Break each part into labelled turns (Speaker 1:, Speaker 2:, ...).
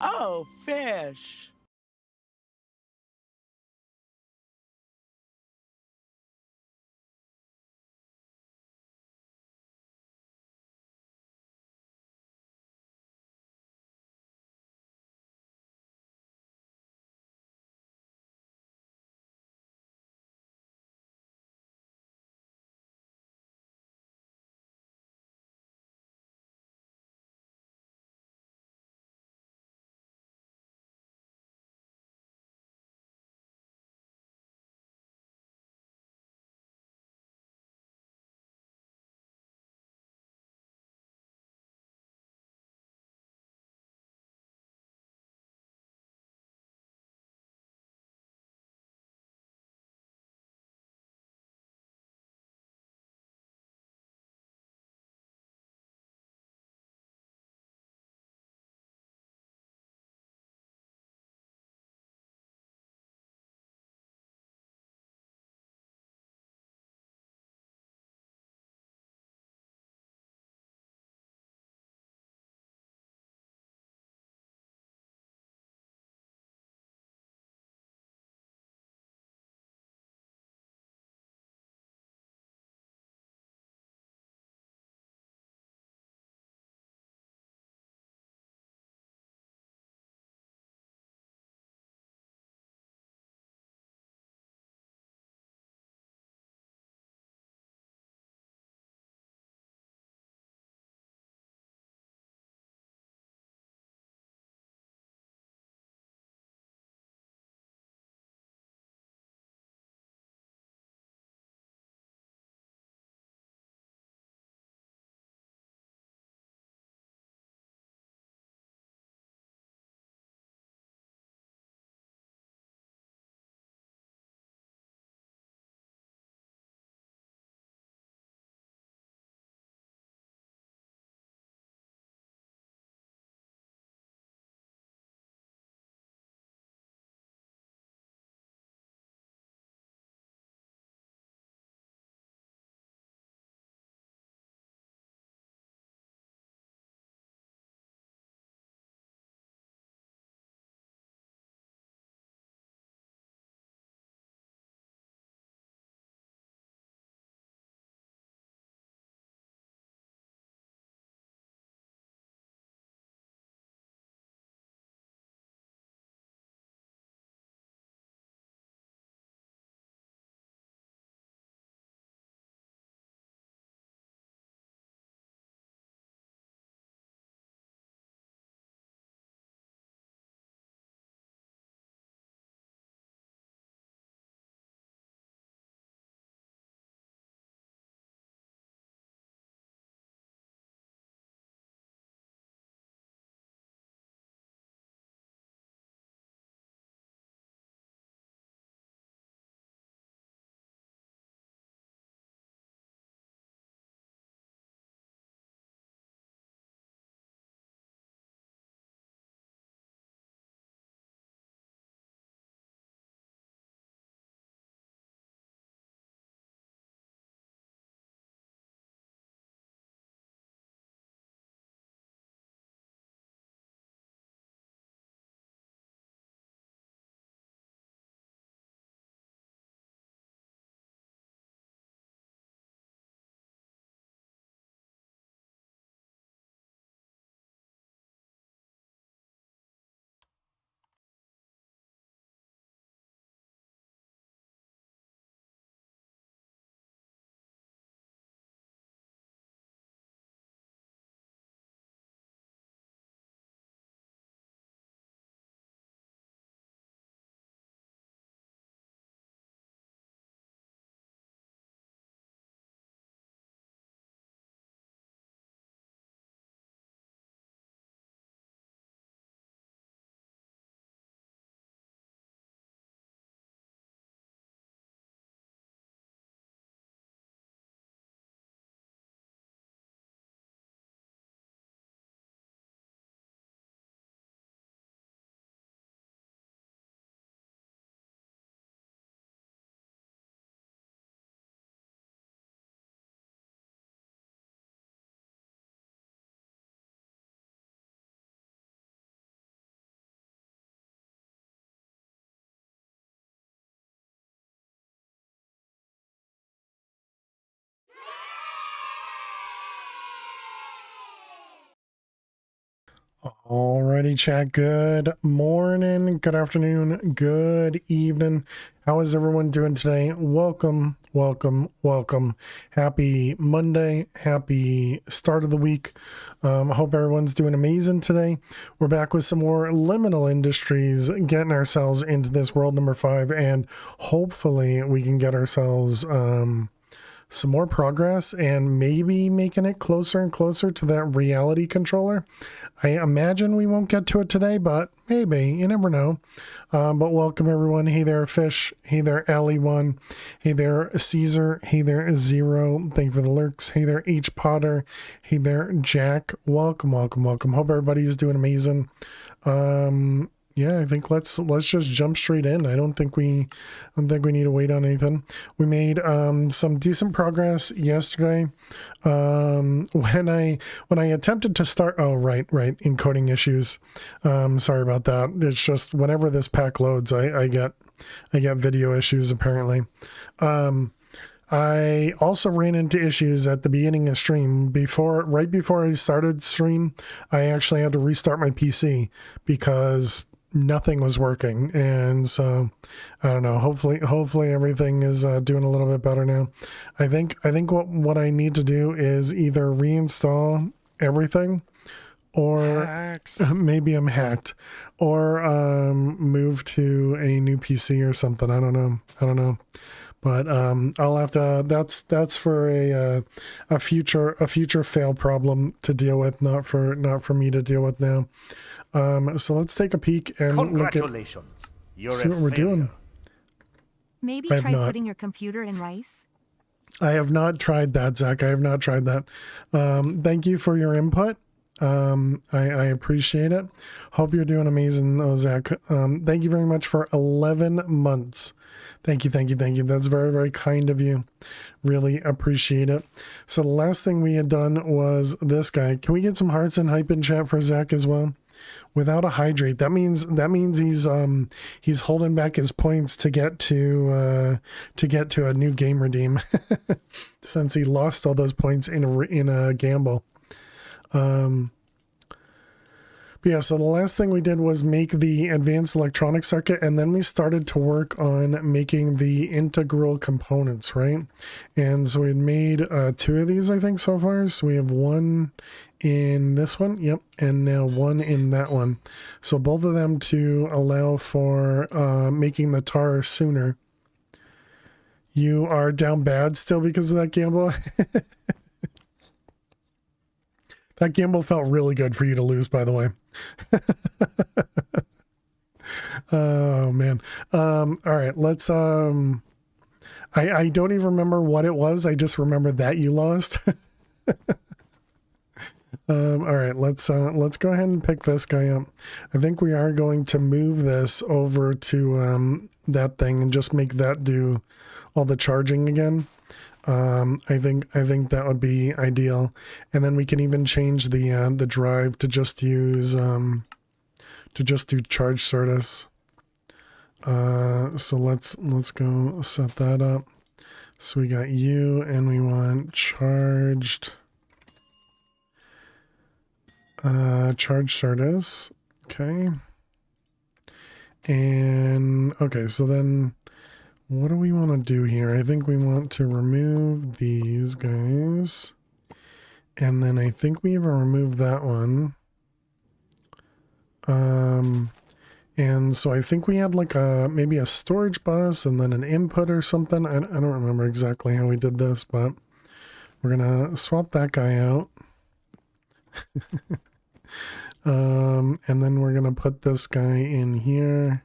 Speaker 1: Oh, fish.
Speaker 2: Alrighty, chat. Good morning, good afternoon, good evening. How is everyone doing today? Welcome, welcome, welcome. Happy Monday. Happy start of the week. I hope everyone's doing amazing today. We're back with some more Liminal Industries, getting ourselves into this world number 5, and hopefully we can get ourselves some more progress and maybe making it closer and closer to that reality controller. I imagine we won't get to it today, but maybe, you never know. But welcome everyone. Hey there, Fish. Hey there, Alley1. Hey there, Caesar. Hey there, Zero. Thank you for the lurks. Hey there, H Potter. Hey there, Jack. Welcome, welcome, welcome. Hope everybody is doing amazing. Yeah, I think let's just jump straight in. I don't think we need to wait on anything. We made some decent progress yesterday. When I attempted to start, oh right, encoding issues. Sorry about that. It's just whenever this pack loads, I get video issues apparently. I also ran into issues at the beginning of stream. Right before I started stream, I actually had to restart my PC because nothing was working. And so I don't know, hopefully everything is doing a little bit better now. I think what I need to do is either reinstall everything, or maybe I'm hacked, or move to a new PC or something. I don't know. But I'll have to. That's for a future fail problem to deal with, not for me to deal with now. So let's take a peek and
Speaker 3: congratulations.
Speaker 2: See what we're doing.
Speaker 4: Maybe try putting your computer in rice.
Speaker 2: I have not tried that, Zach. I have not tried that. Thank you for your input. I appreciate it. Hope you're doing amazing, though, Zach. Thank you very much for 11 months. Thank you. That's very, very kind of you. Really appreciate it. So the last thing we had done was this guy. Can we get some hearts and hype in chat for Zach as well? Without a hydrate, that means he's holding back his points to get to a new game redeem since he lost all those points in a gamble. But yeah, so the last thing we did was make the advanced electronic circuit, and then we started to work on making the integral components, right? And so we had made 2 of these, I think, so far. So we have one in this one, yep, and now one in that one. So both of them to allow for making the tar sooner. You are down bad still because of that gamble? That gamble felt really good for you to lose, by the way. Oh man. All right, let's I don't even remember what it was. I just remember that you lost. All right, let's go ahead and pick this guy up. I think we are going to move this over to that thing and just make that do all the charging again. I think that would be ideal, and then we can even change the drive to just use to just do charge Certus. So let's go set that up. So we got you, and we want charged charge Certus. Okay, and okay, so then what do we want to do here? I think we want to remove these guys. And then I think we even removed that one. And so I think we had like maybe a storage bus and then an input or something. I don't remember exactly how we did this, but we're going to swap that guy out. And then we're going to put this guy in here.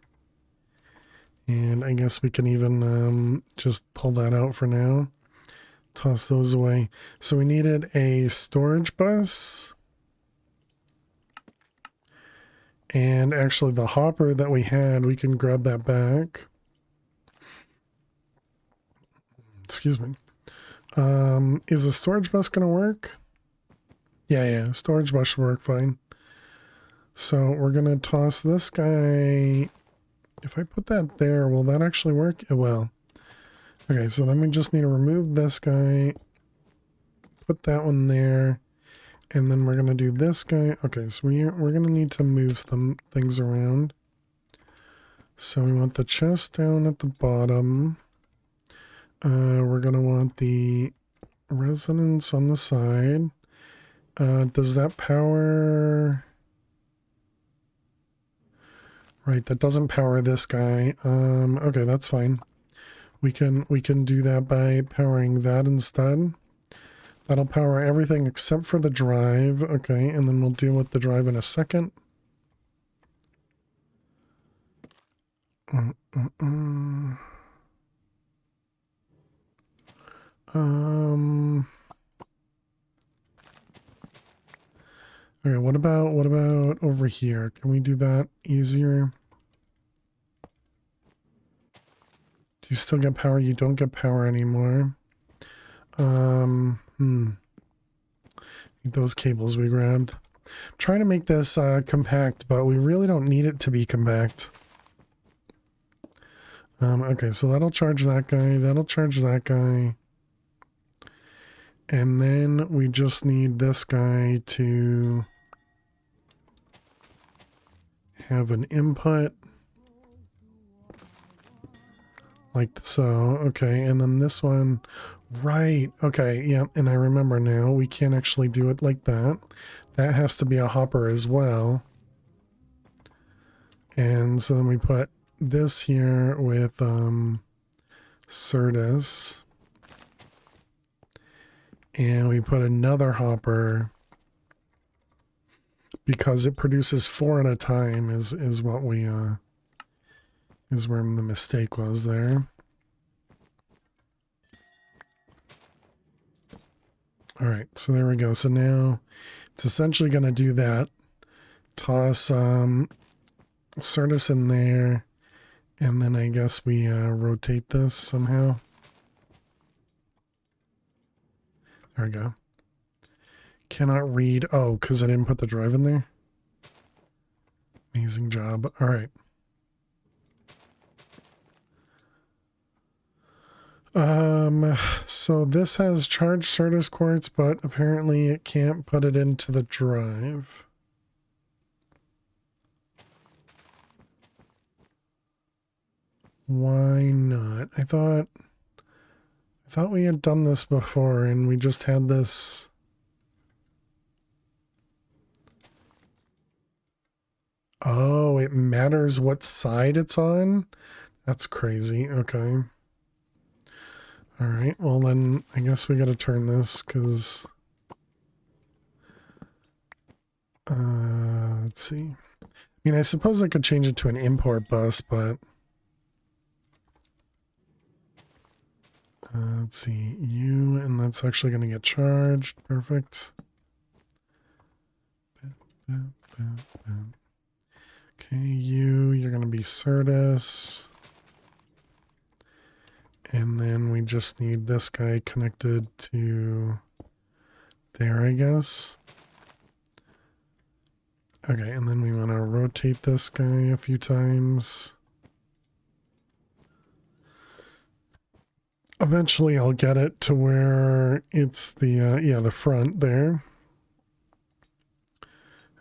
Speaker 2: And I guess we can even just pull that out for now. Toss those away. So we needed a storage bus. And actually the hopper that we had, we can grab that back. Excuse me. Is a storage bus going to work? Yeah, storage bus should work fine. So we're going to toss this guy. If I put that there, will that actually work? It will. Okay, so then we just need to remove this guy, put that one there, And then we're going to do this guy. Okay, so we're going to need to move some things around. So we want the chest down at the bottom. We're going to want the resonance on the side. Does that power... Right, that doesn't power this guy. Okay, that's fine. We can do that by powering that instead. That'll power everything except for the drive. Okay, and then we'll deal with the drive in a second. Okay, what about over here? Can we do that easier? Do you still get power? You don't get power anymore. Those cables we grabbed. I'm trying to make this compact, but we really don't need it to be compact. Okay, so that'll charge that guy. That'll charge that guy. And then we just need this guy to have an input. Like so. Okay, and then this one. Right. Okay, yeah, and I remember now. We can't actually do it like that. That has to be a hopper as well. And so then we put this here with Certus. And we put another hopper because it produces 4 at a time is what we is where the mistake was there. All right, so there we go. So now it's essentially going to do that. Toss Certus in there, and then I guess we rotate this somehow. There we go. Cannot read. Oh, because I didn't put the drive in there? Amazing job. All right. So this has charged Certus quartz, but apparently it can't put it into the drive. Why not? I thought we had done this before and we just had this. Oh, it matters what side it's on? That's crazy. Okay. All right, well then I guess we got to turn this because let's see. I mean, I suppose I could change it to an import bus, but let's see, you, and that's actually going to get charged. Perfect. Okay, you're going to be Certus. And then we just need this guy connected to there, I guess. Okay, and then we want to rotate this guy a few times. Eventually I'll get it to where it's the, yeah, the front there.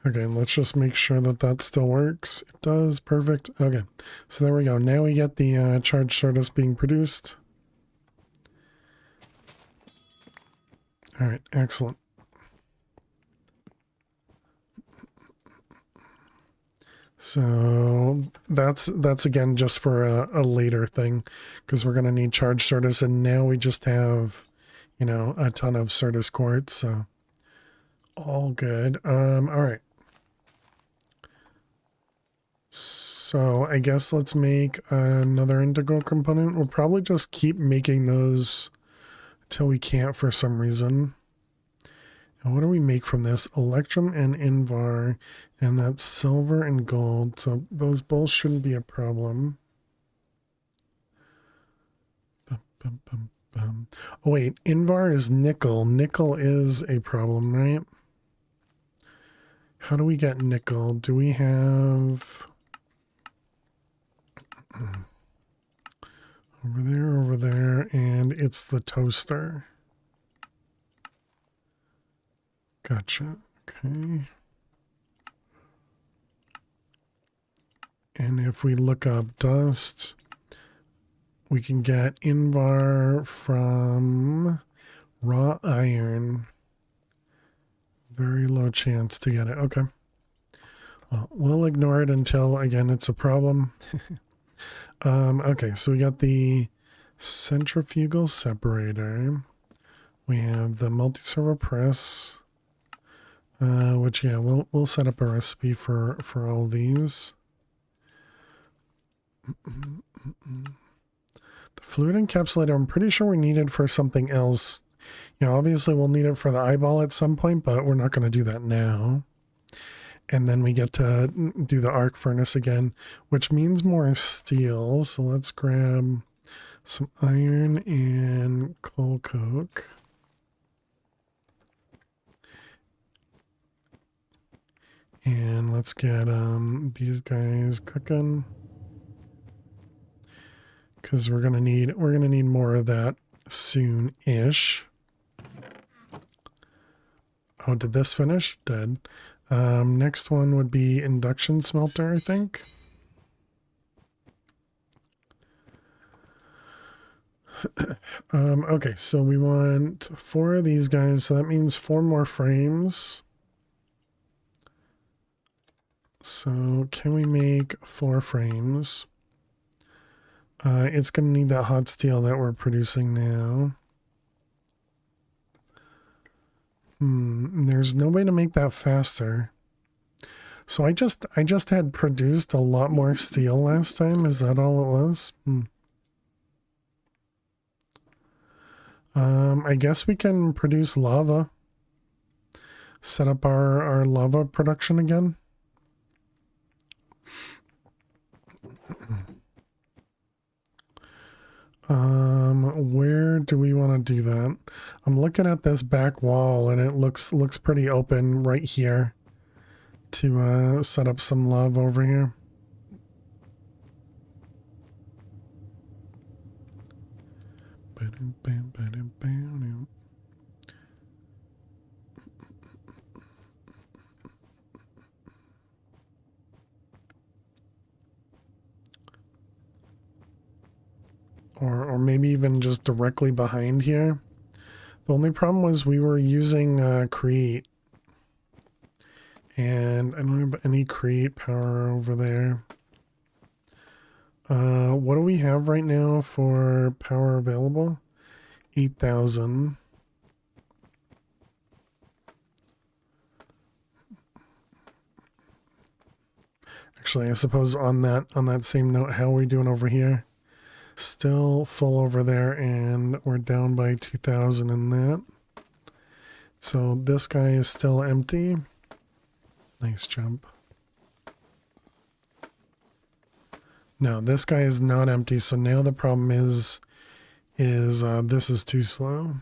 Speaker 2: Okay, let's just make sure that that still works. It does, perfect. Okay, so there we go. Now we get the charge Certus being produced. All right, excellent. So that's again just for a later thing, because we're going to need charge Certus, and now we just have, you know, a ton of Certus quartz, so all good. All right. So I guess let's make another integral component. We'll probably just keep making those till we can't for some reason. And what do we make from this? Electrum and Invar, and that's silver and gold. So those both shouldn't be a problem. Oh wait, Invar is nickel. Nickel is a problem, right? How do we get nickel? Do we have... over there, and it's the toaster. Gotcha. Okay. And if we look up dust, we can get Invar from raw iron. Very low chance to get it. Okay. Well, we'll ignore it until, again, it's a problem. Okay, so we got the centrifugal separator. We have the multi-servo press, which, yeah, we'll set up a recipe for all these. The fluid encapsulator, I'm pretty sure we need it for something else. You know, obviously we'll need it for the eyeball at some point, but we're not going to do that now. And then we get to do the arc furnace again, which means more steel. So let's grab some iron and coal coke. And let's get these guys cooking. Because we're gonna need more of that soon-ish. Oh, did this finish? Dead. Next one would be induction smelter, I think. Okay, so we want 4 of these guys, so that means 4 more frames. So can we make 4 frames? It's going to need that hot steel that we're producing now. There's no way to make that faster. So I just had produced a lot more steel last time. Is that all it was? I guess we can produce lava. Set up our lava production again. Where do we want to do that? I'm looking at this back wall and it looks pretty open right here to set up some lava over here. Or maybe even just directly behind here. The only problem was we were using create. And I don't have any create power over there. What do we have right now for power available? 8,000. Actually, I suppose on that same note, how are we doing over here? Still full over there, and we're down by 2,000 in that. So this guy is still empty. Nice jump. No, this guy is not empty. So now the problem is this is too slow.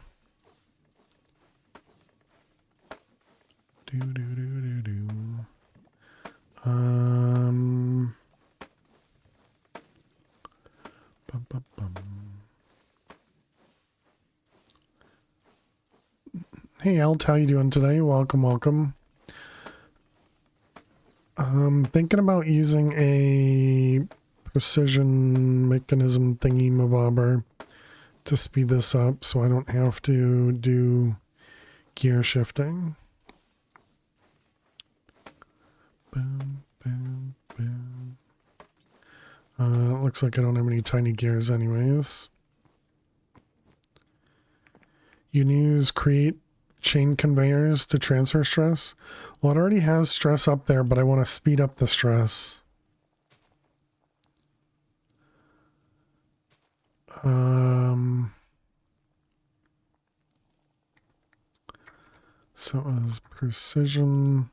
Speaker 2: Hey, Alt, how you doing today? Welcome, welcome. I'm thinking about using a precision mechanism thingy mabobber to speed this up so I don't have to do gear shifting. Boom, boom, boom. Looks like I don't have any tiny gears anyways. You can use create chain conveyors to transfer stress. Well, it already has stress up there, but I want to speed up the stress. So it was precision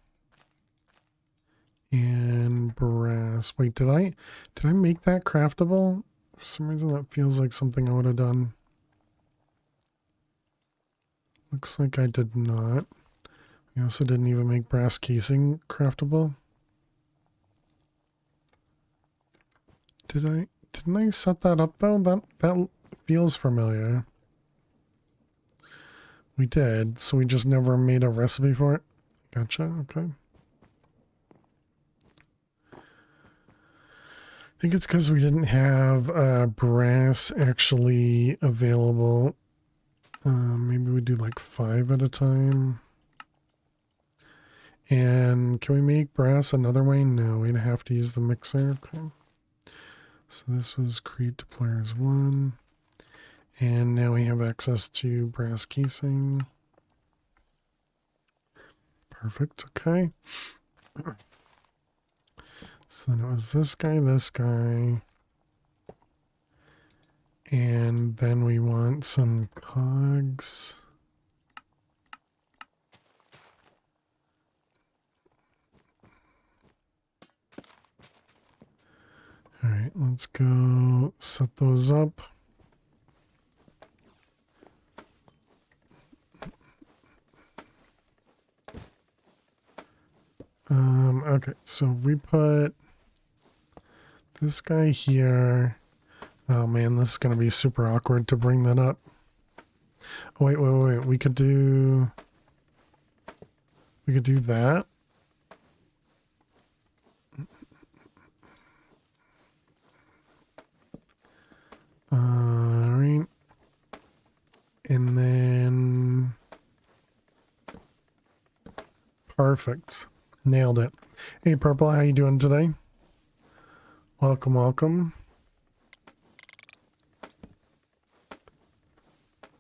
Speaker 2: and brass. Wait, did I make that craftable? For some reason that feels like something I would have done. Looks like I did not. We also didn't even make brass casing craftable. Didn't I set that up though? That feels familiar. We did, so we just never made a recipe for it. Gotcha, okay. I think it's because we didn't have brass actually available. Maybe we do like 5 at a time. And can we make brass another way? No, we'd have to use the mixer. Okay. So this was create to players 1. And now we have access to brass casing. Perfect, okay. So then it was this guy. And then we want some cogs. All right, let's go set those up. Okay, so if we put this guy here. Oh man, this is going to be super awkward to bring that up. Oh, wait. We could do that. Alright. And then perfect. Nailed it. Hey Purple, how you doing today? Welcome.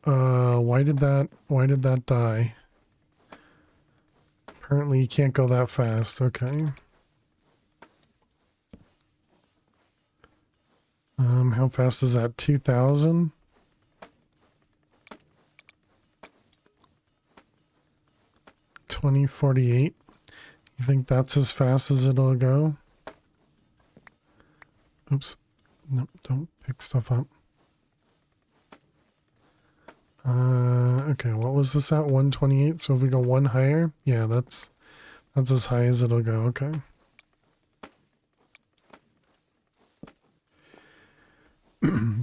Speaker 2: Why did that die? Apparently you can't go that fast. Okay. How fast is that? 2,000? $20.48. You think that's as fast as it'll go? Oops. No, don't pick stuff up. Okay, what was this at? 128? So if we go 1 higher, yeah, that's as high as it'll go. Okay.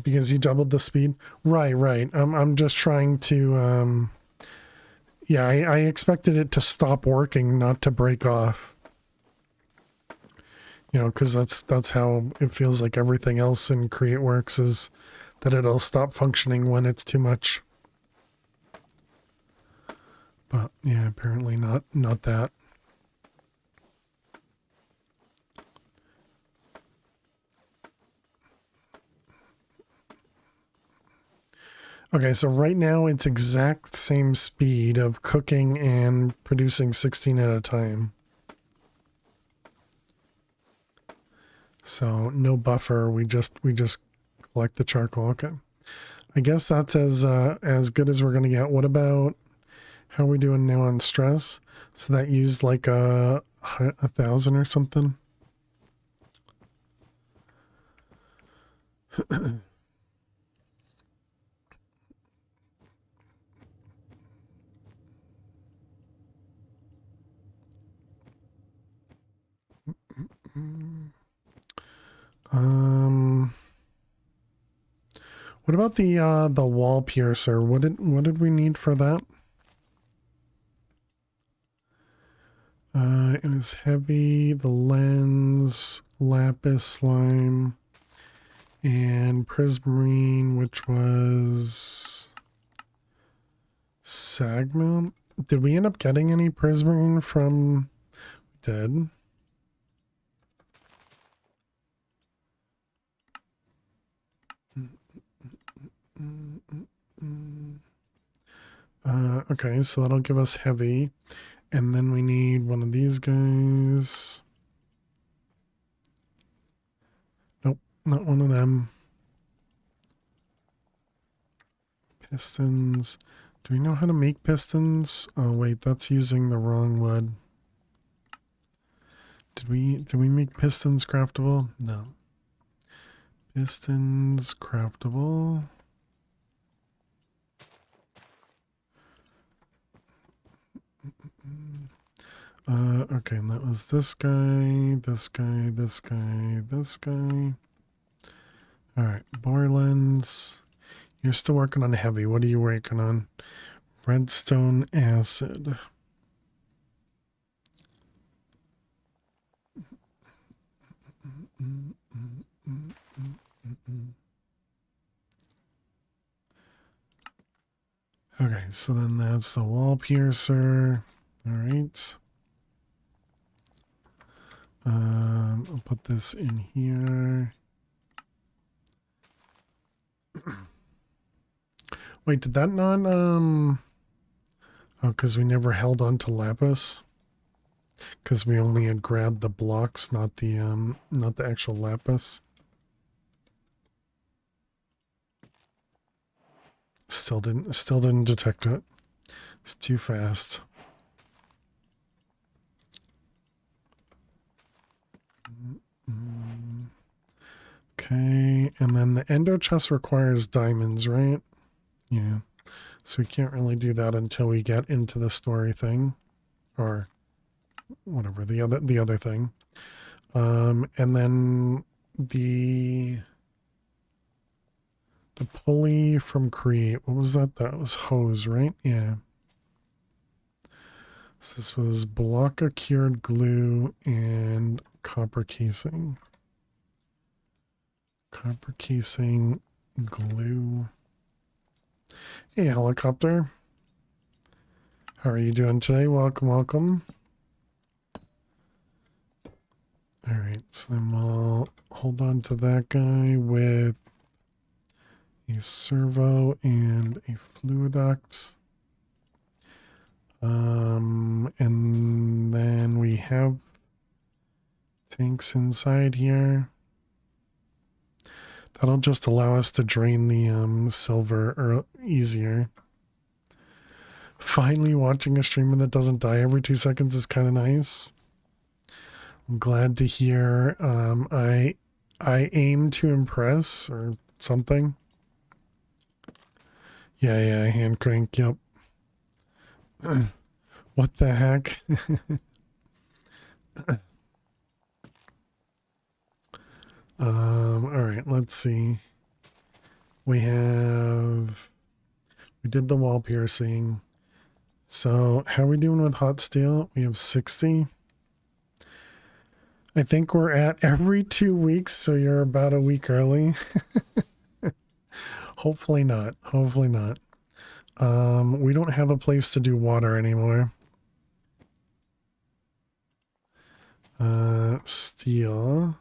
Speaker 2: Because you doubled the speed. Right. I'm just trying to yeah, I expected it to stop working, not to break off. You know, because that's how it feels like everything else in Create works, is that it'll stop functioning when it's too much. But yeah, apparently not that. Okay, so right now it's exact same speed of cooking and producing 16 at a time. So no buffer, we just collect the charcoal. Okay. I guess that's as good as we're gonna get. What about how are we doing now on stress? So that used like 1,000 or something. What about the wall piercer? What did we need for that? It was heavy, the lens, lapis slime, and prismarine, which was sagmount. Did we end up getting any prismarine from? We did. Okay, so that'll give us heavy. And then we need one of these guys. Nope, not one of them. Pistons. Do we know how to make pistons? Oh wait, that's using the wrong wood. Did we make pistons craftable? No. Pistons craftable. Okay, and that was this guy, this guy, this guy, this guy. Alright, bore lens. You're still working on heavy. What are you working on? Redstone acid. Okay, so then that's the wall piercer. All right. I'll put this in here. Wait, did that not, oh, because we never held on to lapis? Because we only had grabbed the blocks, not the actual lapis. Still didn't detect it. It's too fast. Okay, and then the endo chest requires diamonds, right? Yeah. So we can't really do that until we get into the story thing. Or whatever, the other thing. And then the pulley from create, what was that? That was hose, right? Yeah. So this was Balaka cured glue and copper casing. Copper casing, glue. Hey, helicopter. How are you doing today? Welcome, welcome. All right, so then we'll hold on to that guy with a servo and a fluiduct. And then we have tanks inside here. That'll just allow us to drain the silver easier. Finally, watching a streamer that doesn't die every 2 seconds is kind of nice. I'm glad to hear. I aim to impress or something. Yeah, hand crank. Yep. What the heck? All right, let's see. We did the wall piercing. So how are we doing with hot steel? We have 60. I think we're at every 2 weeks, so you're about a week early. Hopefully not. Hopefully not. We don't have a place to do water anymore. Steel.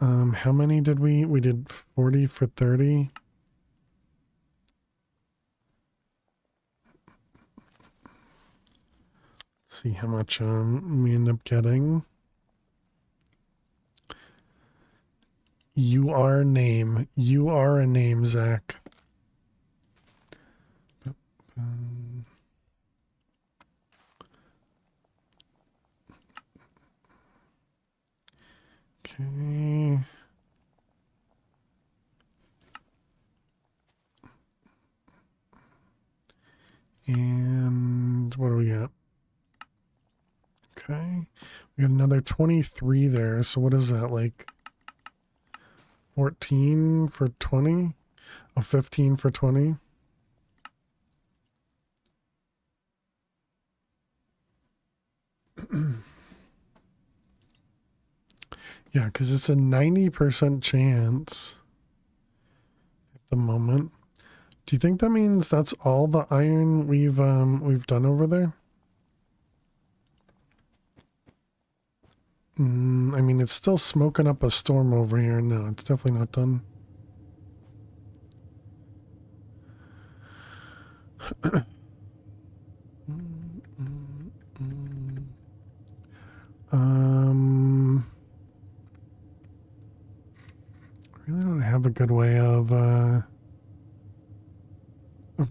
Speaker 2: How many did we? We did 40 for 30. Let's see how much we end up getting. You are a name. You are a name, Zach. Okay. And what do we got? Okay. We got another 23 there. So what is that, like 14 for 20? Oh, 15 for 20? Yeah, because it's a 90% chance at the moment. Do you think that means that's all the iron we've done over there? I mean, it's still smoking up a storm over here. No, it's definitely not done. Really don't have a good way of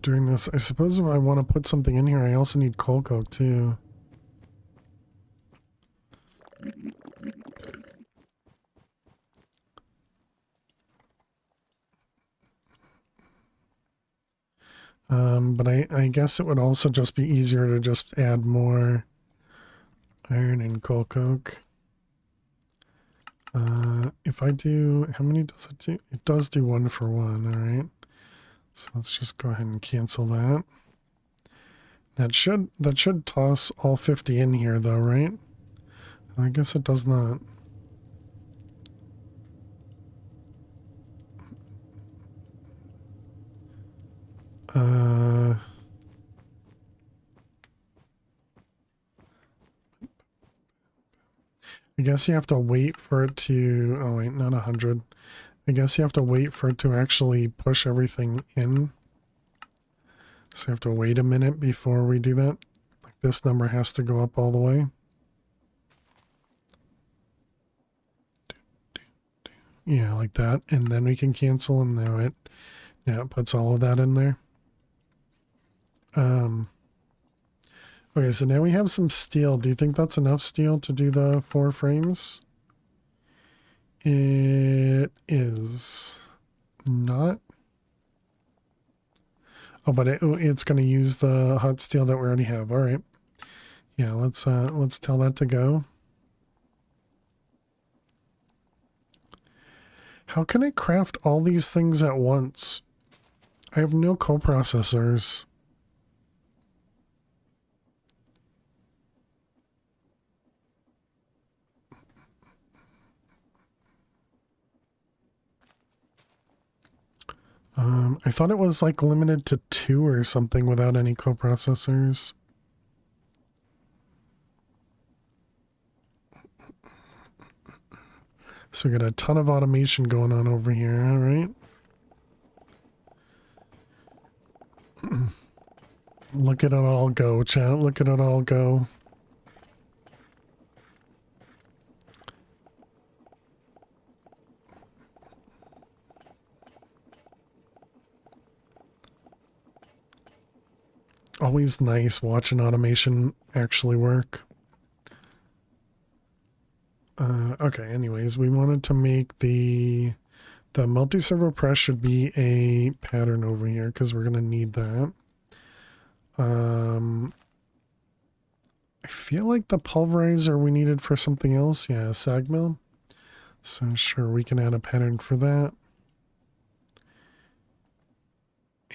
Speaker 2: doing this. I suppose if I want to put something in here, I also need coal coke too. But I guess it would also just be easier to just add more iron and coal coke. If I do, how many does it do? It does do 1 for 1, all right. So let's just go ahead and cancel that. That should toss all 50 in here though, right? I guess it does not. I guess you have to wait for it to, oh wait, not 100. I guess you have to wait for it to actually push everything in. So you have to wait a minute before we do that. Like this number has to go up all the way. Yeah, like that. And then we can cancel, and now it puts all of that in there. Okay, so now we have some steel. Do you think that's enough steel to do the 4 frames? It is not. Oh, but it's going to use the hot steel that we already have. All right. Yeah, let's tell that to go. How can I craft all these things at once? I have no coprocessors. I thought it was like limited to 2 or something without any coprocessors. So we got a ton of automation going on over here, all right? Look at it all go, chat. Look at it all go. Always nice watching automation actually work. Okay, anyways, we wanted to make the multi-servo press should be a pattern over here because we're going to need that. I feel like the pulverizer we needed for something else. Yeah, sag mill. So sure, we can add a pattern for that.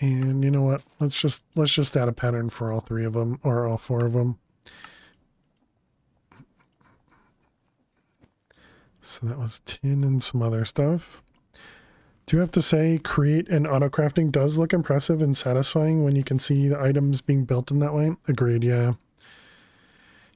Speaker 2: And you know what? Let's just add a pattern for all 3 of them, or all 4 of them. So that was tin and some other stuff. Do you have to say create and auto crafting does look impressive and satisfying when you can see the items being built in that way? Agreed, yeah.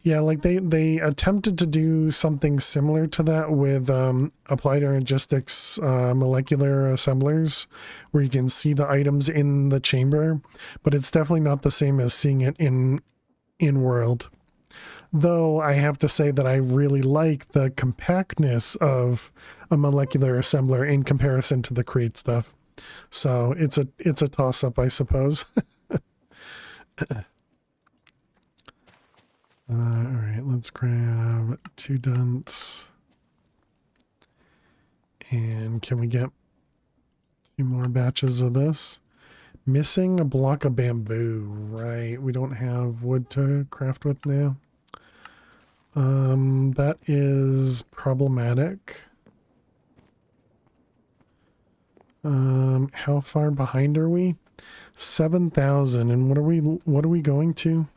Speaker 2: Yeah, like they attempted to do something similar to that with applied energistics molecular assemblers, where you can see the items in the chamber, but it's definitely not the same as seeing it in world. Though I have to say that I really like the compactness of a molecular assembler in comparison to the Create stuff. So it's a toss-up, I suppose. All right, let's grab 2 dunts. And can we get a few more batches of this? Missing a block of bamboo. Right, we don't have wood to craft with now. That is problematic. How far behind are we? 7,000. And what are we going to?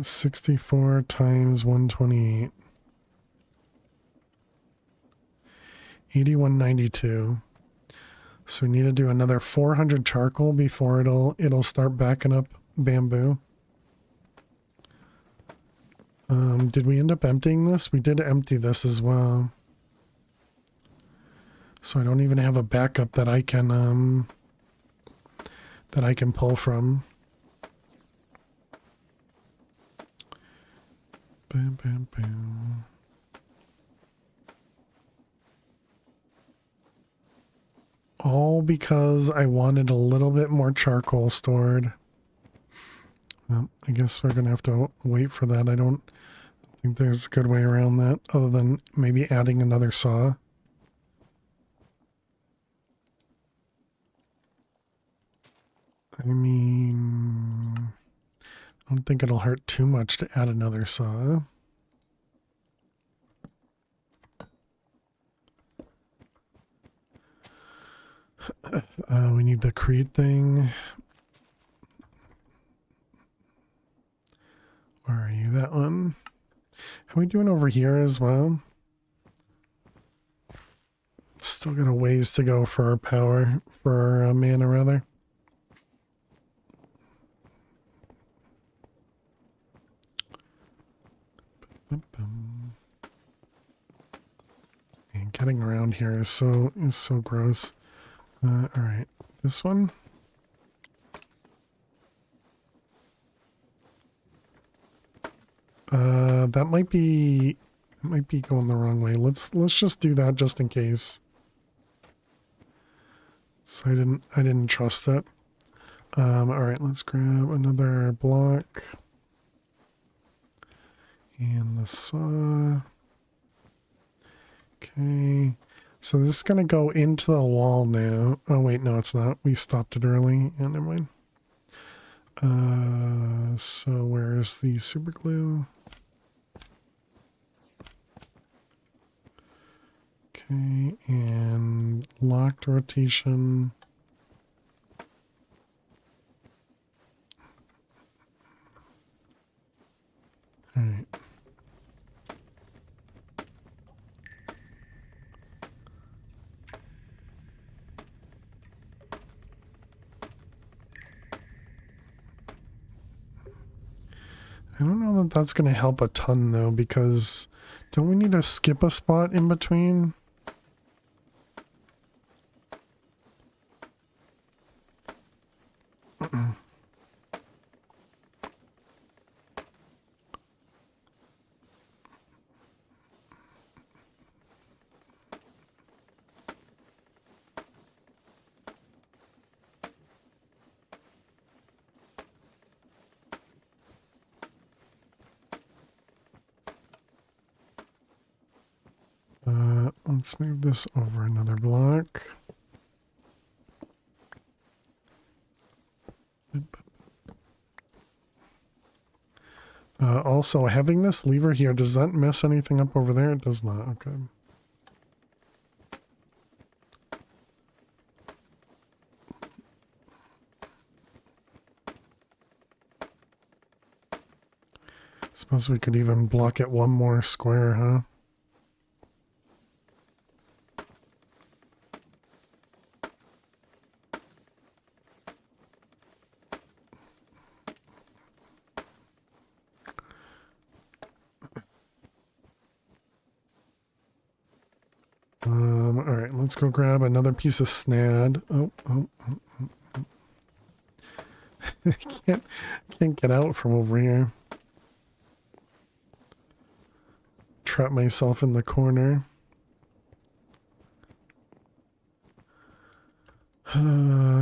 Speaker 2: 64 times 128. 8192. So we need to do another 400 charcoal before it'll start backing up bamboo. Did we end up emptying this? We did empty this as well. So I don't even have a backup that I can pull from. Bam, bam, bam. All because I wanted a little bit more charcoal stored. Well, I guess we're going to have to wait for that. I don't think there's a good way around that other than maybe adding another saw. I mean, I don't think it'll hurt too much to add another saw. We need the create thing. Where are you? That one. How are we doing over here as well? Still got a ways to go for our power, for our mana rather. And getting around here is so gross. All right, this one. That might be going the wrong way. Let's just do that just in case. So I didn't trust it. All right, let's grab another block and the saw. Okay, so this is gonna go into the wall now. Oh wait, no, it's not. We stopped it early. Yeah, never mind. So where's the super glue? Okay, and locked rotation. All right. I don't know that that's going to help a ton though, because don't we need to skip a spot in between? Let's move this over another block. Also, having this lever here, does that mess anything up over there? It does not. Okay. Suppose we could even block it one more square, huh? All right, let's go grab another piece of snad. I can't get out from over here. Trap myself in the corner.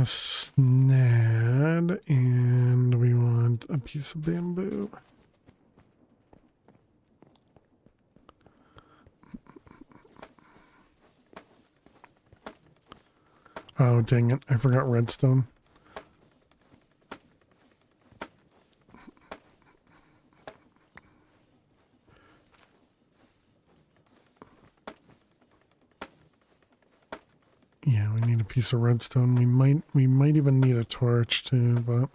Speaker 2: Snad, and we want a piece of bamboo. Oh, dang it. I forgot redstone. Yeah, we need a piece of redstone. We might even need a torch too, but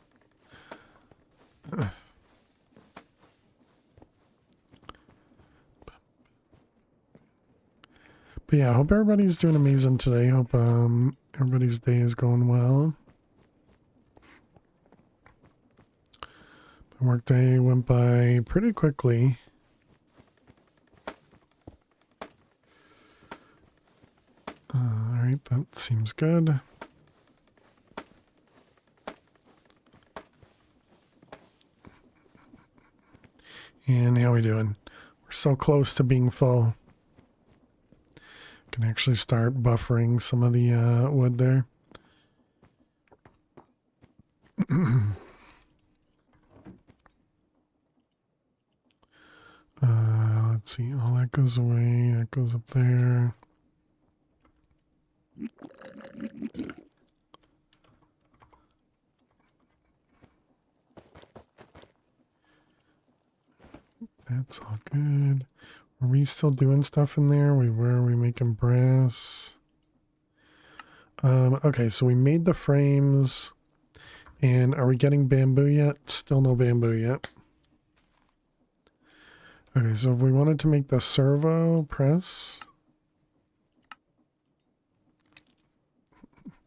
Speaker 2: yeah, I hope everybody's doing amazing today. Hope everybody's day is going well. The workday went by pretty quickly. Alright, that seems good. And how are we doing? We're so close to being full. Can actually start buffering some of the wood there. Let's see, all that goes away, that goes up there. That's all good. Are we still doing stuff in there? We were. We making brass? Okay, so we made the frames. And are we getting bamboo yet? Still no bamboo yet. Okay, so if we wanted to make the servo press...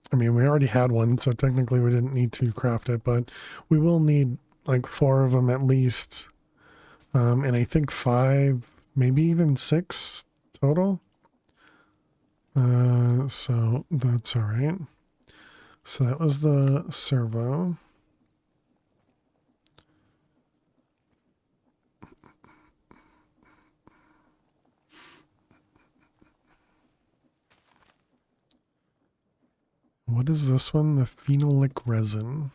Speaker 2: I mean, we already had one, so technically we didn't need to craft it, but we will need like 4 of them at least. And I think 5, maybe even 6 total. So that's all right. So that was the servo. What is this one? The phenolic resin.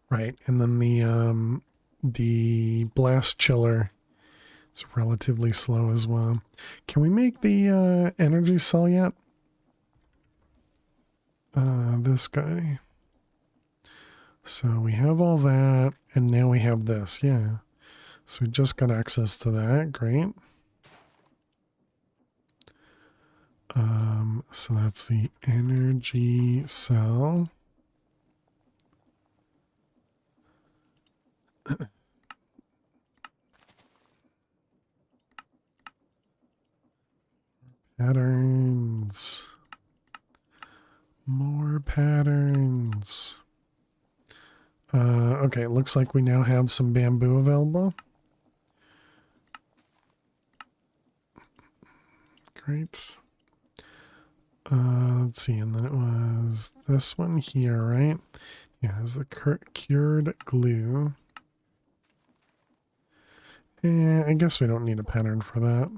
Speaker 2: Right, and then the blast chiller is relatively slow as well. Can we make the energy cell yet? This guy. So we have all that, and now we have this, yeah. So we just got access to that, great. So that's the energy cell. Patterns. More patterns. Okay, it looks like we now have some bamboo available. Great. Let's see, and then it was this one here, right? Yeah, it's the cured glue. I guess we don't need a pattern for that.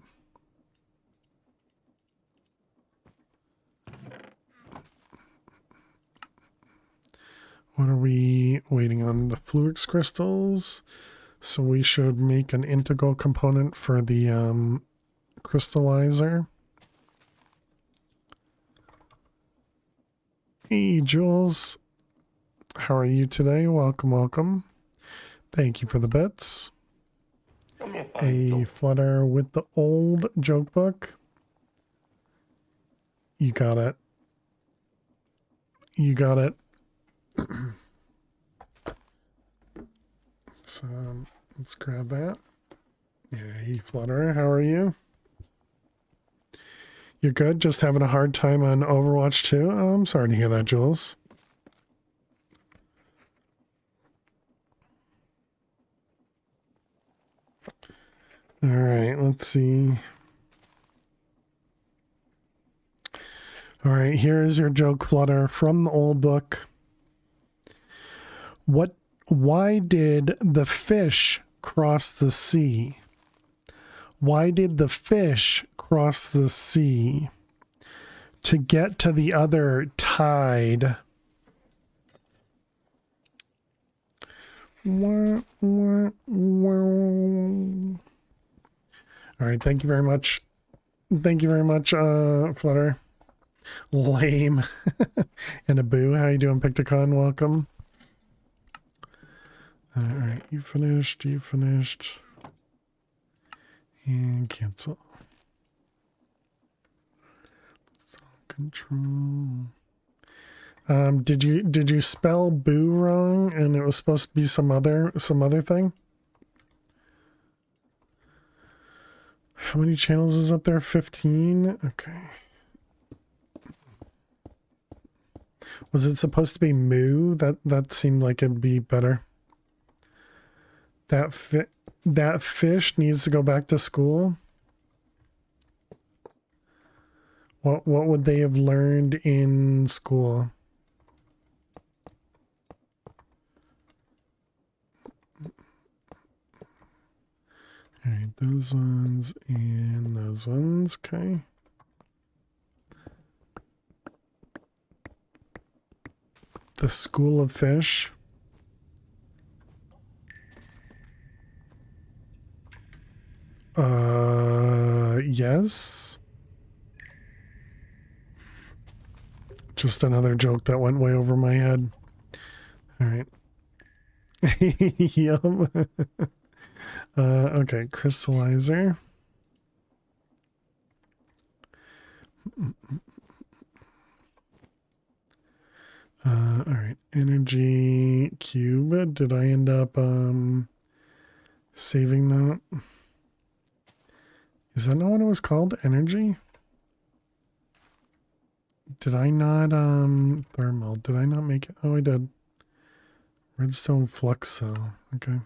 Speaker 2: What are we waiting on? The Fluix crystals. So we should make an integral component for the crystallizer. Hey, Jules. How are you today? Welcome, welcome. Thank you for the bits. A Flutter with the old joke book. You got it. You got it. So let's grab that. Yeah, hey Flutter, how are you? You're good? Just having a hard time on Overwatch 2? Oh, I'm sorry to hear that, Jules. All right, let's see. All right, here is your joke, Flutter, from the old book. Why did the fish cross the sea? Why did the fish cross the sea? To get to the other tide. All right, thank you very much. Thank you very much, Flutter. Lame. And a boo. How you doing, Picticon? Welcome. All right, you finished. You finished. And cancel. Control. Did you spell boo wrong and it was supposed to be some other thing? How many channels is up there? 15? Okay. Was it supposed to be moo? That seemed like it'd be better. That fish needs to go back to school. What would they have learned in school? All right, those ones and those ones, okay. The School of Fish. Yes. Just another joke that went way over my head. All right. Yep. Okay, crystallizer. All right, energy cube. Did I end up saving that? Is that not what it was called? Energy? Did I not thermal? Did I not make it? Oh, I did. Redstone flux cell. Okay.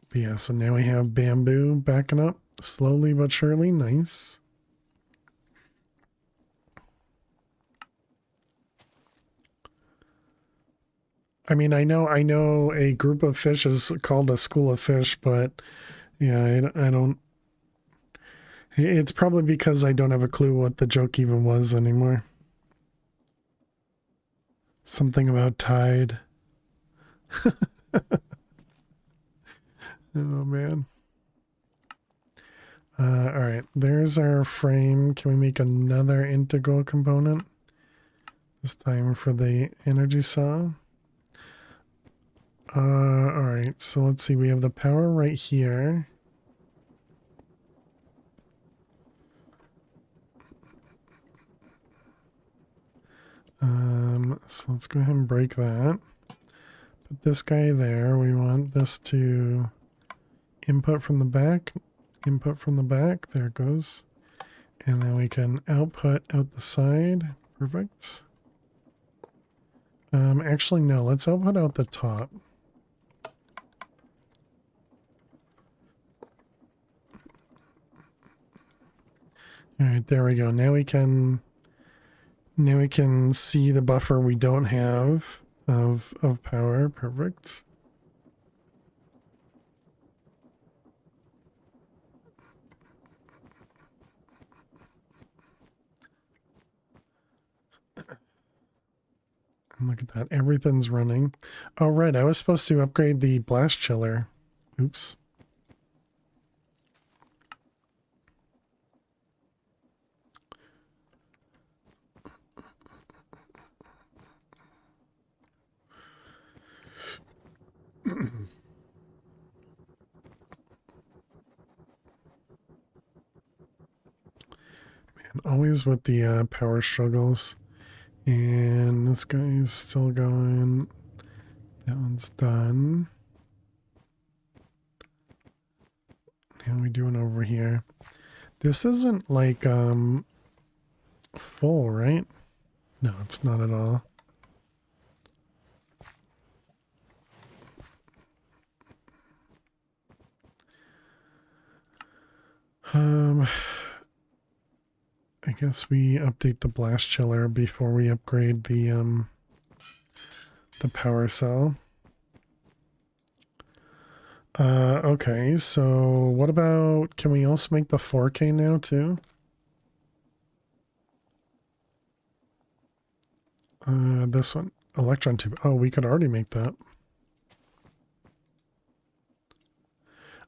Speaker 2: But yeah, so now we have bamboo backing up slowly but surely. Nice. I mean, I know a group of fish is called a school of fish, but yeah, I don't. It's probably because I don't have a clue what the joke even was anymore. Something about tide. Oh man. All right, there's our frame. Can we make another integral component? This time for the energy cell. All right, so let's see. We have the power right here. So let's go ahead and break that. Put this guy there. We want this to input from the back. Input from the back. There it goes. And then we can output out the side. Perfect. Actually, no. Let's output out the top. All right, there we go. Now we can see the buffer we don't have of power. Perfect. And look at that. Everything's running. Oh, right. I was supposed to upgrade the blast chiller. Oops. Man, always with the power struggles. And this guy's still going. That one's done. How are we doing over here? This isn't like full, right? No, it's not at all. I guess we update the blast chiller before we upgrade the power cell. Okay, so what about, can we also make the 4K now too? This one, electron tube. Oh, we could already make that.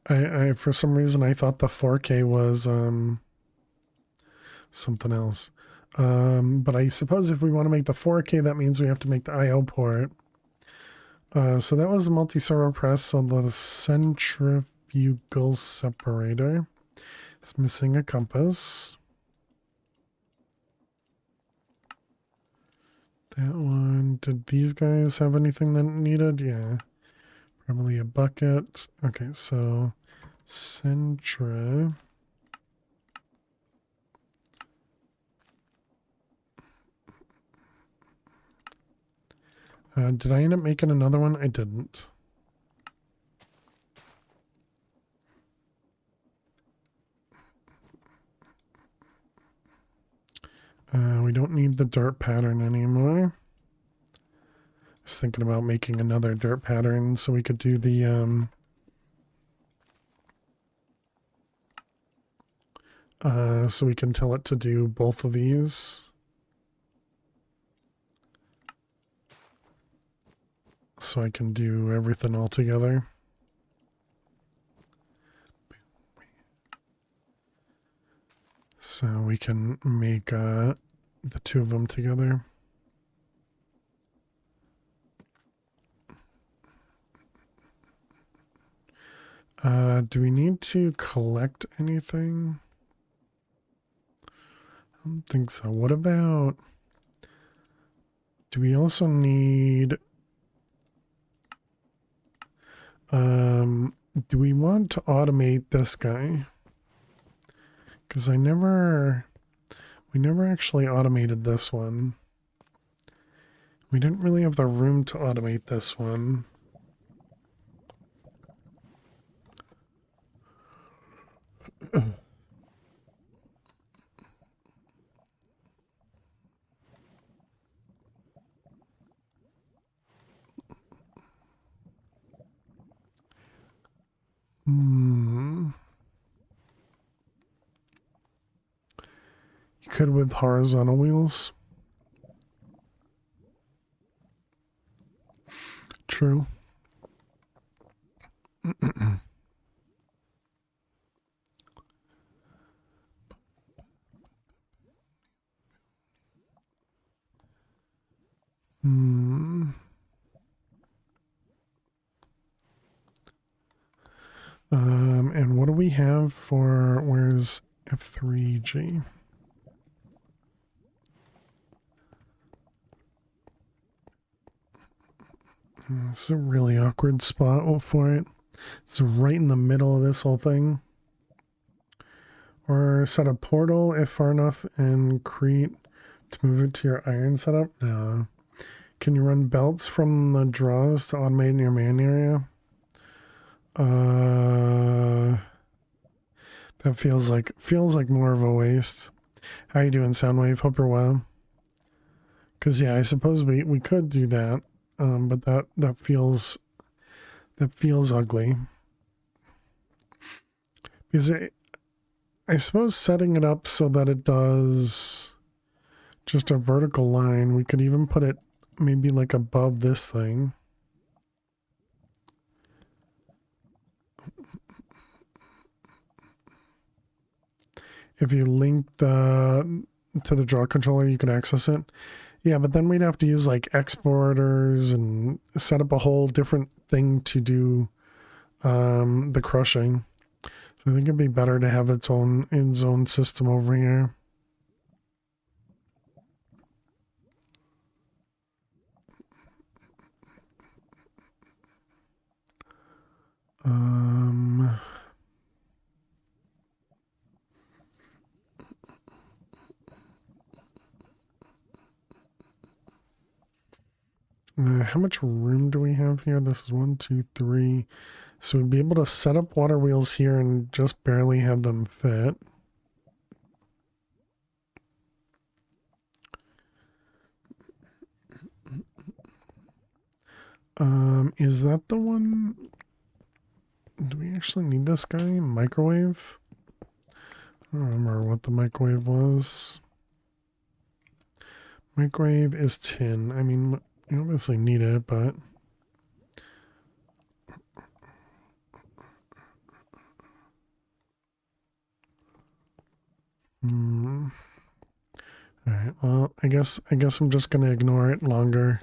Speaker 2: I for some reason I thought the 4K was something else. But I suppose if we want to make the 4K, that means we have to make the IO port. So that was the multi-servo press. So the centrifugal separator is missing a compass. That one, did these guys have anything that needed? Yeah, probably a bucket. Okay, so centra. Did I end up making another one? I didn't. We don't need the dirt pattern anymore. I was thinking about making another dirt pattern so we could do the so we can tell it to do both of these. So I can do everything all together. So we can make the two of them together. Do we need to collect anything? I don't think so. What about... Do we also need... do we want to automate this guy? Because we never actually automated this one. We didn't really have the room to automate this one. You could with horizontal wheels. True. And what do we have for, where's F3G? This is a really awkward spot for it. It's right in the middle of this whole thing. Or set a portal if far enough and create to move it to your iron setup? No. Can you run belts from the draws to automate in your main area? That feels like more of a waste. How you doing, Soundwave? Hope you're well. Because yeah, I suppose we could do that, but that feels ugly. Because I suppose setting it up so that it does just a vertical line, we could even put it maybe like above this thing. If you link to the draw controller, you could access it. Yeah, but then we'd have to use like exporters and set up a whole different thing to do the crushing. So I think it'd be better to have its own system over here. How much room do we have here? This is 1, 2, 3. So we'd be able to set up water wheels here and just barely have them fit. Is that the one? Do we actually need this guy? Microwave? I don't remember what the microwave was. Microwave is tin. I mean, you obviously need it, but... Alright, well, I guess I'm just gonna ignore it longer.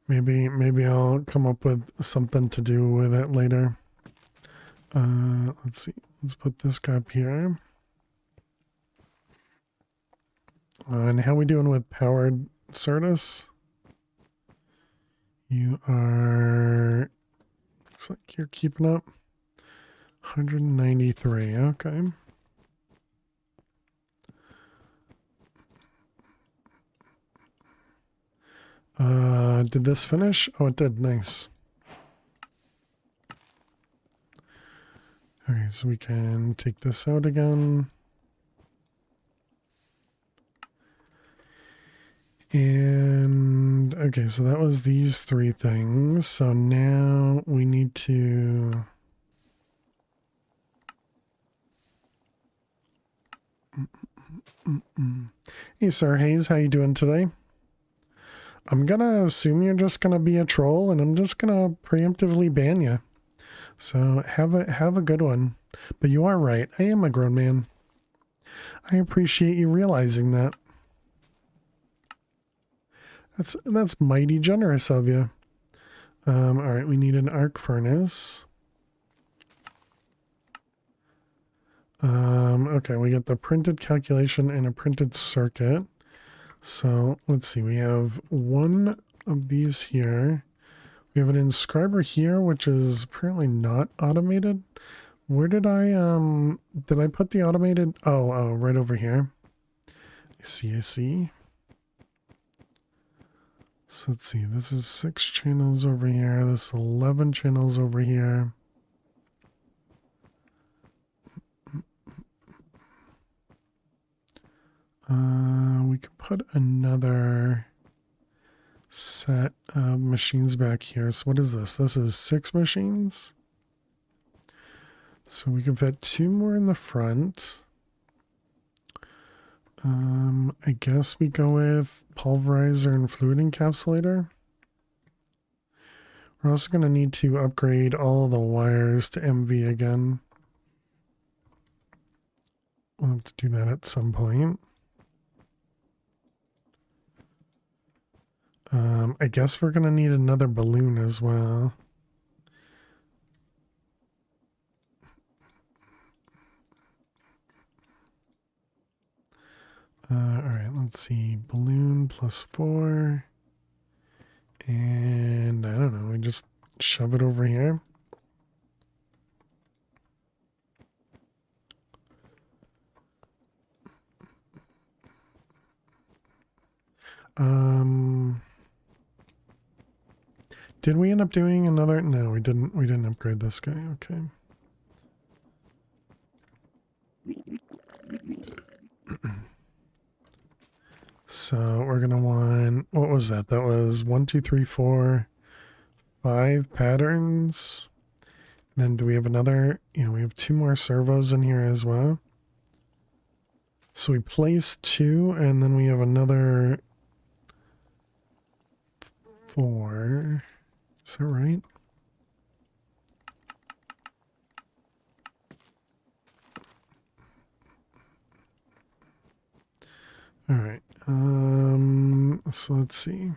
Speaker 2: Maybe I'll come up with something to do with it later. Let's see. Let's put this guy up here. And how we doing with powered Certus? You are... Looks like you're keeping up. 193, okay. Did this finish? Oh, it did. Nice. Okay, so we can take this out again. And, okay, so that was these three things. So now we need to... Hey, Sir Hayes, how you doing today? I'm gonna assume you're just gonna be a troll, and I'm just gonna preemptively ban you. So have a good one. But you are right. I am a grown man. I appreciate you realizing that. That's mighty generous of you. All right, we need an arc furnace. Okay, we got the printed calculation and a printed circuit. So let's see, we have one of these here. We have an inscriber here, which is apparently not automated. Where did I put the automated? Oh, right over here. I see. So let's see, this is 6 channels over here. This is 11 channels over here. We could put another set of machines back here. So what is this? This is 6 machines. So we can fit 2 more in the front. I guess we go with pulverizer and fluid encapsulator. We're also going to need to upgrade all the wires to MV again. We'll have to do that at some point. I guess we're going to need another balloon as well. Alright, let's see. Balloon plus 4. And I don't know, we just shove it over here. Did we end up doing another? No, we didn't. We didn't upgrade this guy. Okay. So we're gonna want, what was that? That was 1, 2, 3, 4, 5 patterns. Then do we have another? Yeah, we have 2 more servos in here as well. So we place 2, and then we have another 4. Is that right? All right. So let's see.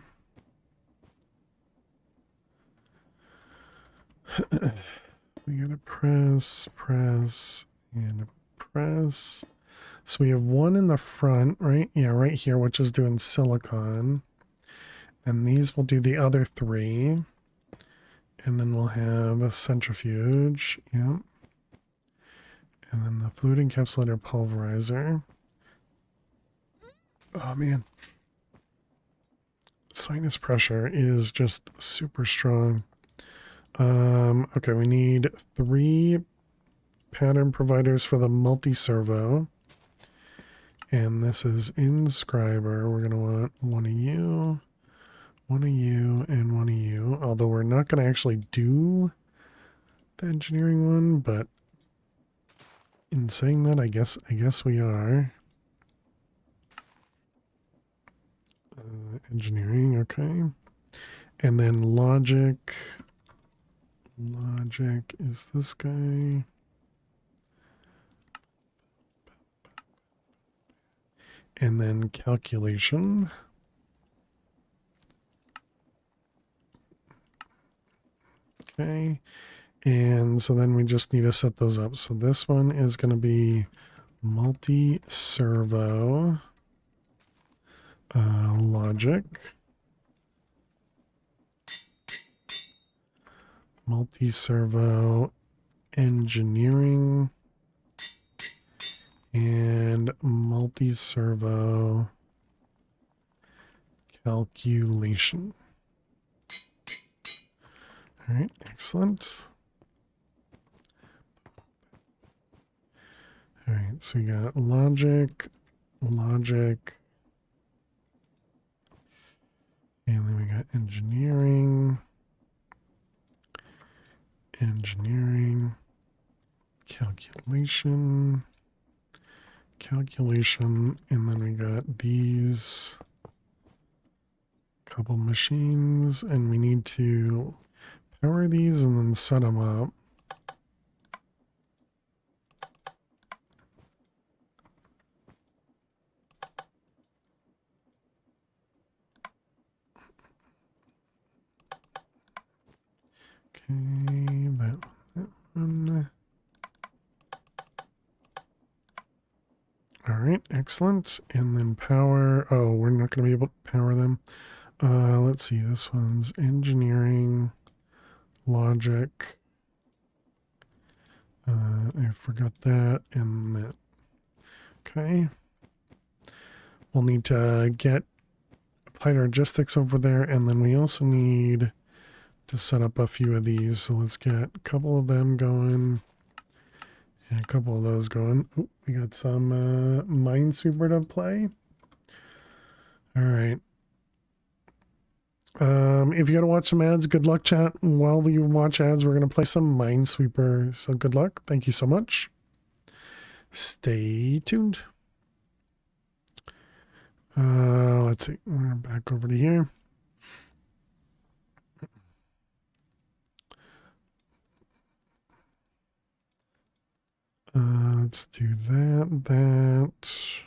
Speaker 2: We got a press, and a press. So we have 1 in the front, right? Yeah, right here, which is doing silicon. And these will do the other 3. And then we'll have a centrifuge. Yeah. And then the fluid encapsulator pulverizer. Oh, man. Sinus pressure is just super strong. Okay, we need 3 pattern providers for the multi-servo. And this is inscriber. We're going to want 1 of you, 1 of you, and 1 of you. Although we're not going to actually do the engineering one, but in saying that, I guess we are. Engineering, okay. And then logic. Logic is this guy. And then calculation. Okay. And so then we just need to set those up. So this one is going to be multi-servo logic. Multi-servo engineering. And multi-servo calculation. All right, excellent. All right, so we got logic, and then we got engineering, calculation, and then we got these couple machines, and we need to power these and then set them up. that one. All right, excellent. And then power. Oh, we're not going to be able to power them. Let's see. This one's engineering, logic. I forgot that and that. Okay. We'll need to get applied logistics over there, and then we also need to set up a few of these. So let's get a couple of them going and a couple of those going. Ooh, we got some Minesweeper to play. All right. If you got to watch some ads, good luck, chat. While you watch ads, we're going to play some Minesweeper. So good luck. Thank you so much. Stay tuned. Let's see. We're back over to here. Let's do that.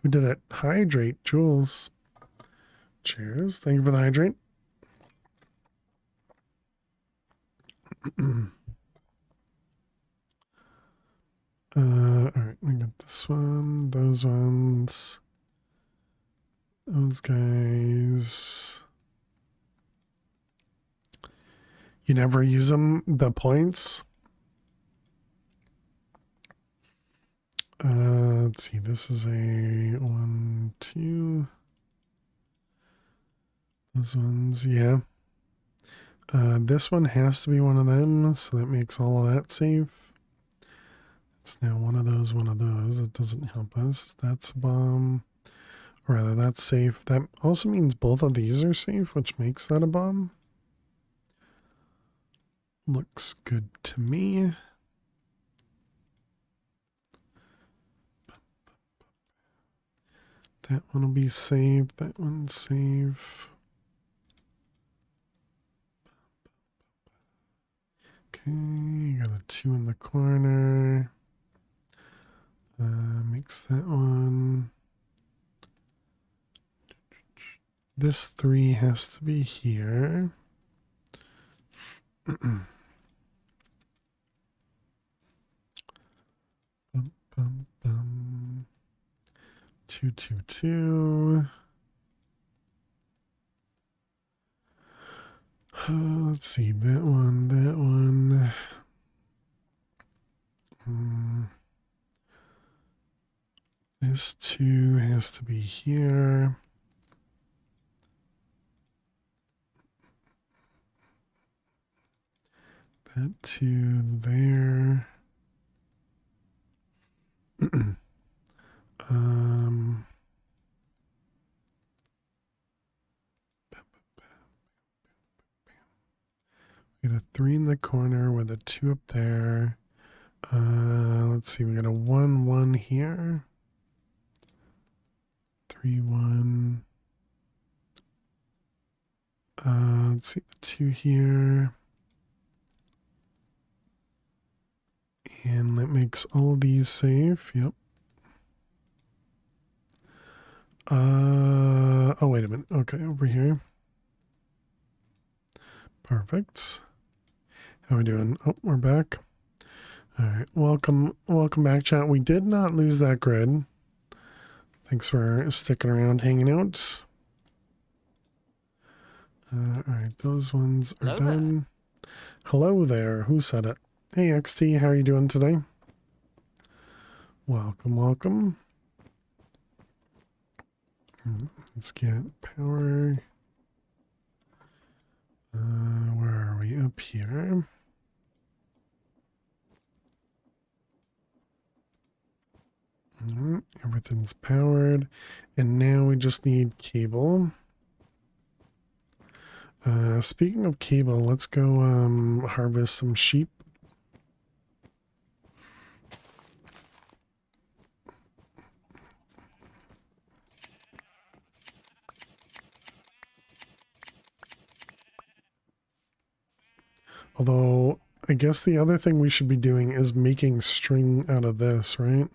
Speaker 2: Who did it? Hydrate, Jules. Cheers. Thank you for the hydrate. Alright, we got this one, those ones, those guys. You never use them, the points. Let's see, this is a 1, 2. Those ones, yeah. This one has to be one of them, so that makes all of that safe. It's now one of those, one of those. It doesn't help us. That's a bomb. Or rather, that's safe. That also means both of these are safe, which makes that a bomb. Looks good to me. That one will be safe. That one's safe. Okay, got a 2 in the corner. Makes that one. This 3 has to be here. Bum, bum, bum. 2, 2, 2. Let's see, that one, that one. This 2 has to be here. That 2 there. We got a 3 in the corner with a 2 up there. Let's see, we got a 1, 1 here. 3, 1. Let's see, the 2 here. And that makes all of these safe. Yep. Oh, wait a minute. Okay, over here. Perfect. How we doing? Oh, we're back. All right. Welcome back, chat. We did not lose that grid. Thanks for sticking around, hanging out. All right, those ones are done. Hello there. Who said it? Hey, XT, how are you doing today? Welcome, welcome. Let's get power. Where are we? Up here. Everything's powered. And now we just need cable. Speaking of cable, let's go harvest some sheep. Although, I guess the other thing we should be doing is making string out of this, right?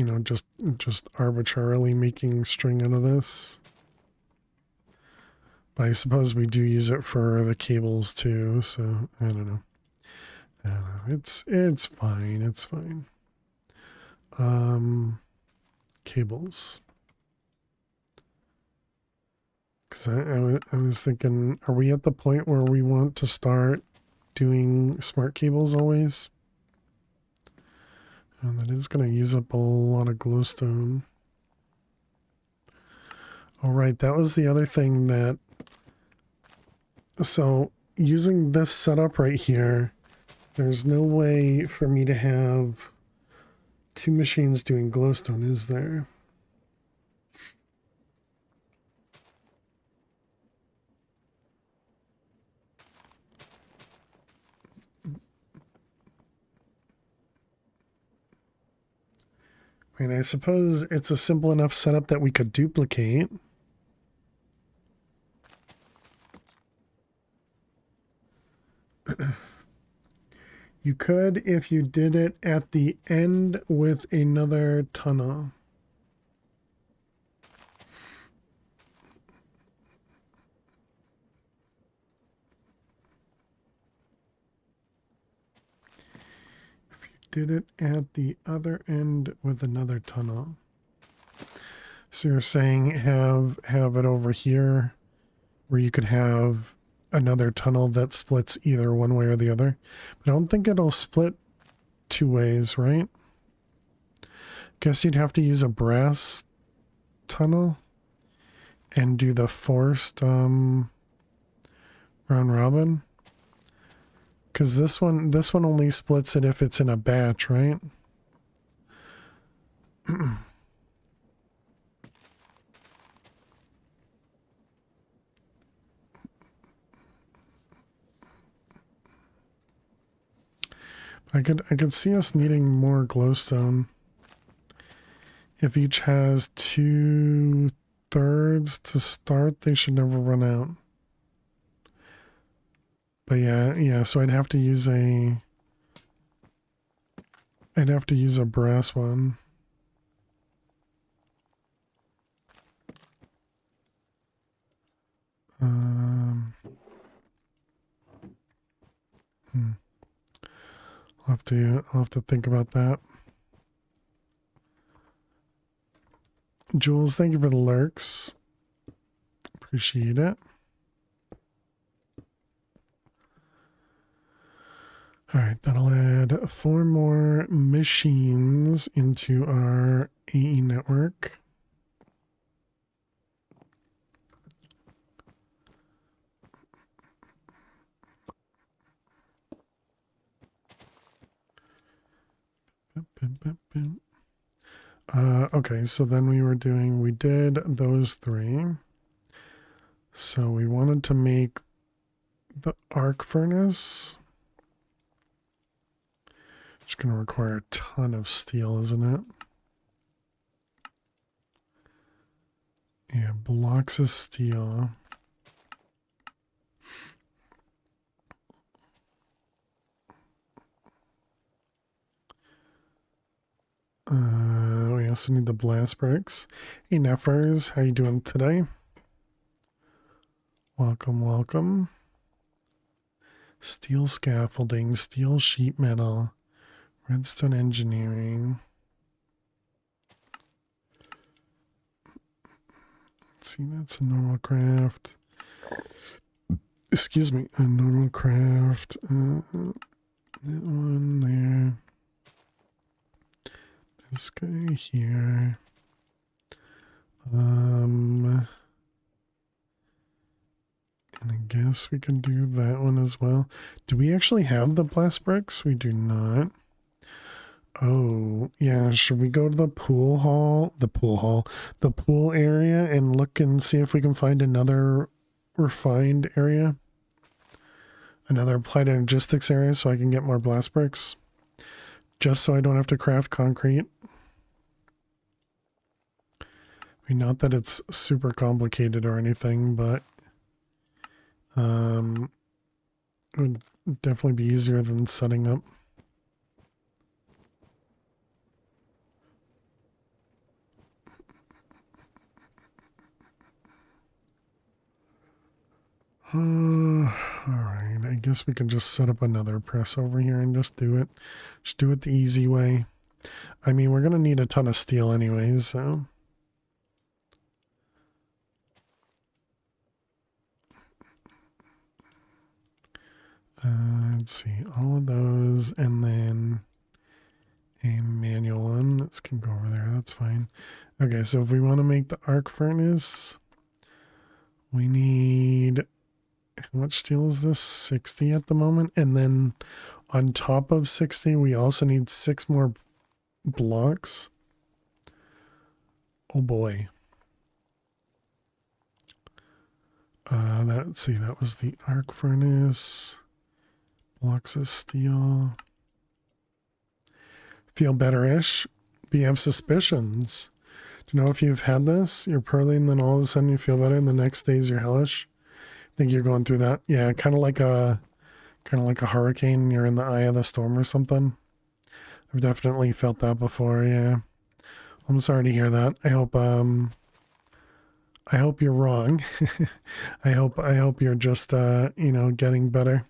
Speaker 2: you know, just arbitrarily making string out of this. But I suppose we do use it for the cables too, so I don't know. It's fine, it's fine. Cables. Because I was thinking, are we at the point where we want to start doing smart cables always? And that is going to use up a lot of glowstone. All right, that was the other thing that... So, using this setup right here, there's no way for me to have two machines doing glowstone, is there? I mean, I suppose it's a simple enough setup that we could duplicate. You could if you did it at the end with another tunnel. If you did it at the other end with another tunnel. So you're saying have it over here where you could have another tunnel that splits either one way or the other. But I don't think it'll split two ways, right? Guess you'd have to use a brass tunnel and do the forced round robin. Because this one only splits it if it's in a batch, right? I could see us needing more glowstone. If each has 2/3 to start, they should never run out. But yeah, so I'd have to use a brass one. I'll have to think about that. Jules, thank you for the lurks. Appreciate it. All right, that'll add 4 more machines into our AE network. Okay, so then we did those 3. So we wanted to make the arc furnace. It's going to require a ton of steel, isn't it? Yeah, blocks of steel. We also need the blast bricks. Hey, Neffers, how you doing today? Welcome, welcome. Steel scaffolding, steel sheet metal, redstone engineering. Let's see, that's a normal craft. Excuse me, a normal craft. That one there. This guy here. And I guess we can do that one as well. Do we actually have the blast bricks? We do not. Oh, yeah. Should we go to the pool area and look and see if we can find another refined area? Another applied logistics area so I can get more blast bricks? Just so I don't have to craft concrete. I mean, not that it's super complicated or anything, but it would definitely be easier than setting up. Alright, I guess we can just set up another press over here and just do it. Just do it the easy way. I mean, we're going to need a ton of steel anyways, so... let's see, all of those, and then a manual one. This can go over there, that's fine. Okay, so if we want to make the arc furnace, we need... How much steel is this? 60 at the moment. And then on top of 60, we also need 6 more blocks. Oh boy. Let's see, that was the arc furnace. Blocks of steel. Feel better-ish, but you have suspicions. Do you know if you've had this? You're poorly and then all of a sudden you feel better and the next days you're hellish? Think you're going through that? Yeah, kind of like a hurricane. You're in the eye of the storm or something. I've definitely felt that before. Yeah, I'm sorry to hear that. I hope you're wrong. I hope you're just getting better.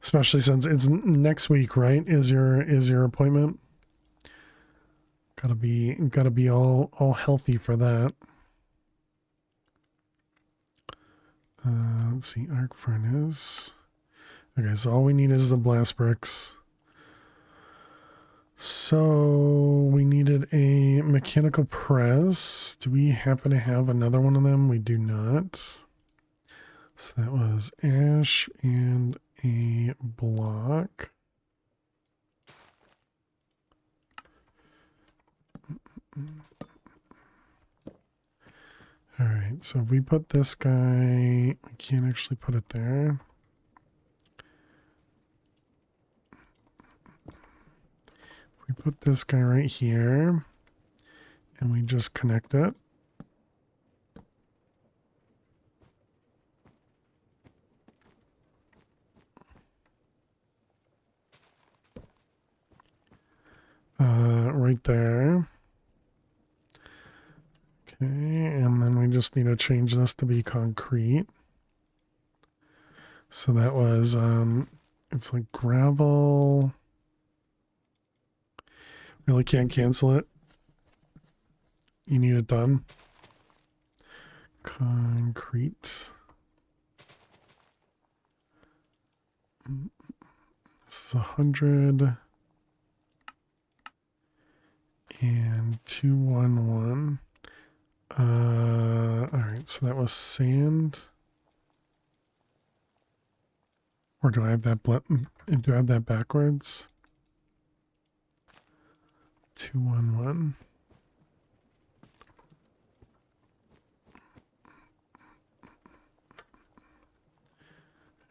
Speaker 2: Especially since it's next week, right? Is your appointment? Gotta be all healthy for that. Let's see, arc furnace. Okay, so all we need is the blast bricks. So we needed a mechanical press. Do we happen to have another one of them? We do not. So that was ash and a block. All right, so if we put this guy, we can't actually put it there. If we put this guy right here and we just connect it. Right there. Okay, and then we just need to change this to be concrete. So that was, it's like gravel. Really can't cancel it. You need it done. Concrete. This is 100. And 211. All right, so that was sand. Or do I have that do I have that backwards? 211.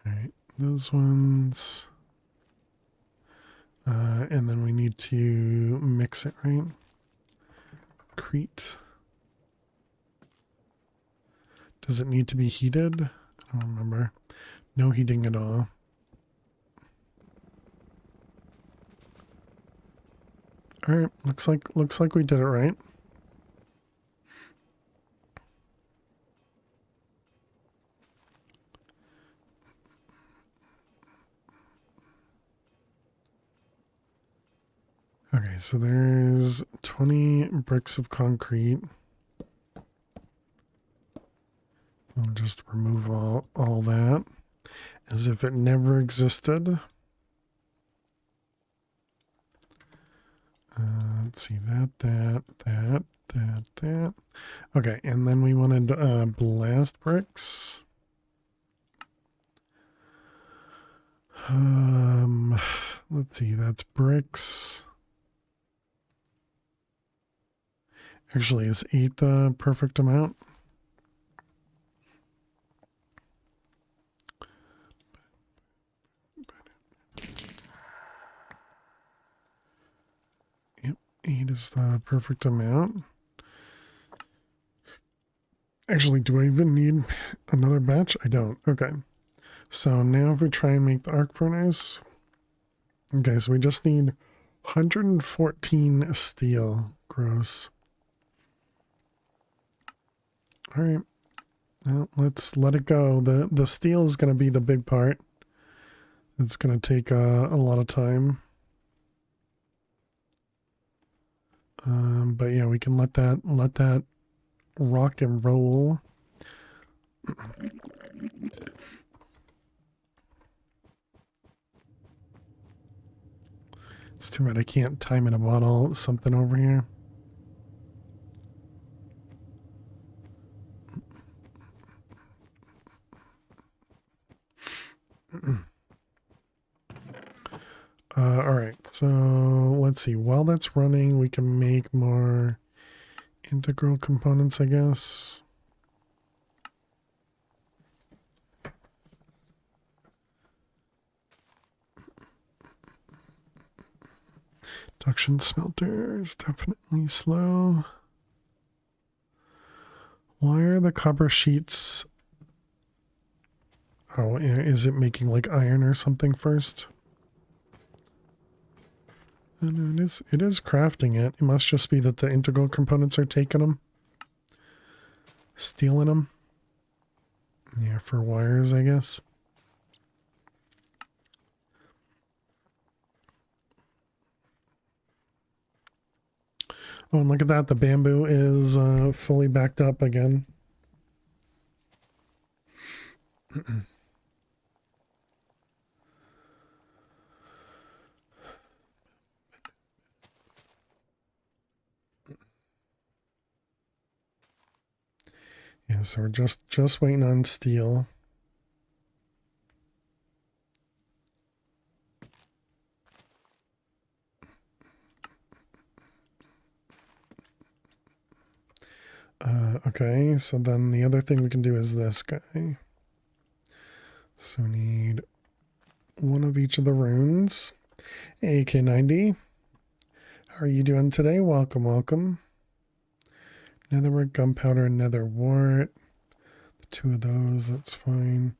Speaker 2: All right, those ones. And then we need to mix it, right? Crete. Does it need to be heated? I don't remember. No heating at all. All right, looks like we did it right. Okay, so there's 20 bricks of concrete. I'll just remove all that as if it never existed. Let's see, that. Okay, and then we wanted blast bricks. Let's see, that's bricks. Actually, is 8 the perfect amount? Yep, 8 is the perfect amount. Actually, do I even need another batch? I don't. Okay. So now if we try and make the arc furnace. Okay, so we just need 114 steel. Gross. All right. Well, let's let it go. The steel is going to be the big part. It's going to take a lot of time. But yeah, we can let that rock and roll. It's too bad I can't time in a bottle something over here. All right, so let's see. While that's running, we can make more integral components, I guess. Induction smelters, definitely slow. Why are the copper sheets... Oh, is it making like iron or something first? And it is crafting it. It must just be that the integral components are taking them. Stealing them. Yeah, for wires, I guess. Oh, and look at that. The bamboo is fully backed up again. Yeah, so we're just waiting on steel. Okay, so then the other thing we can do is this guy. So we need one of each of the runes. AK90. How are you doing today? Welcome, welcome. Netherwort, gunpowder, and netherwort. The two of those, that's fine.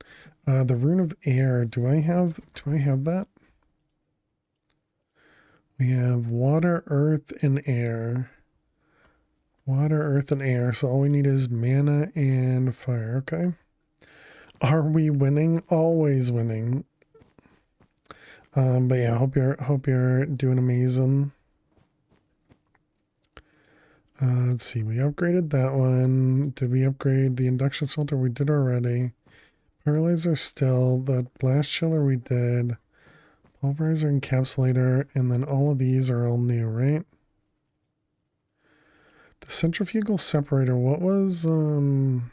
Speaker 2: The rune of air, do I have that? We have water, earth, and air. Water, earth, and air. So all we need is mana and fire. Okay. Are we winning? Always winning. But yeah, hope you're doing amazing. Let's see. We upgraded that one. Did we upgrade the induction smelter? We did already. Paralyzer still. The blast chiller we did. Pulverizer, encapsulator, and then all of these are all new, right? The centrifugal separator, what was, I don't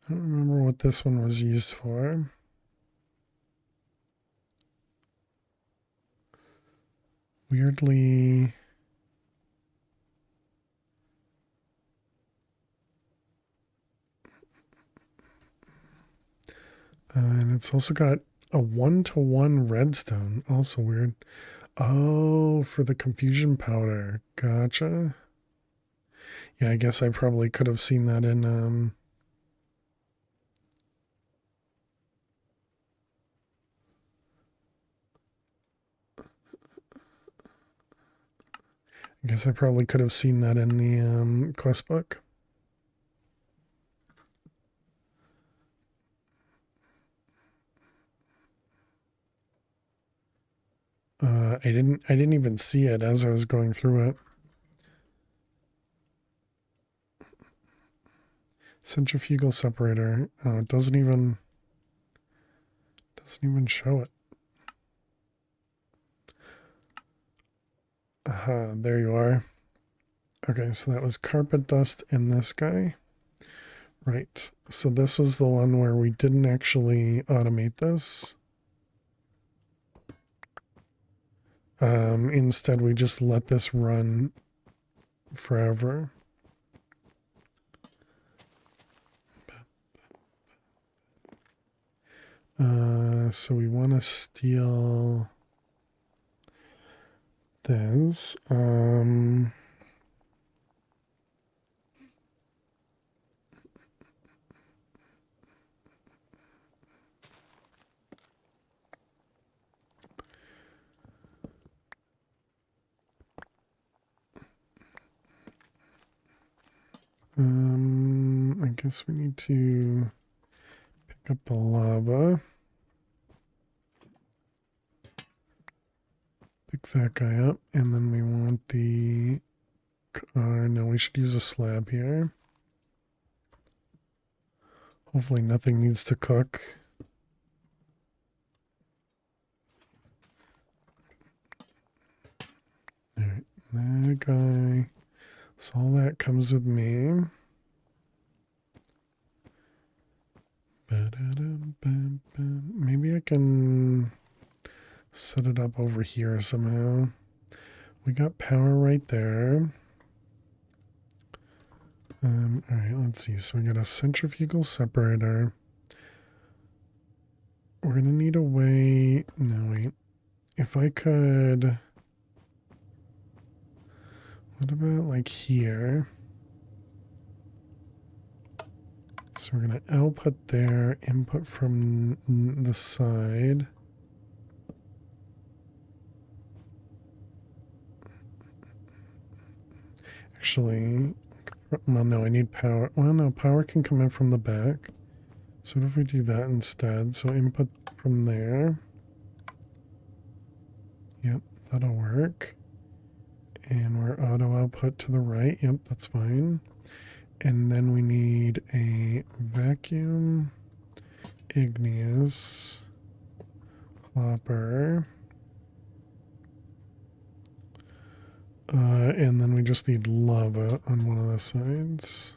Speaker 2: remember what this one was used for. Weirdly... and it's also got a 1-to-1 redstone. Also weird. Oh, for the confusion powder. Gotcha. Yeah, I guess I probably could have seen that in, I guess I probably could have seen that in the quest book. I didn't even see it as I was going through it. Centrifugal separator. Oh, it doesn't even show it. Aha, there you are. Okay, so that was carpet dust in this guy. Right. So this was the one where we didn't actually automate this. Instead, we just let this run forever. So we want to steal this. I guess we need to pick up the lava. Pick that guy up, and then we want the... no, we should use a slab here. Hopefully nothing needs to cook. Alright, that guy. So all that comes with me. Maybe I can set it up over here somehow. We got power right there. Alright, let's see. So we got a centrifugal separator. We're gonna need a way... No, wait. If I could... What about like here? So we're going to output there, input from the side. Actually, well, no, I need power. Well, no, power can come in from the back. So what if we do that instead? So input from there. Yep, that'll work. And we're auto output to the right. Yep, that's fine. And then we need a vacuum igneous hopper. And then we just need lava on one of the sides.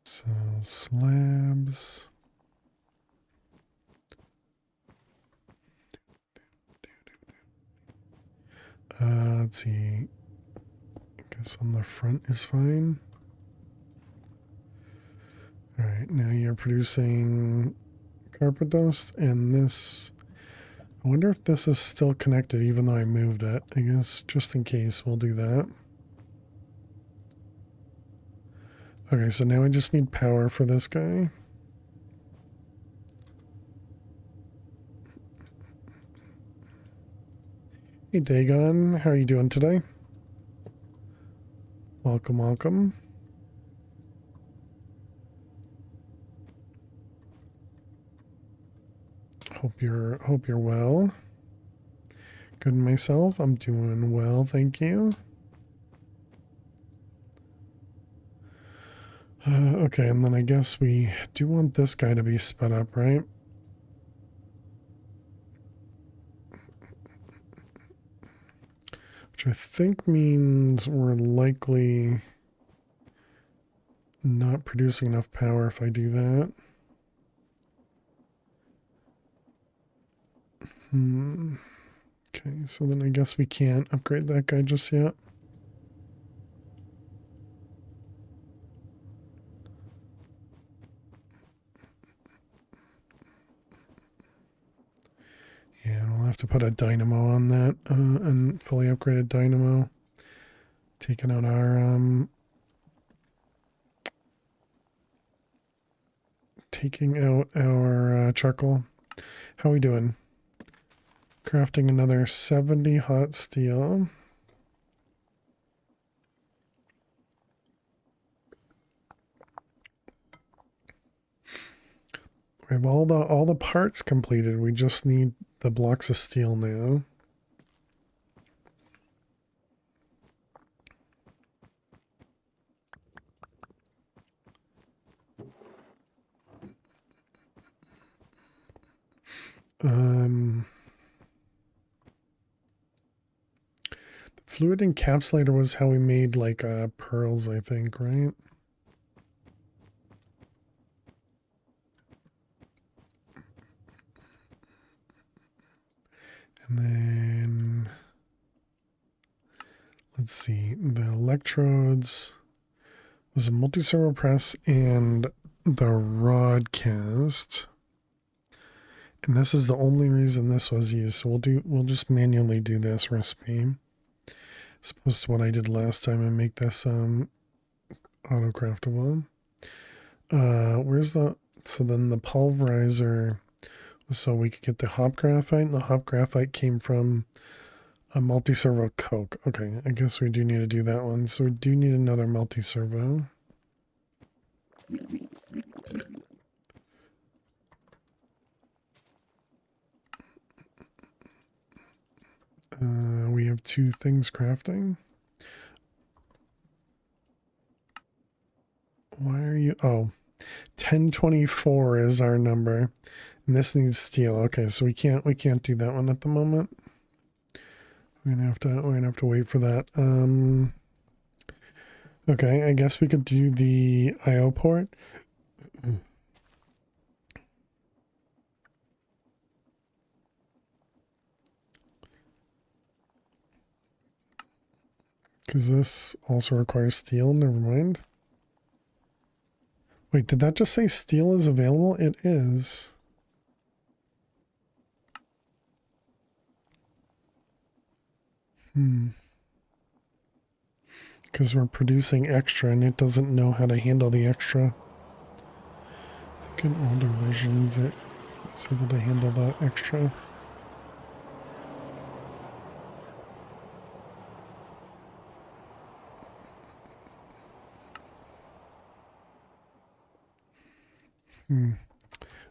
Speaker 2: So slabs. Let's see. I guess on the front is fine. Alright, now you're producing carpet dust, and this... I wonder if this is still connected even though I moved it. I guess just in case we'll do that. Okay, so now I just need power for this guy. Hey Dagon, how are you doing today? Welcome, welcome. Hope you're well. Good myself. I'm doing well, thank you. Okay, and then I guess we do want this guy to be sped up, right? Which I think means we're likely not producing enough power if I do that. Okay, so then I guess we can't upgrade that guy just yet. Yeah, we'll have to put a dynamo on that, and fully upgraded dynamo. Taking out our, charcoal. How are we doing? Crafting another 70 hot steel. We have all the parts completed. We just need the blocks of steel now. The fluid encapsulator was how we made like pearls, I think, right? And then let's see, the electrodes was a multi-servo press and the rod cast. And this is the only reason this was used. So we'll just manually do this recipe. As opposed to what I did last time and make this auto craftable. So then the pulverizer, so we could get the hop graphite, and the hop graphite came from A multi-servo coke. Okay, I guess we do need to do that one. So we do need another multi-servo. We have 2 things crafting. Why are you... Oh, 1024 is our number. And this needs steel. Okay, so we can't do that one at the moment. We're gonna have to wait for that. Okay, I guess we could do the IO port. Because this also requires steel. Never mind. Wait, did that just say steel is available? It is. Because we're producing extra and it doesn't know how to handle the extra. I think in older versions it's able to handle that extra.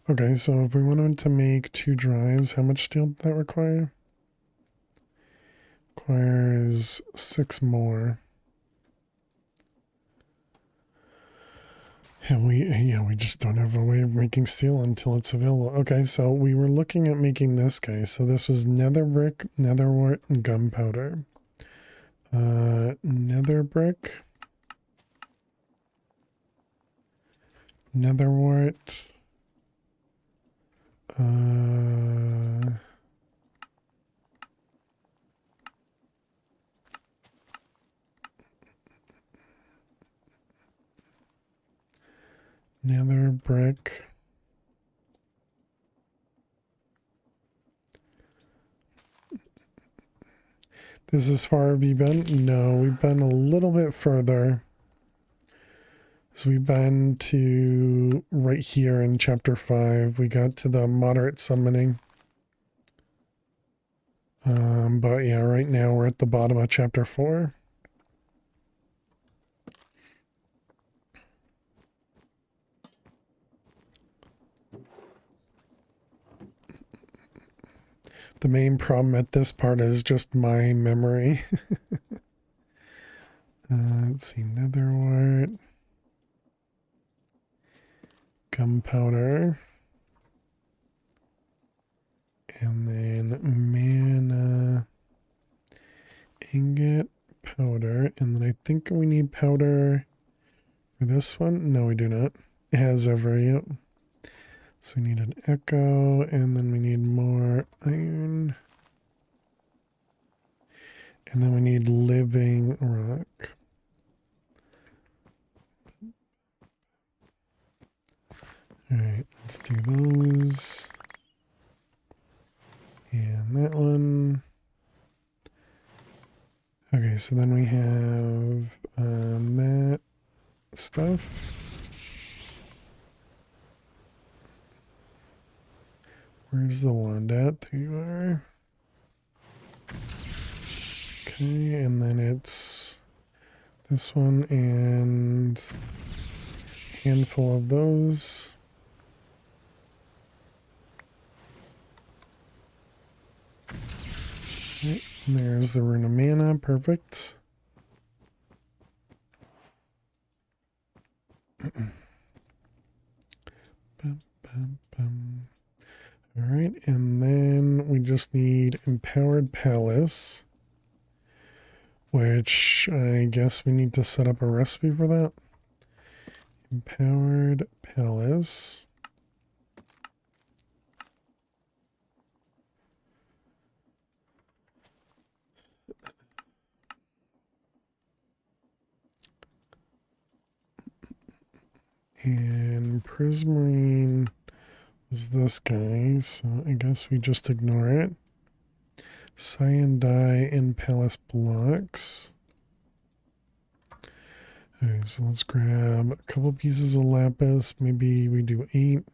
Speaker 2: Okay, so if we wanted to make 2 drives, how much steel did that require? Requires 6 more. And we just don't have a way of making steel until it's available. Okay, so we were looking at making this guy. So this was nether brick, nether wart, and gunpowder. Nether brick, nether wart, nether brick. This is far have you been? No, we've been a little bit further. So we've been to right here in chapter 5. We got to the moderate summoning. But yeah, right now we're at the bottom of chapter 4. The main problem at this part is just my memory. Let's see, nether wart, gunpowder, and then mana, ingot, powder, and then I think we need powder for this one. No, we do not. It has every, yep. So we need an echo, and then we need more iron. And then we need living rock. Alright, let's do those. And that one. Okay, so then we have that stuff. Where's the wand at? There you are. Okay, and then it's this one and a handful of those. Okay, there's the rune of mana, perfect. Bum, bum, bum. All right, and then we just need Empowered Palace, which I guess we need to set up a recipe for that. Empowered Palace. And Prismarine is this guy, so I guess we just ignore it. Cyan dye in palace blocks. Okay, so let's grab a couple pieces of lapis. Maybe we do 8.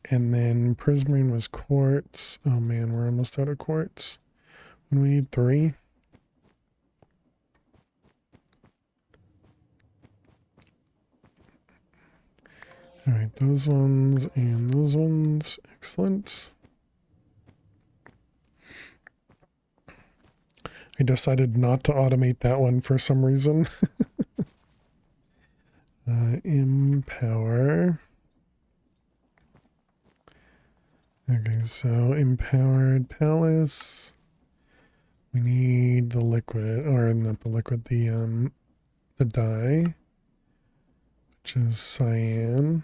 Speaker 2: And then prismarine was quartz. Oh man, we're almost out of quartz. And we need 3. All right, those ones and those ones. Excellent. I decided not to automate that one for some reason. Empower. Okay, so empowered palace. We need the liquid, or not the liquid, the dye, which is cyan.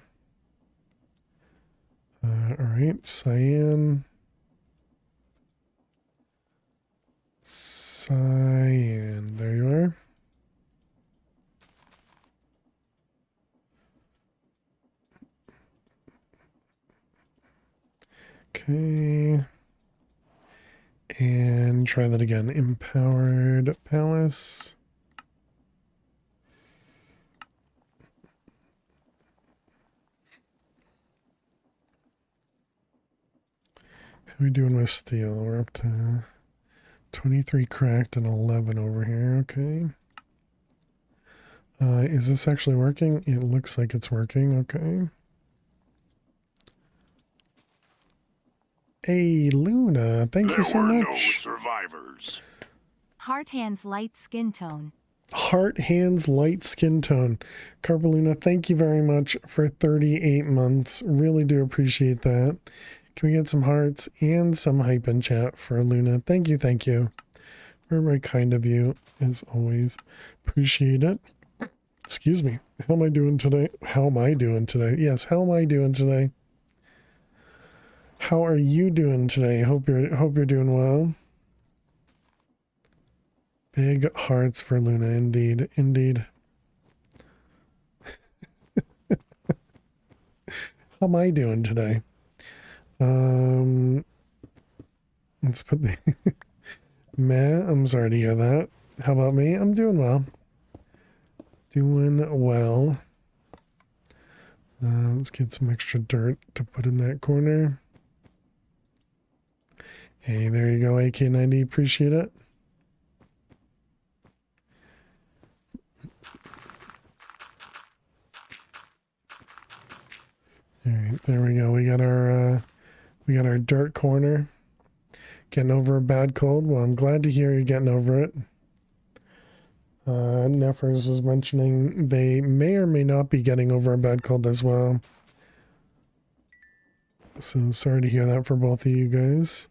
Speaker 2: Alright, cyan. Cyan, there you are. Okay. And try that again. Empowered palace. How are we doing with steel? We're up to 23 cracked and 11 over here. Okay. Is this actually working? It looks like it's working. Okay. Hey, Luna, thank you so much. There were no survivors.
Speaker 4: Heart hands light skin tone.
Speaker 2: Heart hands light skin tone. Carpaluna, thank you very much for 38 months. Really do appreciate that. Can we get some hearts and some hype in chat for Luna? Thank you, thank you. Very, very kind of you, as always. Appreciate it. Excuse me. How am I doing today? How am I doing today? Yes, how am I doing today? How are you doing today? Hope you're doing well. Big hearts for Luna, indeed, indeed. How am I doing today? Let's put the Matt, I'm sorry to hear that. How about me? I'm doing well. Doing well. Let's get some extra dirt to put in that corner. Hey, there you go, AK90. Appreciate it. All right, there we go. We got our dirt corner. Getting over a bad cold. Well, I'm glad to hear you're getting over it. Neffers was mentioning they may or may not be getting over a bad cold as well. So sorry to hear that for both of you guys.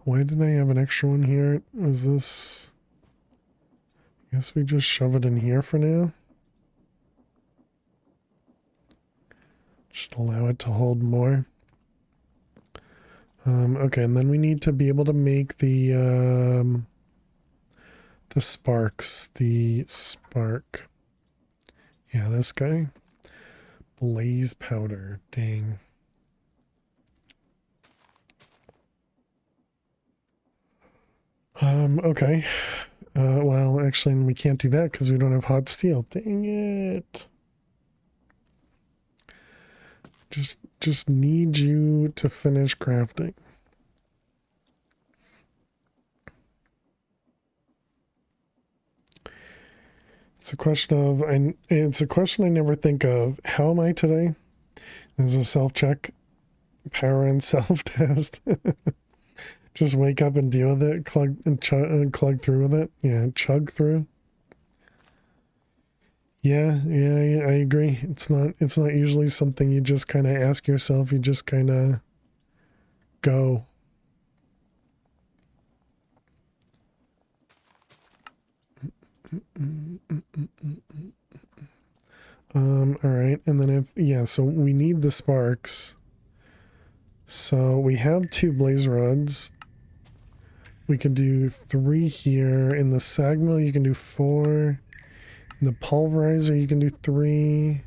Speaker 2: Why did I have an extra one here? Was this... I guess we just shove it in here for now. Just allow it to hold more. Okay, and then we need to be able to make the sparks. The spark. Yeah, this guy. Blaze powder. Dang. Okay. Well, actually, we can't do that because we don't have hot steel. Dang it. Just need you to finish crafting. It's a question I never think of. How am I today? There's a self-check, power and self-test. Just wake up and deal with it, clug through with it. Yeah, chug through. Yeah, I agree. It's not usually something you just kind of ask yourself. You just kind of go. All right, and then so we need the sparks. So we have 2 blaze rods. We can do 3 here. In the sag mill, you can do 4. In the pulverizer, you can do 3.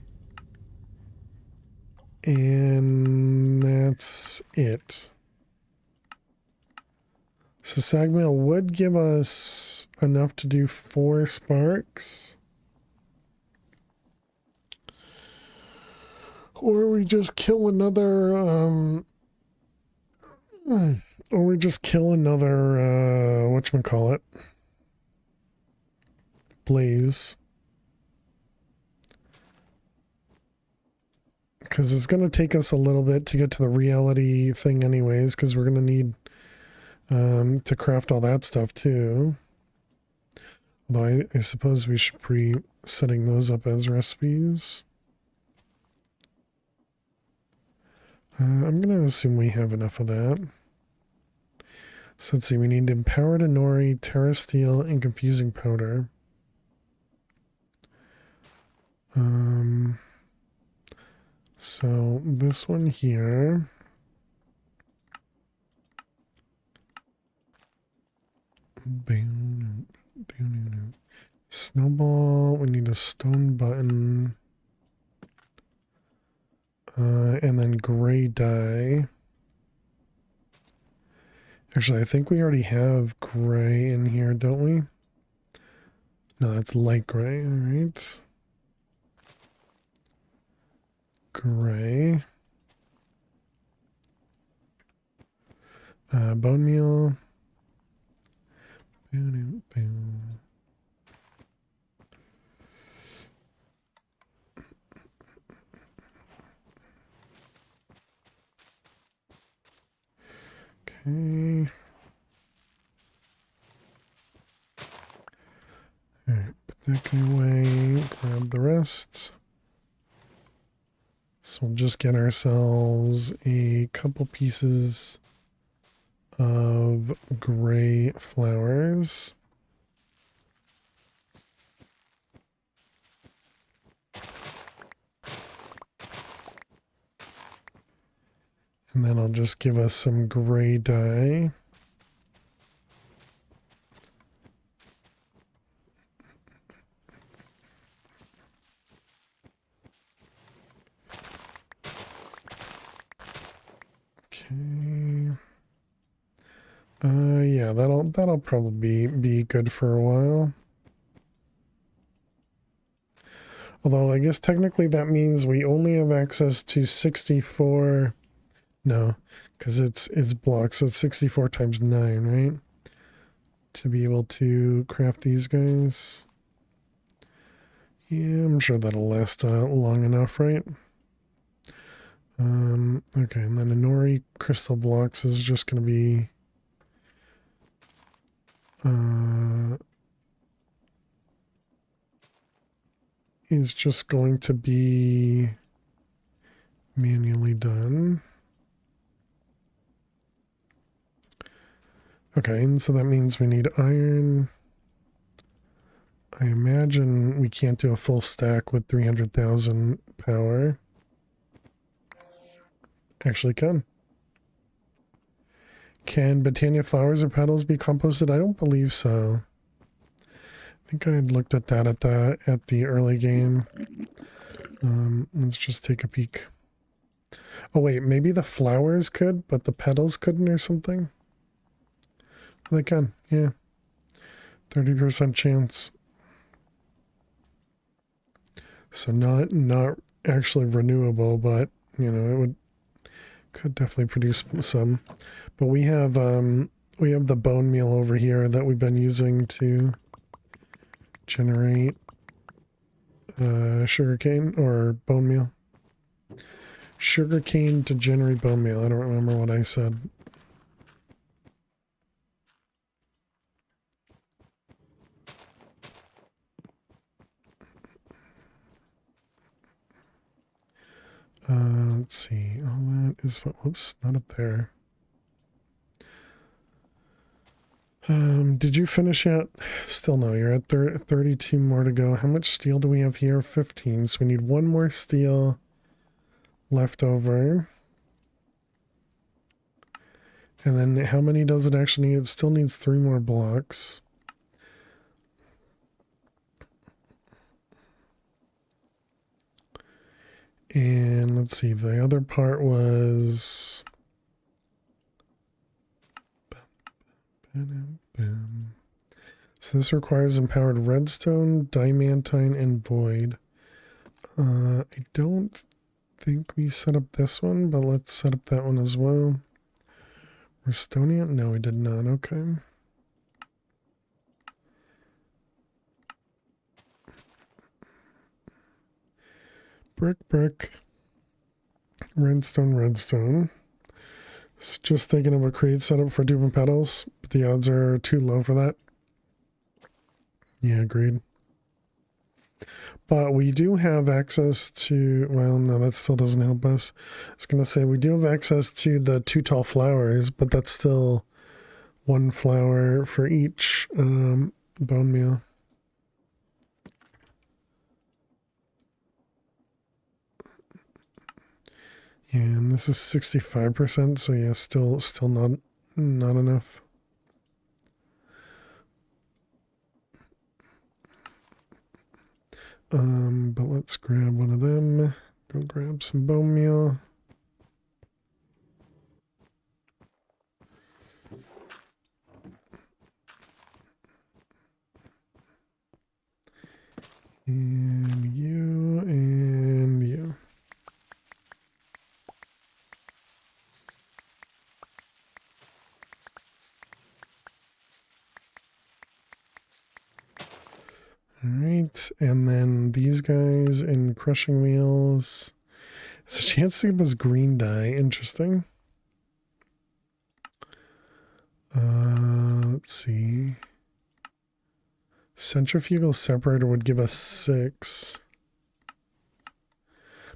Speaker 2: And that's it. So sag mill would give us enough to do 4 sparks. Or we just kill another Or we just kill another, whatchamacallit, blaze. Because it's going to take us a little bit to get to the reality thing anyways, because we're going to need to craft all that stuff too. Although I suppose we should setting those up as recipes. I'm going to assume we have enough of that. So let's see, we need Empowered Inori, Terra Steel, and Confusing Powder. So this one here. Snowball, we need a stone button. And then gray dye. Actually, I think we already have gray in here, don't we? No, that's light gray, all right. Gray. Bone meal. Boom, boom. Okay. Alright, put that guy away, grab the rest. So we'll just get ourselves a couple pieces of gray flowers. And then I'll just give us some gray dye. Okay. Yeah, that'll probably be good for a while. Although I guess technically that means we only have access to 64. No, because it's blocked, so it's 64 times 9, right? To be able to craft these guys. Yeah, I'm sure that'll last long enough, right? Okay, and then Inori crystal blocks is just going to be manually done. Okay, and so that means we need iron. I imagine we can't do a full stack with 300,000 power. Actually can. Can Botania flowers or petals be composted? I don't believe so. I think I had looked at that at the early game. Let's just take a peek. Oh wait, maybe the flowers could, but the petals couldn't or something? They can, yeah. 30% chance. So not actually renewable, but you know, could definitely produce some. But we have the bone meal over here that we've been using to generate sugarcane or bone meal. Sugarcane to generate bone meal. I don't remember what I said. Let's see. All that is, whoops, not up there. Did you finish yet? Still no, you're at 32 more to go. How much steel do we have here? 15. So we need one more steel left over. And then how many does it actually need? It still needs 3 more blocks. And let's see, the other part was... So this requires empowered redstone, diamantine, and void. I don't think we set up this one, but let's set up that one as well. Estonia? No, we did not. Okay. Brick. Redstone. Just thinking of a crate setup for duping pedals, but the odds are too low for that. Yeah, agreed. But we do have access to, well, no, that still doesn't help us. I was going to say, we do have access to the 2 tall flowers, but that's still 1 flower for each bone meal. And this is 65%, so yeah, still not enough. But let's grab one of them. Go grab some bone meal. And you, and you. Alright, and then these guys in crushing wheels. It's a chance to give us green dye. Interesting. Let's see. Centrifugal separator would give us 6.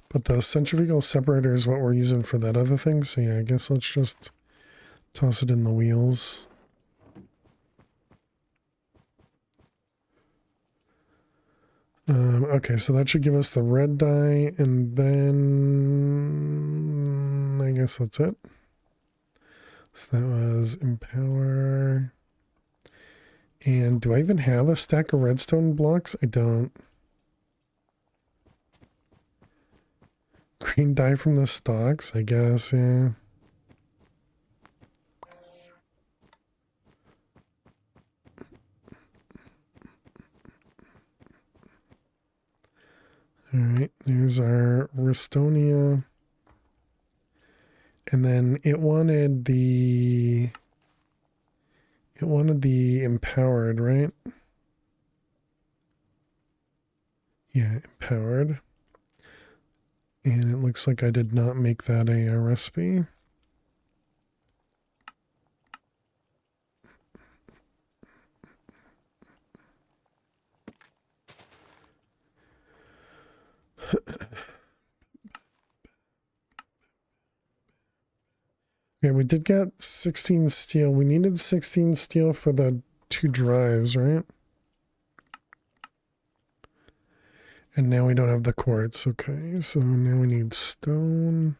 Speaker 2: But the centrifugal separator is what we're using for that other thing. So yeah, I guess let's just toss it in the wheels. Okay, so that should give us the red dye, and then I guess that's it. So that was empower. And do I even have a stack of redstone blocks? I don't. Green dye from the stalks, I guess, yeah. Alright, there's our Restonia. And then it wanted the empowered, right? Yeah, empowered. And it looks like I did not make that a recipe. Okay, we did get 16 steel. We needed 16 steel for the 2 drives, right? And now we don't have the quartz. Okay, so now we need stone.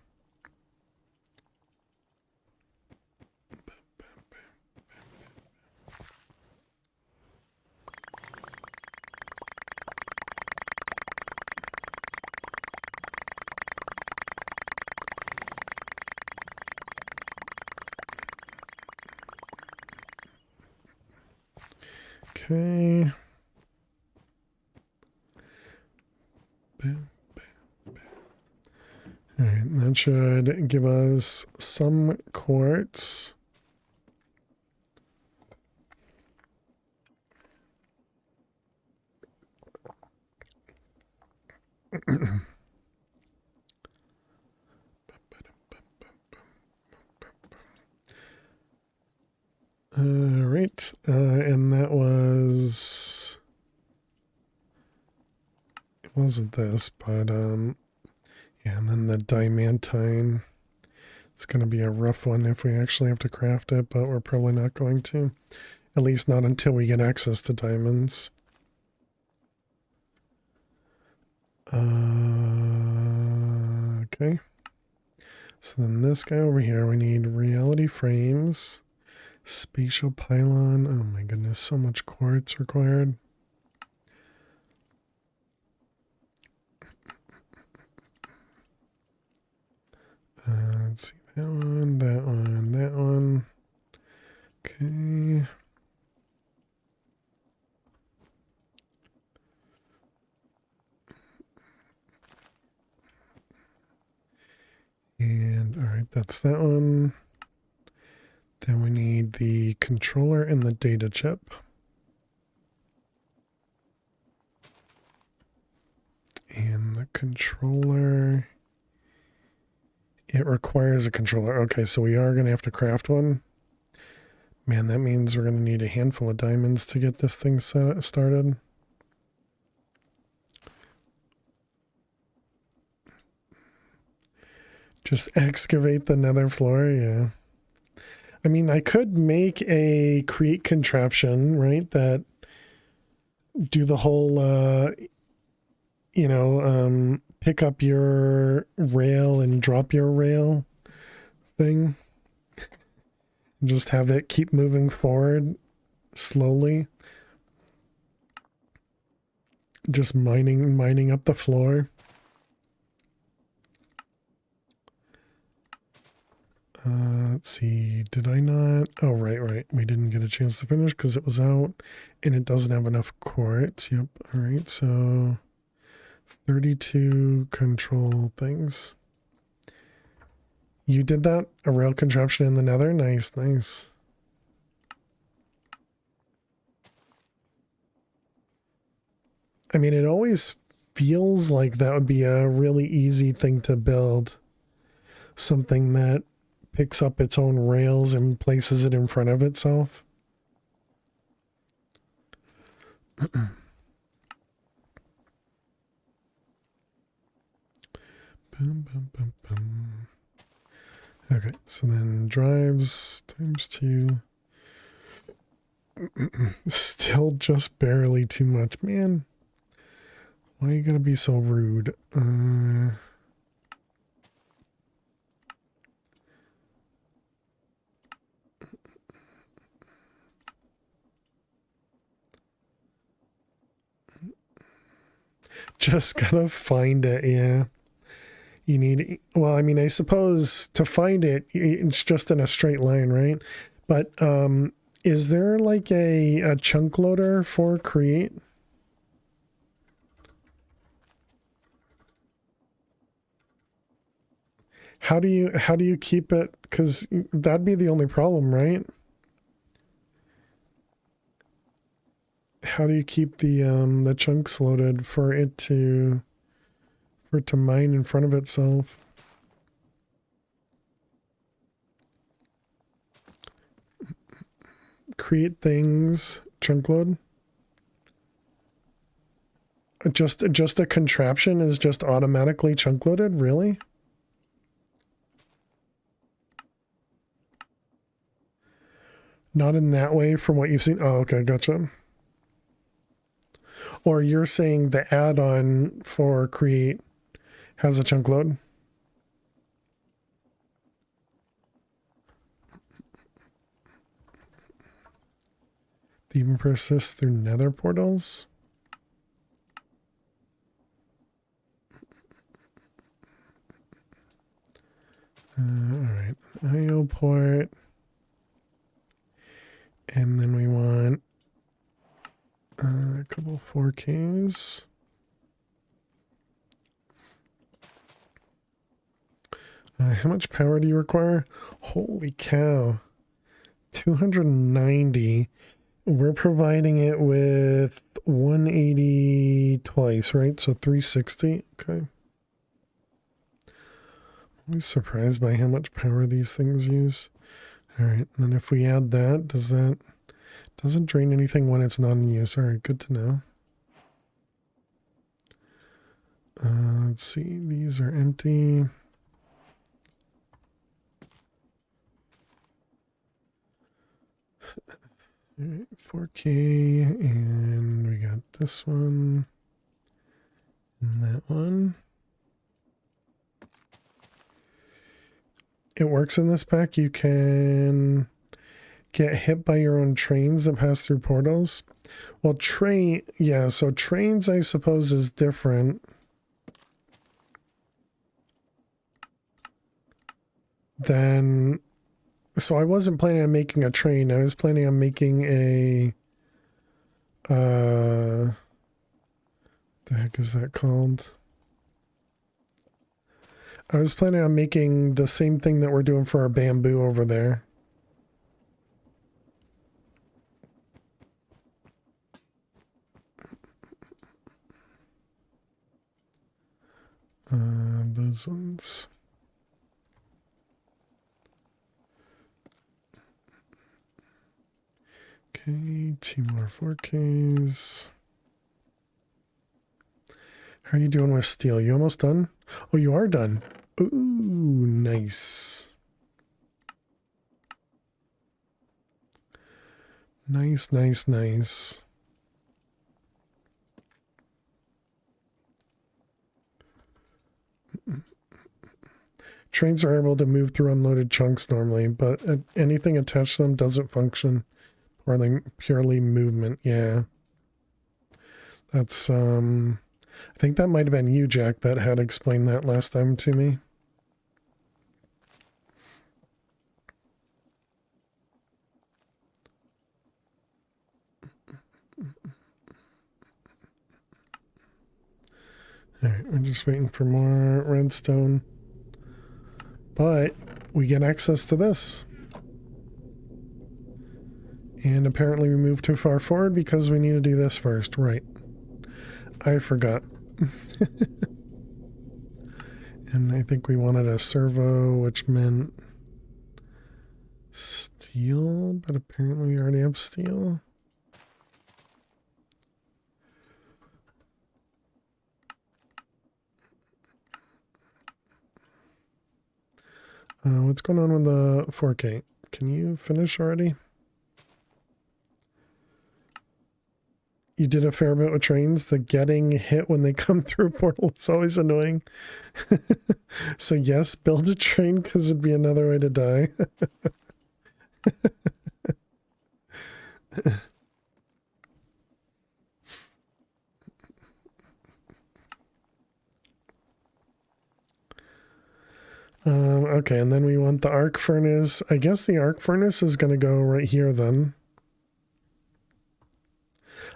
Speaker 2: Okay. Alright, that should give us some quartz. Alright, and that was... It wasn't this, but yeah, and then the diamantine. It's going to be a rough one if we actually have to craft it, but we're probably not going to. At least not until we get access to diamonds. Okay. So then this guy over here, we need reality frames, spatial pylon. Oh my goodness, so much quartz required. Let's see, that one, that one, that one. Okay. And all right, that's that one. Then we need the controller and the data chip. And the controller, it requires a controller. Okay, so we are going to have to craft one. Man, that means we're going to need a handful of diamonds to get this thing started. Just excavate the nether floor, yeah. I mean, I could make a create contraption, right, that do the whole, pick up your rail and drop your rail thing. Just have it keep moving forward slowly. Just mining up the floor. Let's see, did I not? Oh, right. We didn't get a chance to finish because it was out and it doesn't have enough quartz. Yep. All right. So 32 control things. You did that? A rail contraption in the nether? Nice, nice. I mean, it always feels like that would be a really easy thing to build. Something that picks up its own rails and places it in front of itself. Boom, boom, boom, boom. Okay, so then drives times 2. Still just barely too much, man. Why are you gonna be so rude? Just gotta find it, yeah. You need, well, I mean, I suppose to find it, it's just in a straight line, right? But is there like a chunk loader for create? How do you keep it? Because that'd be the only problem, right? How do you keep the chunks loaded for it to mine in front of itself? Create things, chunk load. Just a contraption is just automatically chunk loaded, really? Not in that way from what you've seen. Oh, okay, gotcha. Or you're saying the add-on for create has a chunk load? They even persist through nether portals? Alright, IO port. And then we want a couple 4Ks. How much power do you require? Holy cow. 290. We're providing it with 180 twice, right? So 360. Okay. I'm always surprised by how much power these things use. All right. And then if we add that, doesn't drain anything when it's not in use. All right. Good to know. Let's see. These are empty. All right, 4K, and we got this one, and that one. It works in this pack. You can get hit by your own trains that pass through portals. Well, yeah, so trains, I suppose, is different. Then... So I wasn't planning on making a train. I was planning on making a, the heck is that called? I was planning on making the same thing that we're doing for our bamboo over there. Those ones. Okay, 2 more 4Ks. How are you doing with steel? You almost done? Oh, you are done. Ooh, nice. Nice, nice, nice. Trains are able to move through unloaded chunks normally, but anything attached to them doesn't function. Or like purely movement, yeah. That's, I think that might have been you, Jack, that had explained that last time to me. Alright, we're just waiting for more redstone. But we get access to this. And apparently we moved too far forward because we need to do this first. Right. I forgot. And I think we wanted a servo, which meant steel, but apparently we already have steel. What's going on with the 4K? Can you finish already? You did a fair bit with trains. The getting hit when they come through a portal is always annoying. So yes, build a train because it'd be another way to die. Okay, and then we want the arc furnace. I guess the arc furnace is going to go right here then.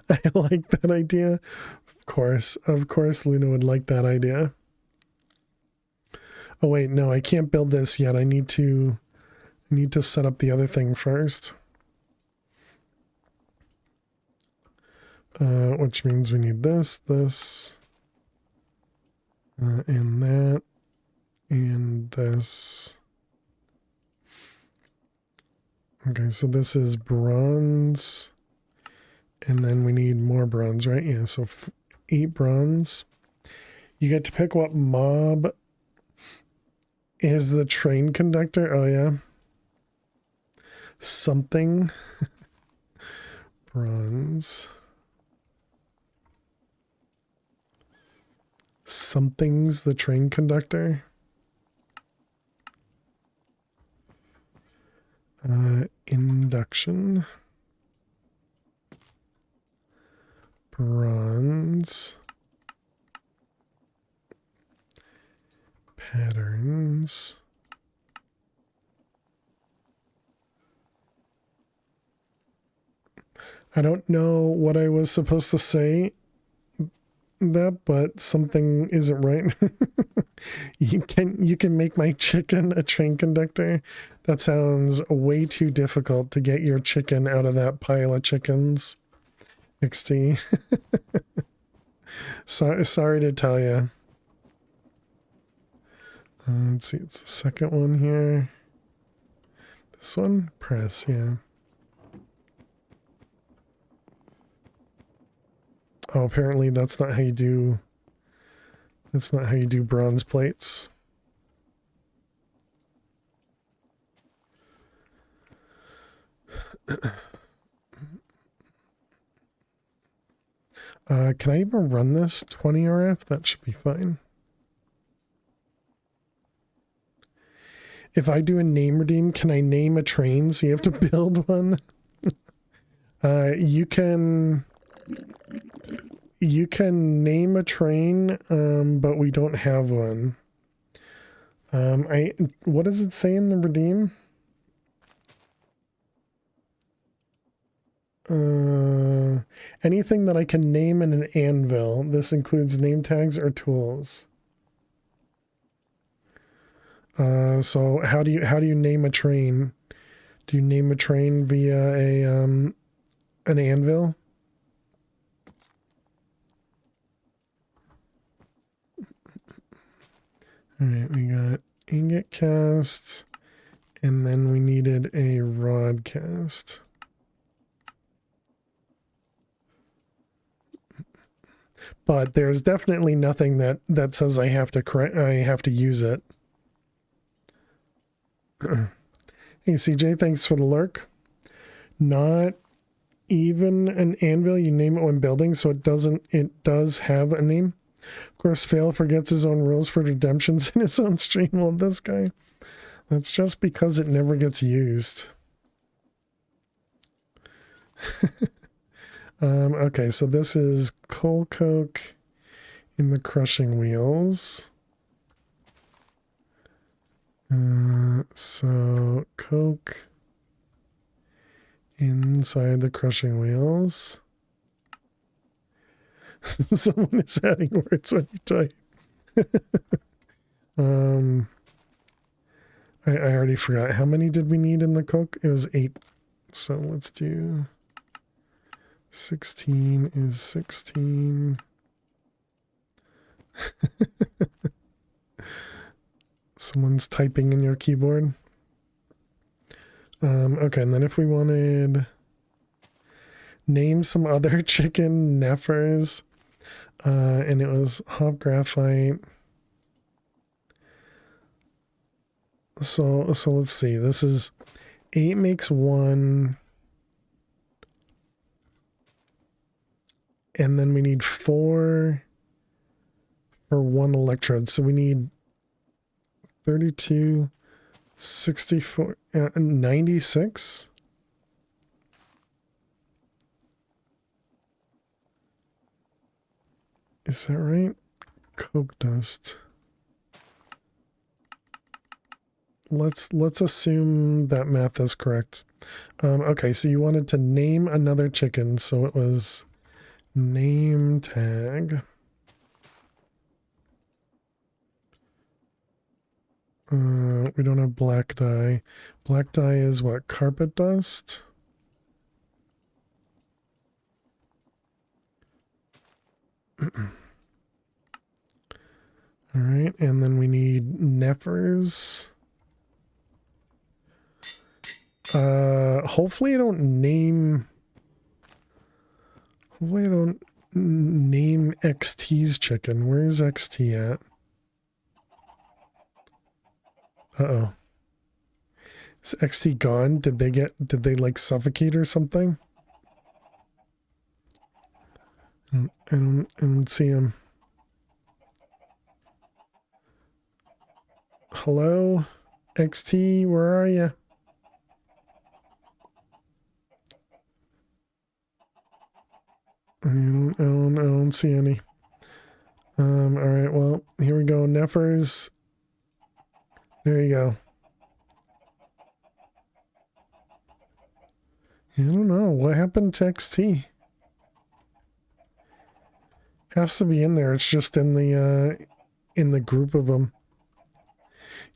Speaker 2: I like that idea. Of course Luna would like that idea. Oh wait, no, I can't build this yet. I need to set up the other thing first. Which means we need this, and that, and this. Okay, so this is bronze. And then we need more bronze, right? Yeah, so 8 bronze. You get to pick what mob is the train conductor. Oh, yeah. Something. Bronze. Something's the train conductor. Induction. Bronze. Patterns. I don't know what I was supposed to say that, but something isn't right. You can make my chicken a train conductor. That sounds way too difficult to get your chicken out of that pile of chickens. XT. Sorry to tell you. Let's see, it's the second one here. This one? Press, yeah. Oh, apparently that's not how you do... That's not how you do bronze plates. Can I even run this 20 RF? That should be fine. If I do a name redeem, can I name a train so you have to build one? You can name a train, but we don't have one. What does it say in the redeem? Anything that I can name in an anvil. This includes name tags or tools. So how do you name a train? Do you name a train via an anvil? All right, we got ingot cast, and then we needed a rod cast. But there's definitely nothing that says I have to use it. Hey CJ, thanks for the lurk. Not even an anvil, you name it when building, so it does have a name. Of course, Fail forgets his own rules for redemptions in his own stream. Well, this guy, that's just because it never gets used. Okay, so this is coal coke in the crushing wheels. So coke inside the crushing wheels. Someone is adding words when you type. I already forgot. How many did we need in the coke? It was 8. So let's do 16 is 16. Someone's typing in your keyboard. Okay, and then if we wanted name some other chicken neffers, and it was hop graphite. So let's see. This is 8 makes 1. And then we need 4 for 1 electrode. So we need 32, 64, 96. Is that right? Coke dust. Let's assume that math is correct. Okay, so you wanted to name another chicken, so it was name tag. We don't have black dye. Black dye is what? Carpet dust? All right, and then we need neffers. Hopefully I don't name XT's chicken. Where's XT at? Uh-oh. Is XT gone? Did they like suffocate or something? I don't see him. Hello? XT, where are you? I don't see any. Alright, well, here we go. Neffers. There you go. I don't know. What happened to XT? Has to be in there. It's just in the group of them.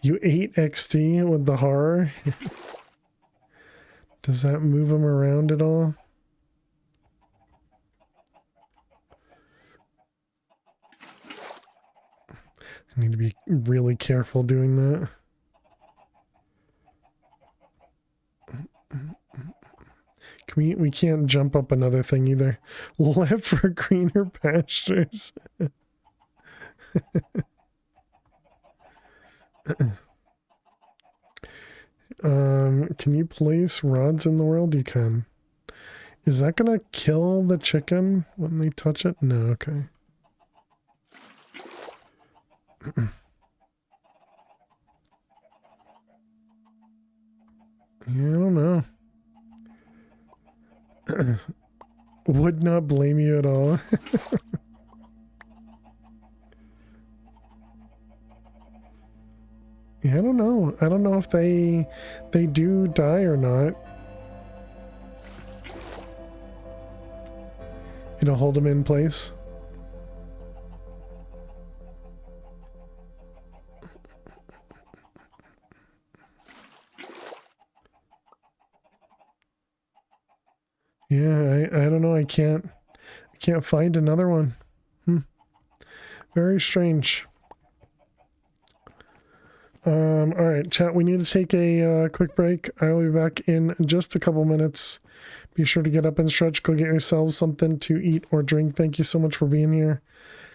Speaker 2: You ate XT with the horror? Does that move him around at all? I need to be really careful doing that. We can't jump up another thing either. Left for greener pastures. Can you place rods in the world? You can. Is that gonna kill the chicken when they touch it? No, okay. I don't know. Would not blame you at all. Yeah, I don't know. I don't know if they do die or not. It'll hold them in place. Yeah, I don't know. I can't find another one. Very strange. All right, chat, we need to take a quick break. I'll be back in just a couple minutes. Be sure to get up and stretch. Go get yourselves something to eat or drink. Thank you so much for being here.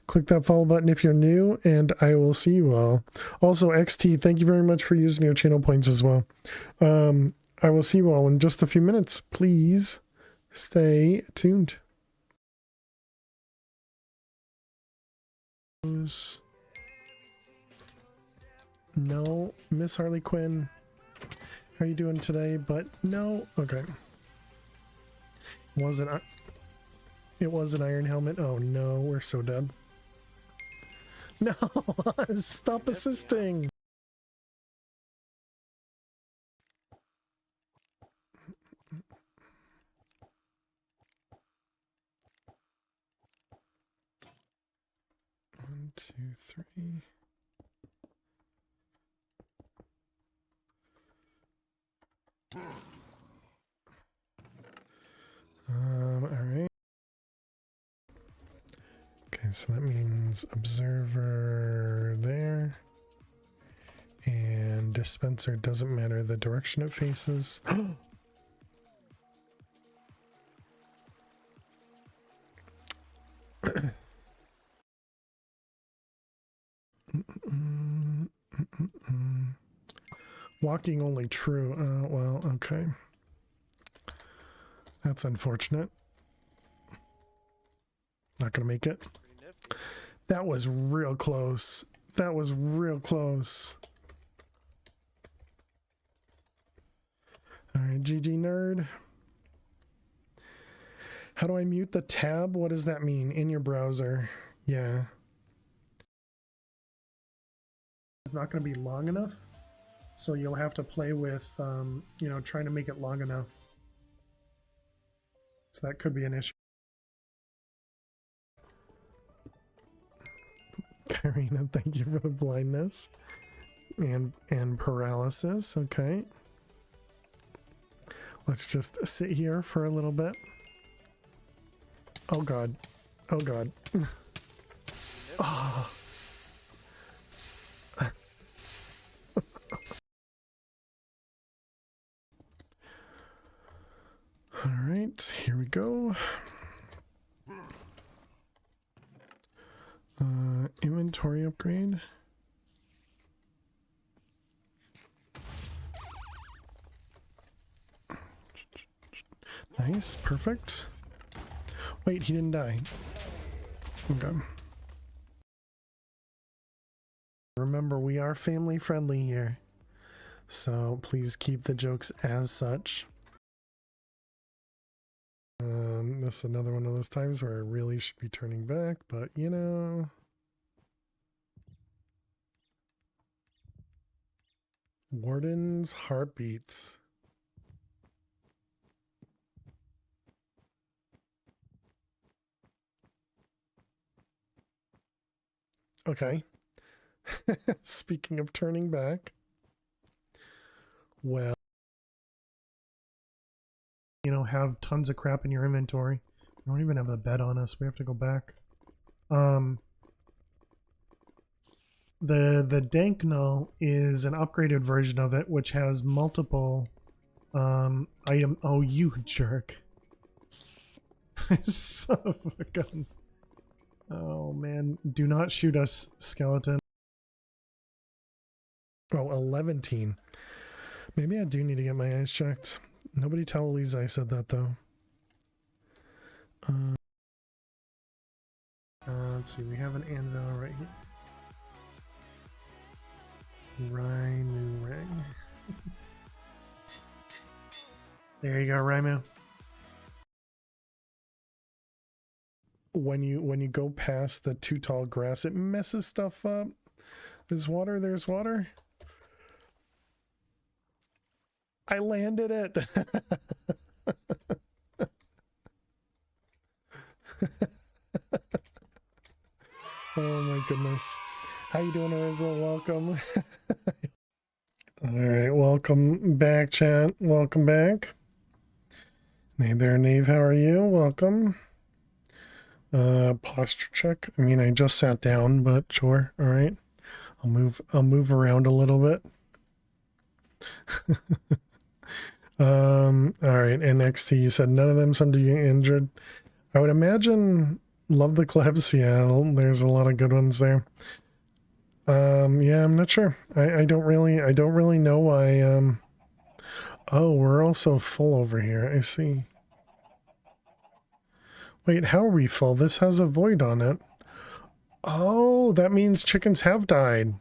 Speaker 2: Click that follow button if you're new, and I will see you all. Also, XT, thank you very much for using your channel points as well. I will see you all in just a few minutes. Please stay tuned. No, Miss Harley Quinn. How are you doing today? But no, okay. It was an iron helmet. Oh no, we're so dead. No, stop assisting. One, two, three. All right. Okay, so that means observer there. And dispenser doesn't matter the direction it faces. Walking only true. Well, okay. That's unfortunate. Not gonna make it. That was real close. That was real close. All right, GG nerd. How do I mute the tab? What does that mean? In your browser. Yeah. It's not going to be long enough. So you'll have to play with, you know, trying to make it long enough. So that could be an issue. Karina, thank you for the blindness and paralysis. Okay. Let's just sit here for a little bit. Oh god. Oh god. Oh. All right, here we go. Inventory upgrade. Nice, perfect. Wait, he didn't die. Okay. Remember, we are family friendly here, so please keep the jokes as such. This is another one of those times where I really should be turning back, but you know. Warden's heartbeats. Okay. Speaking of turning back, well, you know, have tons of crap in your inventory. We don't even have a bed on us. We have to go back. The Danknull is an upgraded version of it, which has multiple item. Oh, you jerk! Son of a gun. Oh man, do not shoot us, skeleton. Oh, 11. Maybe I do need to get my eyes checked. Nobody tell Elise I said that though. Let's see, we have an anvil right here. Raimu ring. There you go, Raimu. When you go past the too tall grass, it messes stuff up. There's water, there's water. I landed it. Oh my goodness. How you doing, Ariza? Welcome. All right, welcome back, chat. Welcome back. Hey there, Nave. How are you? Welcome. Posture check. I mean, I just sat down, but sure. All right. I'll move around a little bit. All right, and NXT, you said none of them seem to get injured. I would imagine Love the Club Seattle. There's a lot of good ones there. Yeah, I'm not sure. I don't really know why. Oh, we're also full over here. I see. Wait, how are we full? This has a void on it. Oh, that means chickens have died.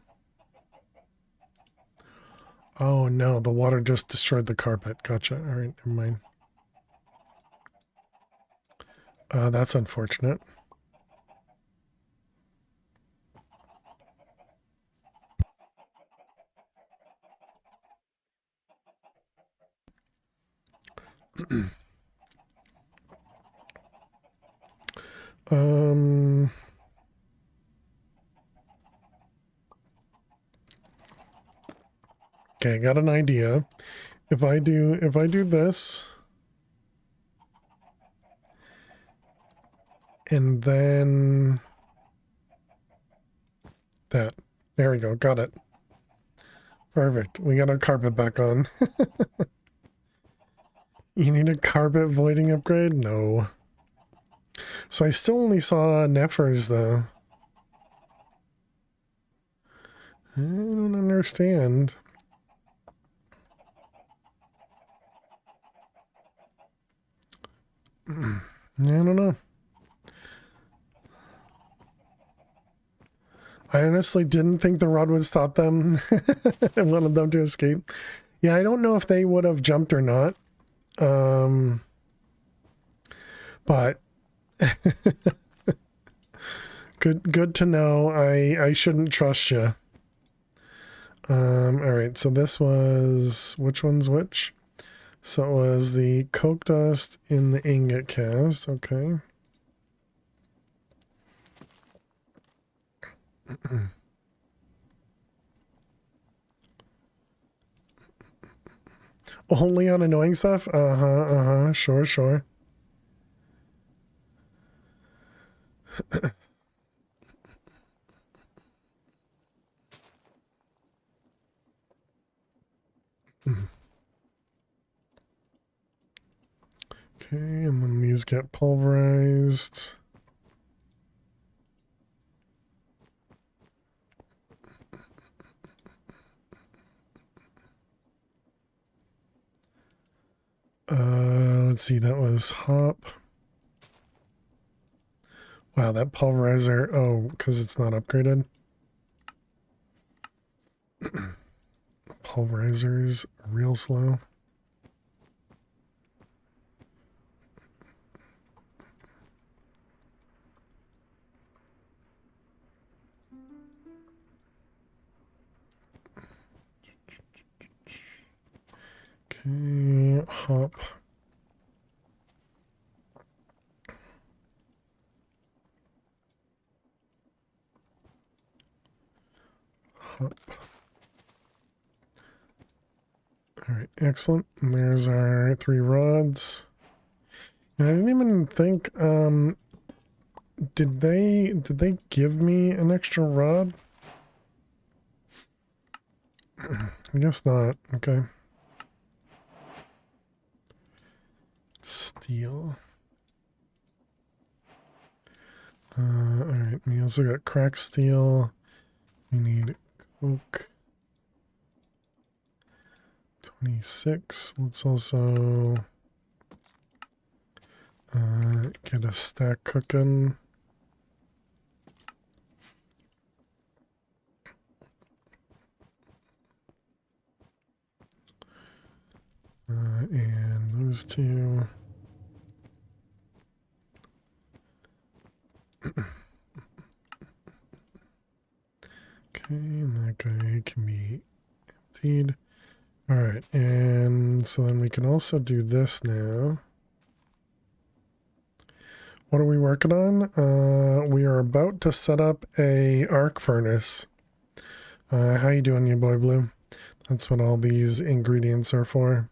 Speaker 2: Oh no, the water just destroyed the carpet. Gotcha. All right, never mind. That's unfortunate. Okay, I got an idea. If I do this and then that. There we go. Got it. Perfect. We got our carpet back on. You need a carpet voiding upgrade? No. So I still only saw Neffers though. I don't understand. I don't know. I honestly didn't think the rod would stop them. I wanted them to escape. Yeah, I don't know if they would have jumped or not. But good to know. I shouldn't trust you. All right, so this was, which one's which? So it was the coke dust in the ingot cast. Okay. Only on annoying stuff? Sure. Okay, and then these get pulverized. Let's see, that was hop. Wow, that pulverizer, oh, because it's not upgraded. Pulverizer's real slow. Okay, hop. Hop. All right, excellent. And there's our 3 rods. And I didn't even think, did they give me an extra rod? I guess not. Okay. Steel. Alright, we also got cracked steel. We need coke. 26. Let's also get a stack cooking. And those 2. Okay, and that guy can be emptied. Alright, and so then we can also do this now. What are we working on? We are about to set up a arc furnace. How you doing, you boy blue? That's what all these ingredients are for.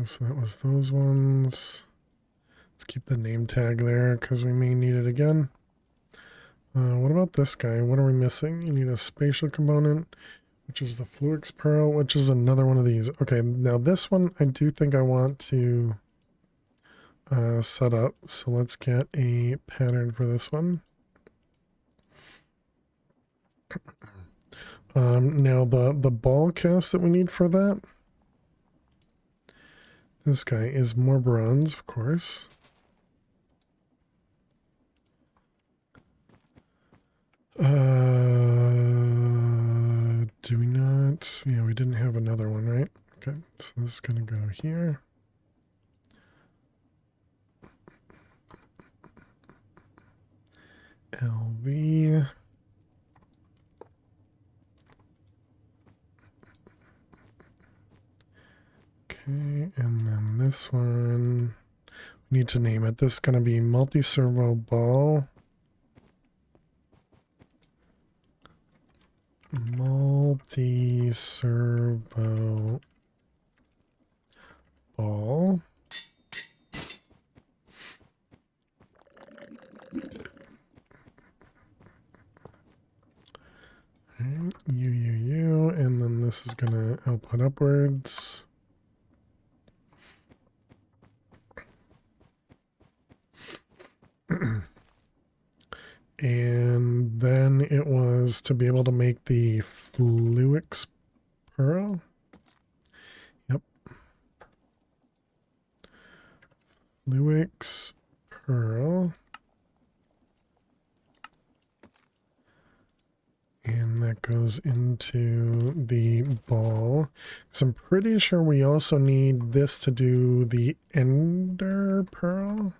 Speaker 2: So that was those ones. Let's keep the name tag there because we may need it again. What about this guy? What are we missing? You need a spatial component, which is the Fluix Pearl, which is another one of these. Okay, now this one I do think I want to set up. So let's get a pattern for this one. Now the ball cast that we need for that, this guy is more bronze, of course. Do we not? Yeah, we didn't have another one, right? Okay, so this is gonna go here. LV. Okay, and then this one, we need to name it. This is gonna be multi-servo ball. Multi-servo ball. Right, U, and then this is gonna output upwards. And then it was to be able to make the Fluix Pearl. Yep. Fluix Pearl. And that goes into the ball. So I'm pretty sure we also need this to do the Ender Pearl.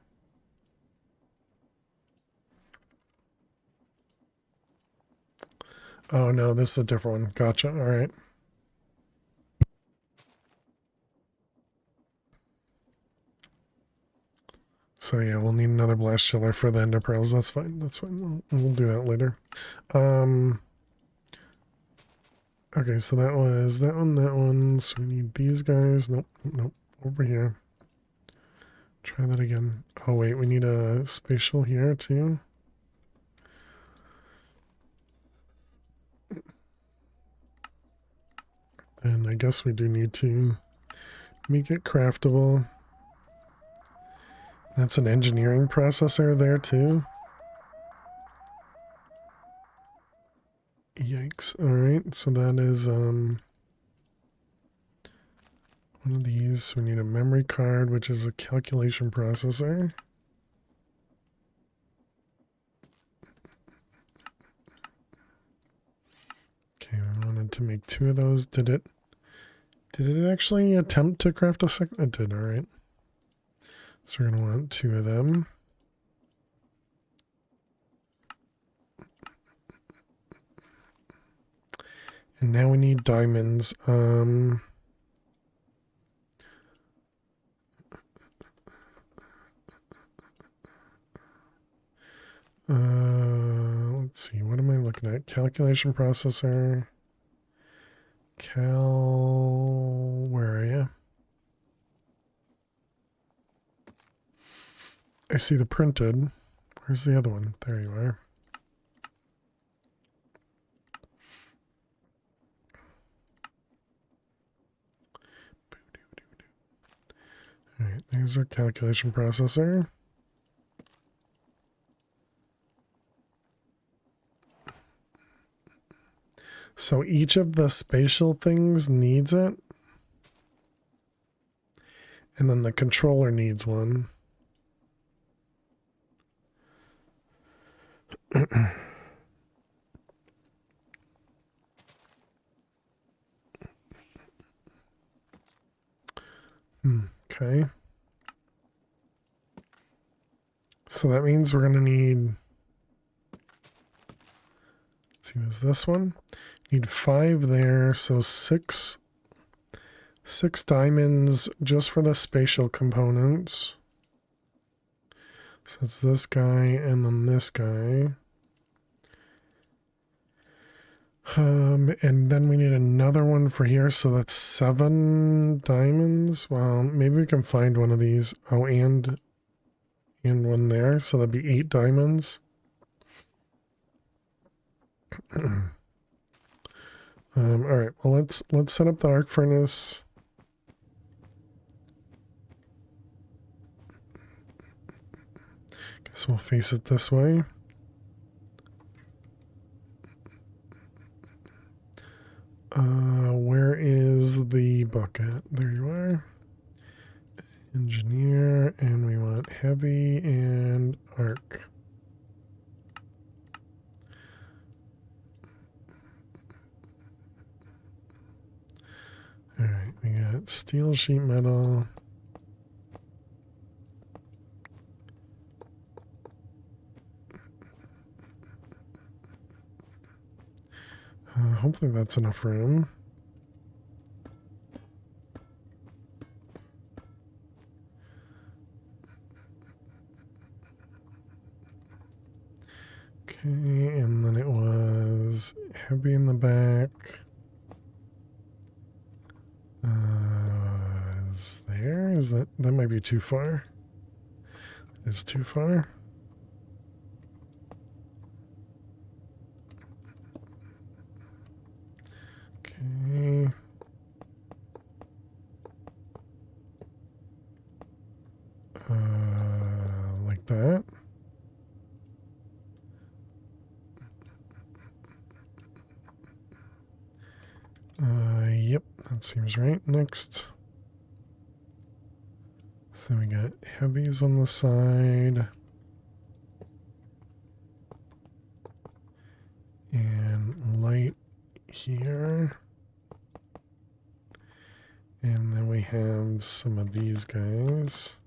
Speaker 2: Oh no, this is a different one. Gotcha. All right. So yeah, we'll need another blast chiller for the ender pearls. That's fine. That's fine. We'll do that later. Okay, so that was that one. So we need these guys. Nope, nope. Over here. Try that again. Oh wait, we need a spatial here too. And I guess we do need to make it craftable. That's an engineering processor there too. Yikes. Alright, so that is one of these. We need a memory card, which is a calculation processor. Okay, we wanted to make 2 of those. Did it actually attempt to craft a second? It did, alright. So we're going to want 2 of them. And now we need diamonds. Let's see, what am I looking at? Calculation processor. Where are you? I see the printed. Where's the other one? There you are. All right, there's our calculation processor. So each of the spatial things needs it. And then the controller needs one. Okay. So that means we're going to need, let's see, was this one? Need 5 there, so 6 diamonds just for the spatial components. So it's this guy and then this guy. And then we need another one for here, so that's 7 diamonds. Well, maybe we can find one of these. Oh, and and one there, so that'd be 8 diamonds. All right, well, let's set up the arc furnace. Guess we'll face it this way. Where is the bucket? There you are. Engineer, and we want heavy and arc. All right, we got steel sheet metal. Hopefully that's enough room. Okay, and then it was heavy in the back. Is there? Is that might be too far? It's too far. Okay. Like that. Yep, that seems right. Next. So we got heavies on the side. And light here. And then we have some of these guys.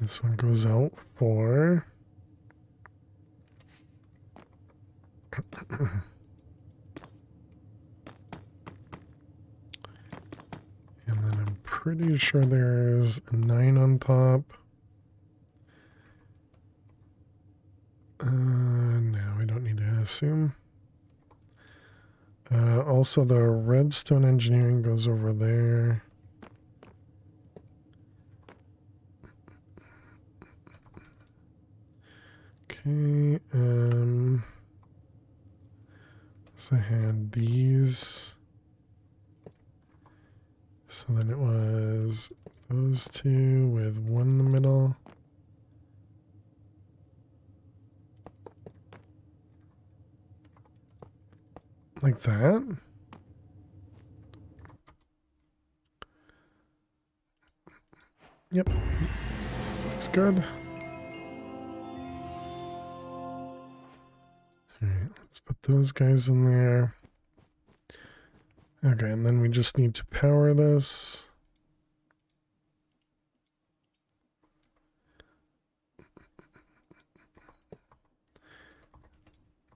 Speaker 2: This one goes out for and then I'm pretty sure there's a 9 on top. No, we don't need to assume. Also, the redstone engineering goes over there. Okay, so I had these. So then it was those two with one in the middle. Like that. Yep. Looks good. Alright, let's put those guys in there. Okay, and then we just need to power this.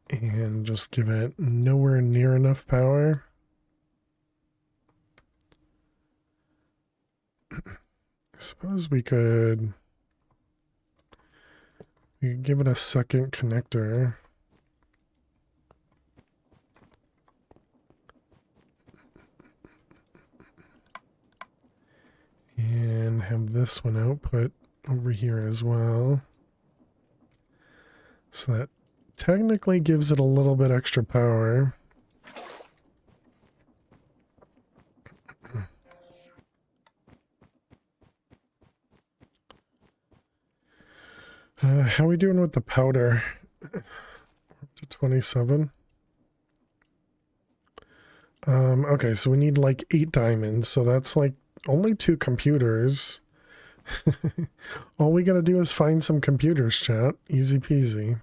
Speaker 2: And just give it nowhere near enough power. I suppose we could give it a second connector. And have this one output over here as well. So that technically gives it a little bit extra power. How are we doing with the powder? Up to 27. Okay, so we need like 8 diamonds, so that's like only 2 computers. All we gotta do is find some computers, chat. Easy peasy.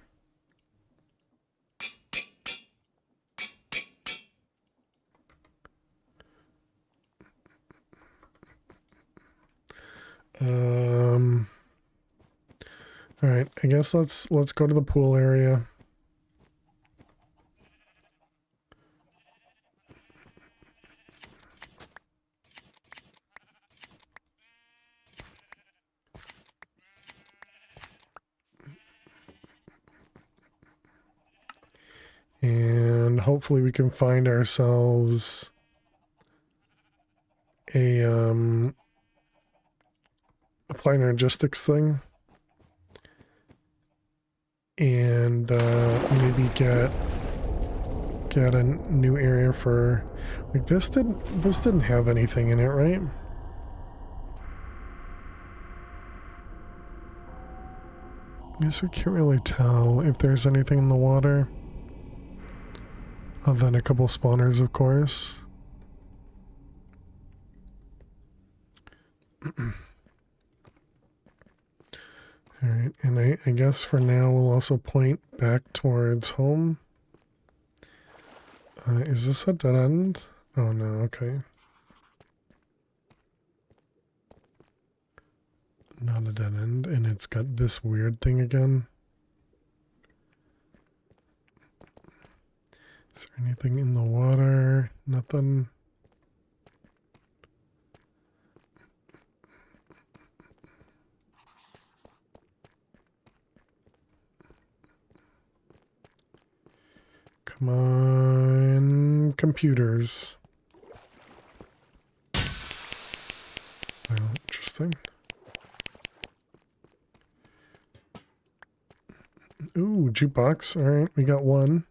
Speaker 2: All right, I guess let's go to the pool area. And hopefully we can find ourselves a applied logistics thing. And maybe get a new area for, like, this didn't have anything in it, right? I guess we can't really tell if there's anything in the water other than a couple spawners, of course. Alright, and I guess for now we'll also point back towards home. Is this a dead end? Oh no, okay. Not a dead end, and it's got this weird thing again. Is there anything in the water? Nothing. Come on, computers. Oh, interesting. Ooh, jukebox. All right, we got one.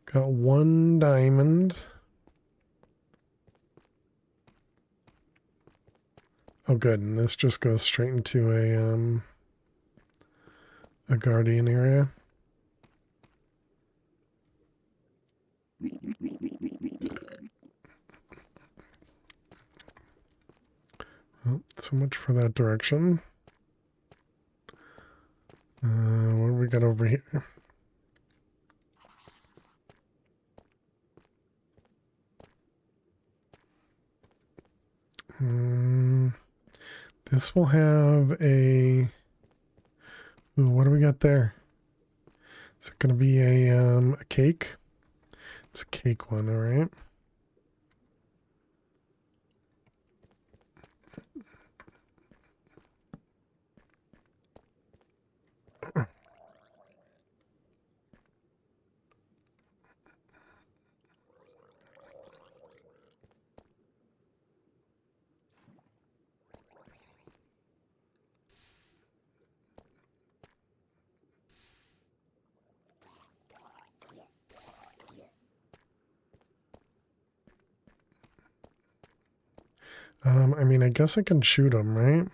Speaker 2: Got one diamond. Oh, good. And this just goes straight into a guardian area. Well, so much for that direction. What do we got over here? This will have a... Ooh, what do we got there? Is it going to be a cake? It's a cake one, all right. I mean, I guess I can shoot them, right?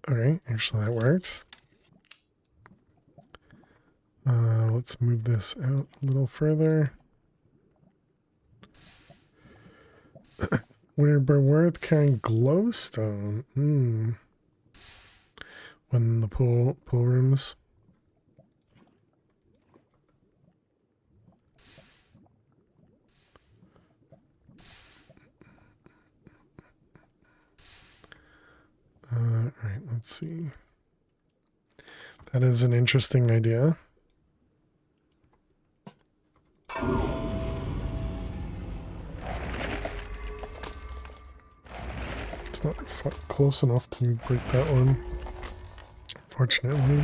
Speaker 2: Alright, actually that works. Let's move this out a little further. We're worth carrying glowstone. When the pool rooms. Alright, let's see. That is an interesting idea. It's not close enough to break that one, fortunately.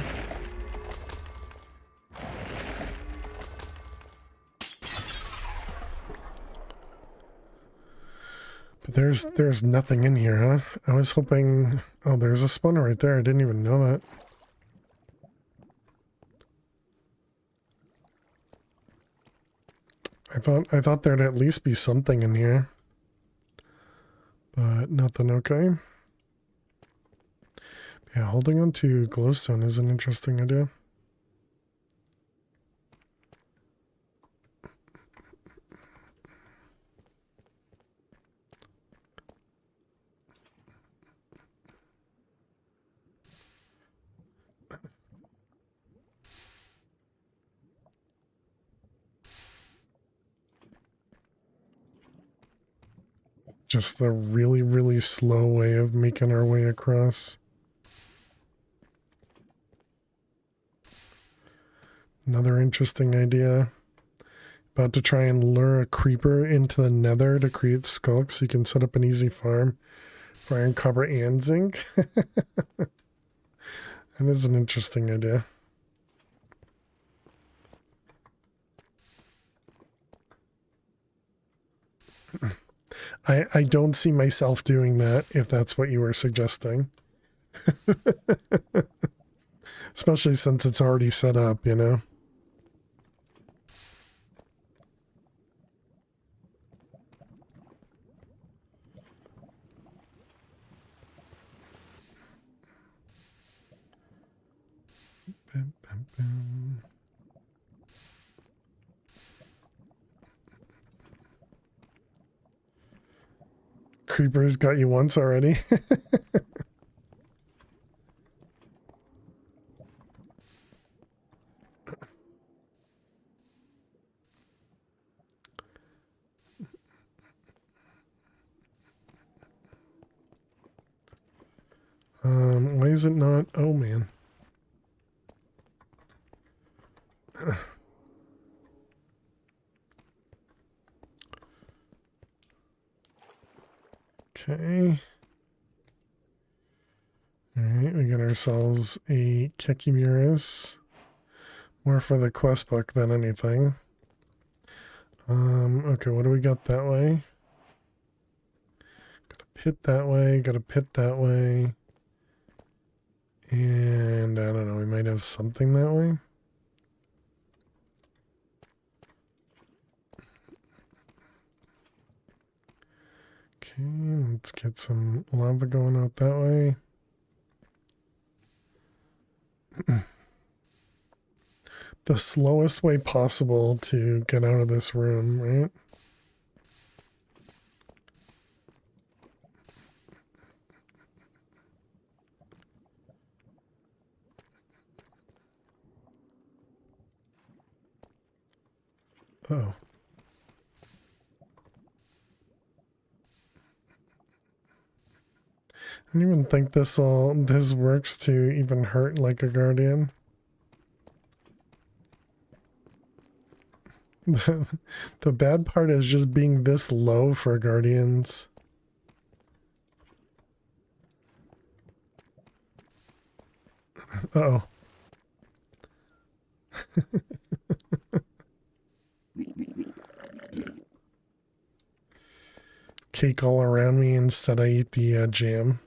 Speaker 2: But there's nothing in here, huh? I was hoping... Oh, there's a spawner right there. I didn't even know that. I thought there'd at least be something in here. But nothing, okay. Yeah, holding on to glowstone is an interesting idea. Just the really, really slow way of making our way across. Another interesting idea. About to try and lure a creeper into the nether to create skulk so you can set up an easy farm for iron, copper, and zinc. That is an interesting idea. I don't see myself doing that if that's what you were suggesting. Especially since it's already set up, you know? Bum, bum, bum. Creepers got you once already. Why is it not? Oh man. Okay. Alright, we got ourselves a Kekimuras. More for the quest book than anything. Okay, what do we got that way? Got a pit that way, got a pit that way. And I don't know, we might have something that way. Okay, let's get some lava going out that way. The slowest way possible to get out of this room, right? Oh. I don't even think this works to even hurt like a guardian. The bad part is just being this low for guardians. Uh-oh. Cake all around me, instead I eat the jam.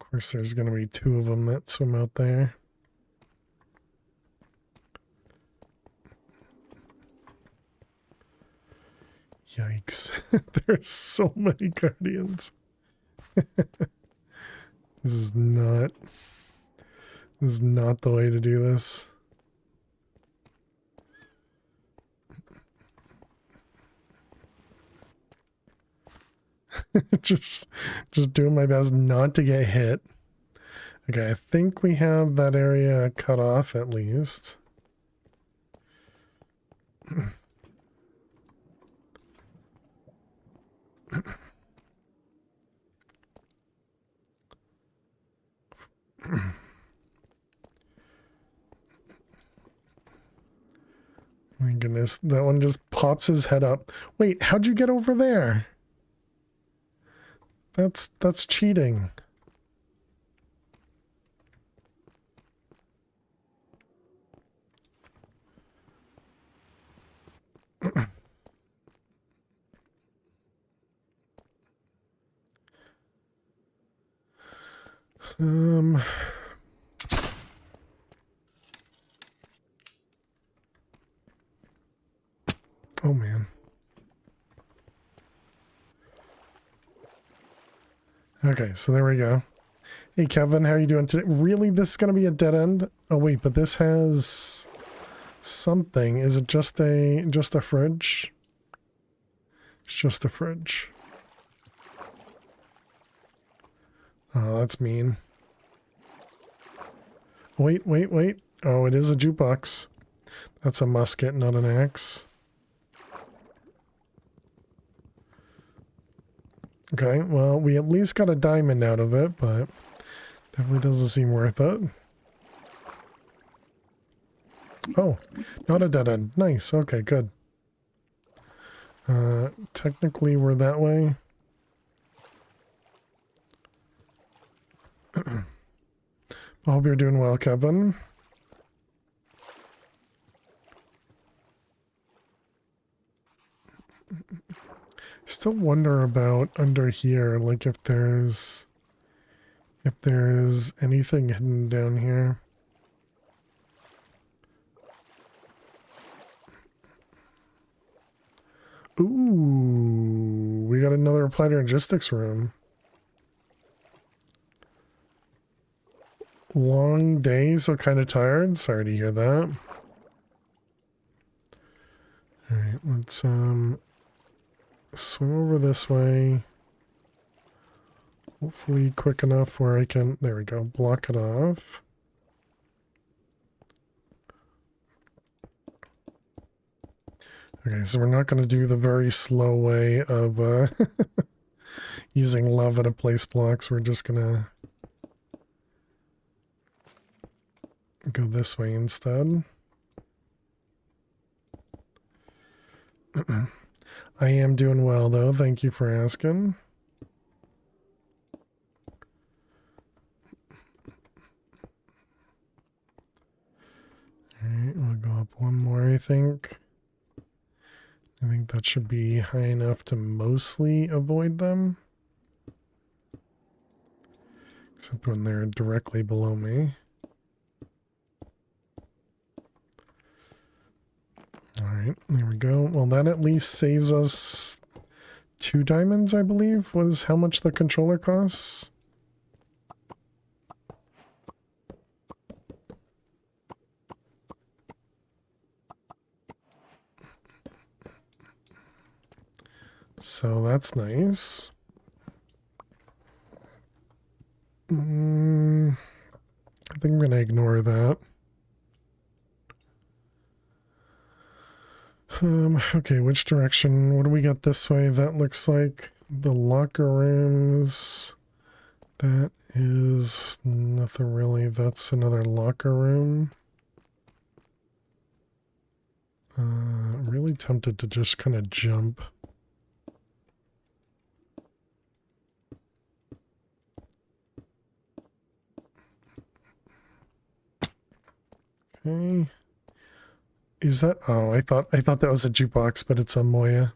Speaker 2: Of course, there's going to be two of them that swim out there. Yikes. There's so many guardians. This is not the way to do this. just doing my best not to get hit. Okay, I think we have that area cut off at least. My goodness, that one just pops his head up. Wait, how'd you get over there? That's cheating. Oh man. Okay, so there we go. Hey Kevin, how are you doing today? Really, this is gonna be a dead end? Oh wait, but this has something. Is it just a fridge? It's just a fridge. Oh, that's mean. Wait, wait, wait. Oh, it is a jukebox. That's a musket, not an axe. Okay, well, we at least got a diamond out of it, but definitely doesn't seem worth it. Oh, not a dead end. Nice. Okay, good. Technically we're that way. I hope you're doing well, Kevin. Still wonder about under here, like if there's anything hidden down here. Ooh, we got another applied logistics room. Long day, so kind of tired. Sorry to hear that. All right, let's swim over this way. Hopefully quick enough where I can, there we go, block it off. Okay, so we're not going to do the very slow way of using lava to place blocks. We're just going to go this way instead. I am doing well, though. Thank you for asking. Alright, we'll go up one more, I think. I think that should be high enough to mostly avoid them. Except when they're directly below me. Alright, there we go. Well, that at least saves us 2 diamonds, I believe, was how much the controller costs. So that's nice. I think I'm going to ignore that. Okay, which direction? What do we got this way? That looks like the locker rooms. That is nothing really. That's another locker room. I'm really tempted to just kind of jump. Okay. Is that, oh, I thought that was a jukebox, but it's a Moya.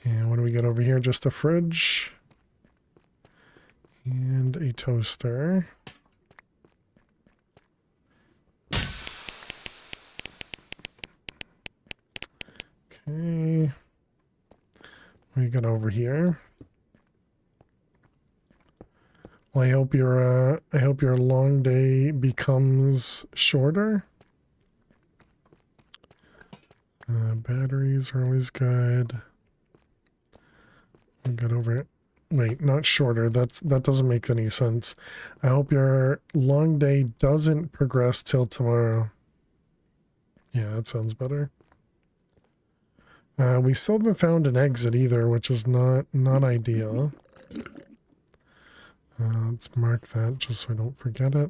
Speaker 2: And what do we got over here? Just a fridge. And a toaster. Okay. What do we got over here? Well, I hope your long day becomes shorter. Batteries are always good. We got over it. Wait, not shorter. That doesn't make any sense. I hope your long day doesn't progress till tomorrow. Yeah, that sounds better. We still haven't found an exit either, which is not ideal. Let's mark that just so I don't forget it.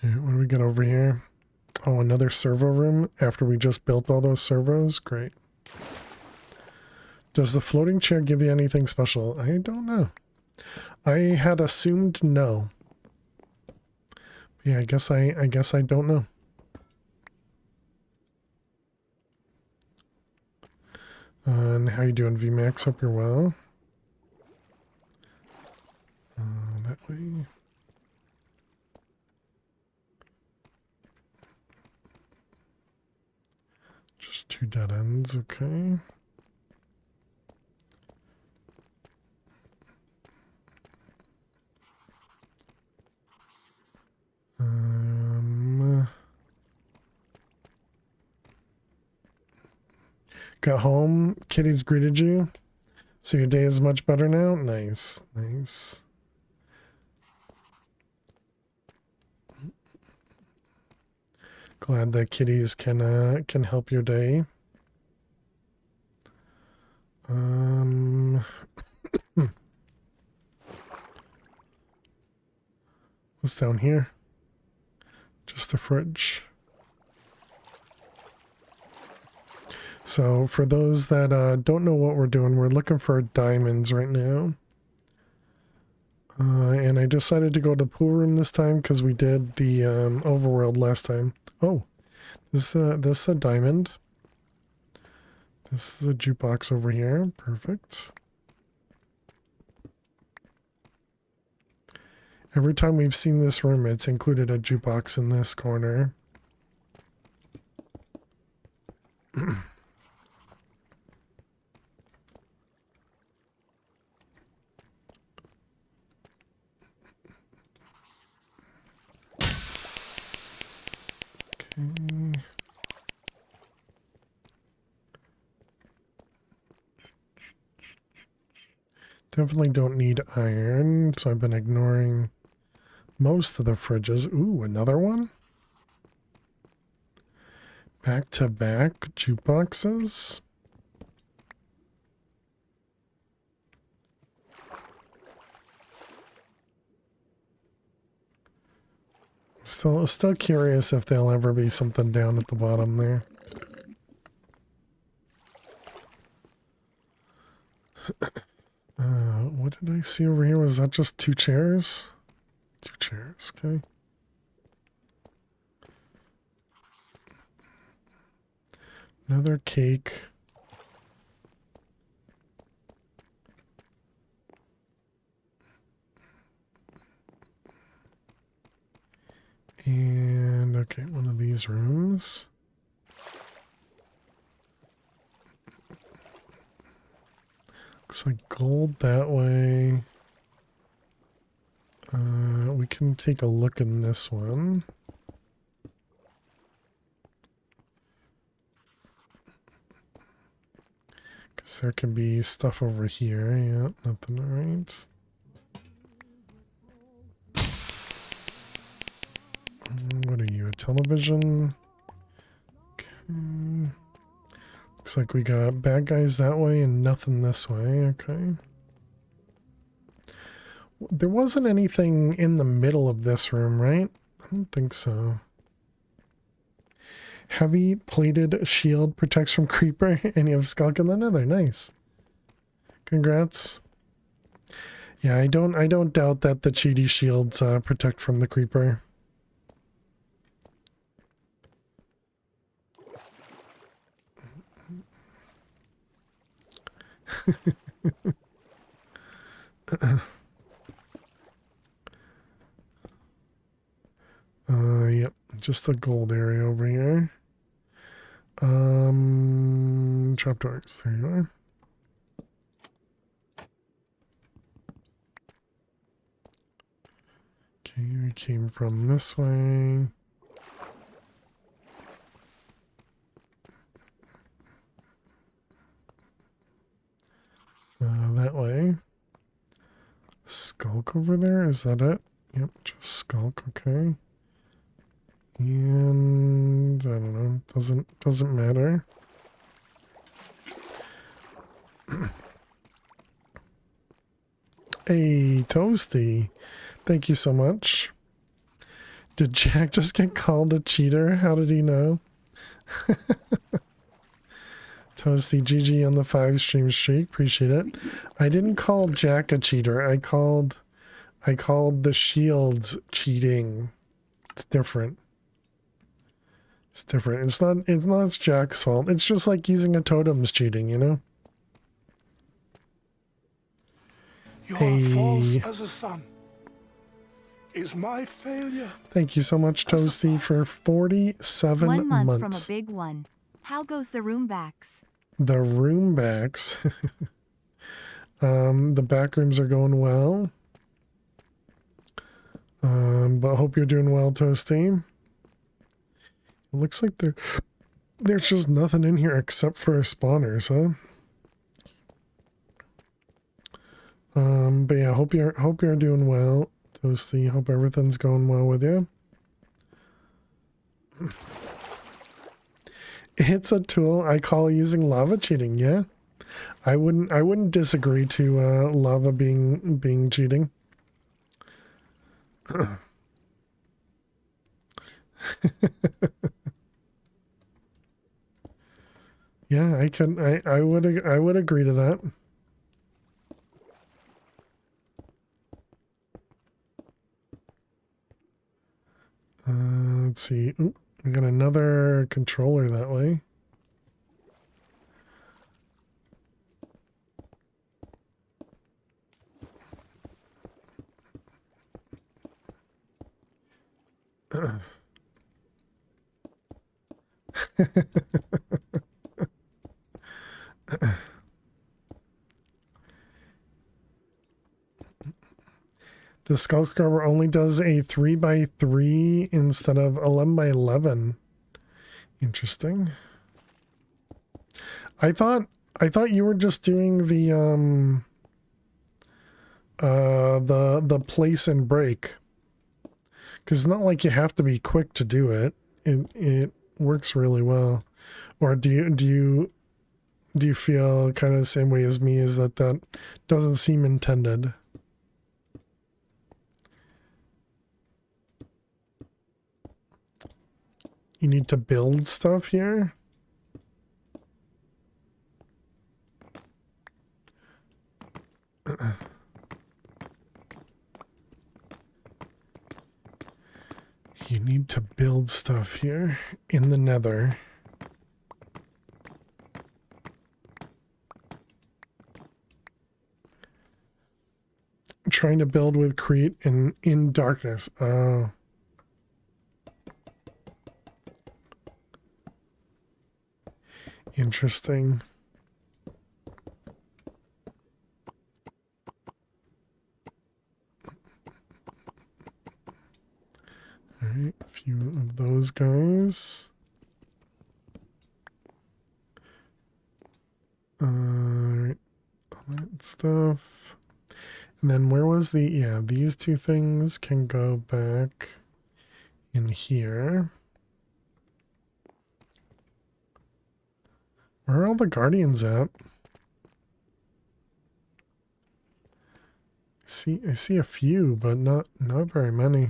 Speaker 2: Yeah, what do we got over here? Oh, another servo room after we just built all those servos? Great. Does the floating chair give you anything special? I don't know. I had assumed no. Yeah, I guess I don't know. And how you doing, VMAX? Hope you're well. That way. Just 2 dead ends, okay. Got home. Kitty's greeted you. So your day is much better now? Nice. Nice. Glad that kitties can help your day. What's down here? Just the fridge. So for those that don't know what we're doing, we're looking for diamonds right now. And I decided to go to the pool room this time because we did the overworld last time. Oh, this is a diamond. This is a jukebox over here. Perfect. Every time we've seen this room, it's included a jukebox in this corner. Okay. Definitely don't need iron, so I've been ignoring most of the fridges. Ooh, another one? Back-to-back jukeboxes? Still curious if there'll ever be something down at the bottom there. What did I see over here? Was that just 2 chairs? 2 chairs, okay. Another cake. And, okay, one of these rooms. Looks like gold that way. We can take a look in this one. Because there can be stuff over here. Yeah, nothing alright. What are you, a television? Okay. Looks like we got bad guys that way and nothing this way. Okay. There wasn't anything in the middle of this room, right? I don't think so. Heavy plated shield protects from creeper, and you have skulk in the nether. Nice. Congrats. Yeah, I don't doubt that the cheaty shields protect from the creeper. Yep, just a gold area over here. Trapdoors, there you are. Okay, we came from this way. That way. Skulk over there, is that it? Yep, just skulk, okay. And I don't know, doesn't matter. Hey, Toasty. Thank you so much. Did Jack just get called a cheater? How did he know? Toasty, GG on the 5 stream streak. Appreciate it. I didn't call Jack a cheater. I called the shields cheating. It's different. It's different. It's not Jack's fault. It's just like using a totem's cheating, you know?
Speaker 1: You are false as a sun. Is my failure.
Speaker 2: Thank you so much, Toasty, for 47
Speaker 4: 1 month
Speaker 2: months.
Speaker 4: From a big one. How goes the room backs?
Speaker 2: The room backs. The back rooms are going well. But I hope you're doing well, Toasty. It looks like There's just nothing in here except for spawners, huh? But yeah, hope you're doing well, Toasty. Hope everything's going well with you. It's a tool I call using lava cheating. Yeah, I wouldn't disagree to lava being cheating. Yeah, I would agree to that. Let's see. Ooh, we got another controller that way. The skull scrubber only does a 3x3 instead of 11x11. Interesting. I thought you were just doing the place and break. Because it's not like you have to be quick to do it. It works really well. Or do you feel kind of the same way as me, is that doesn't seem intended? You need to build stuff here? You need to build stuff here in the nether. Trying to build with create in darkness. Oh. Interesting. Alright, a few of those guys. Alright, all that stuff. And then where was yeah, these two things can go back in here. Where are all the guardians at? I see a few, but not very many.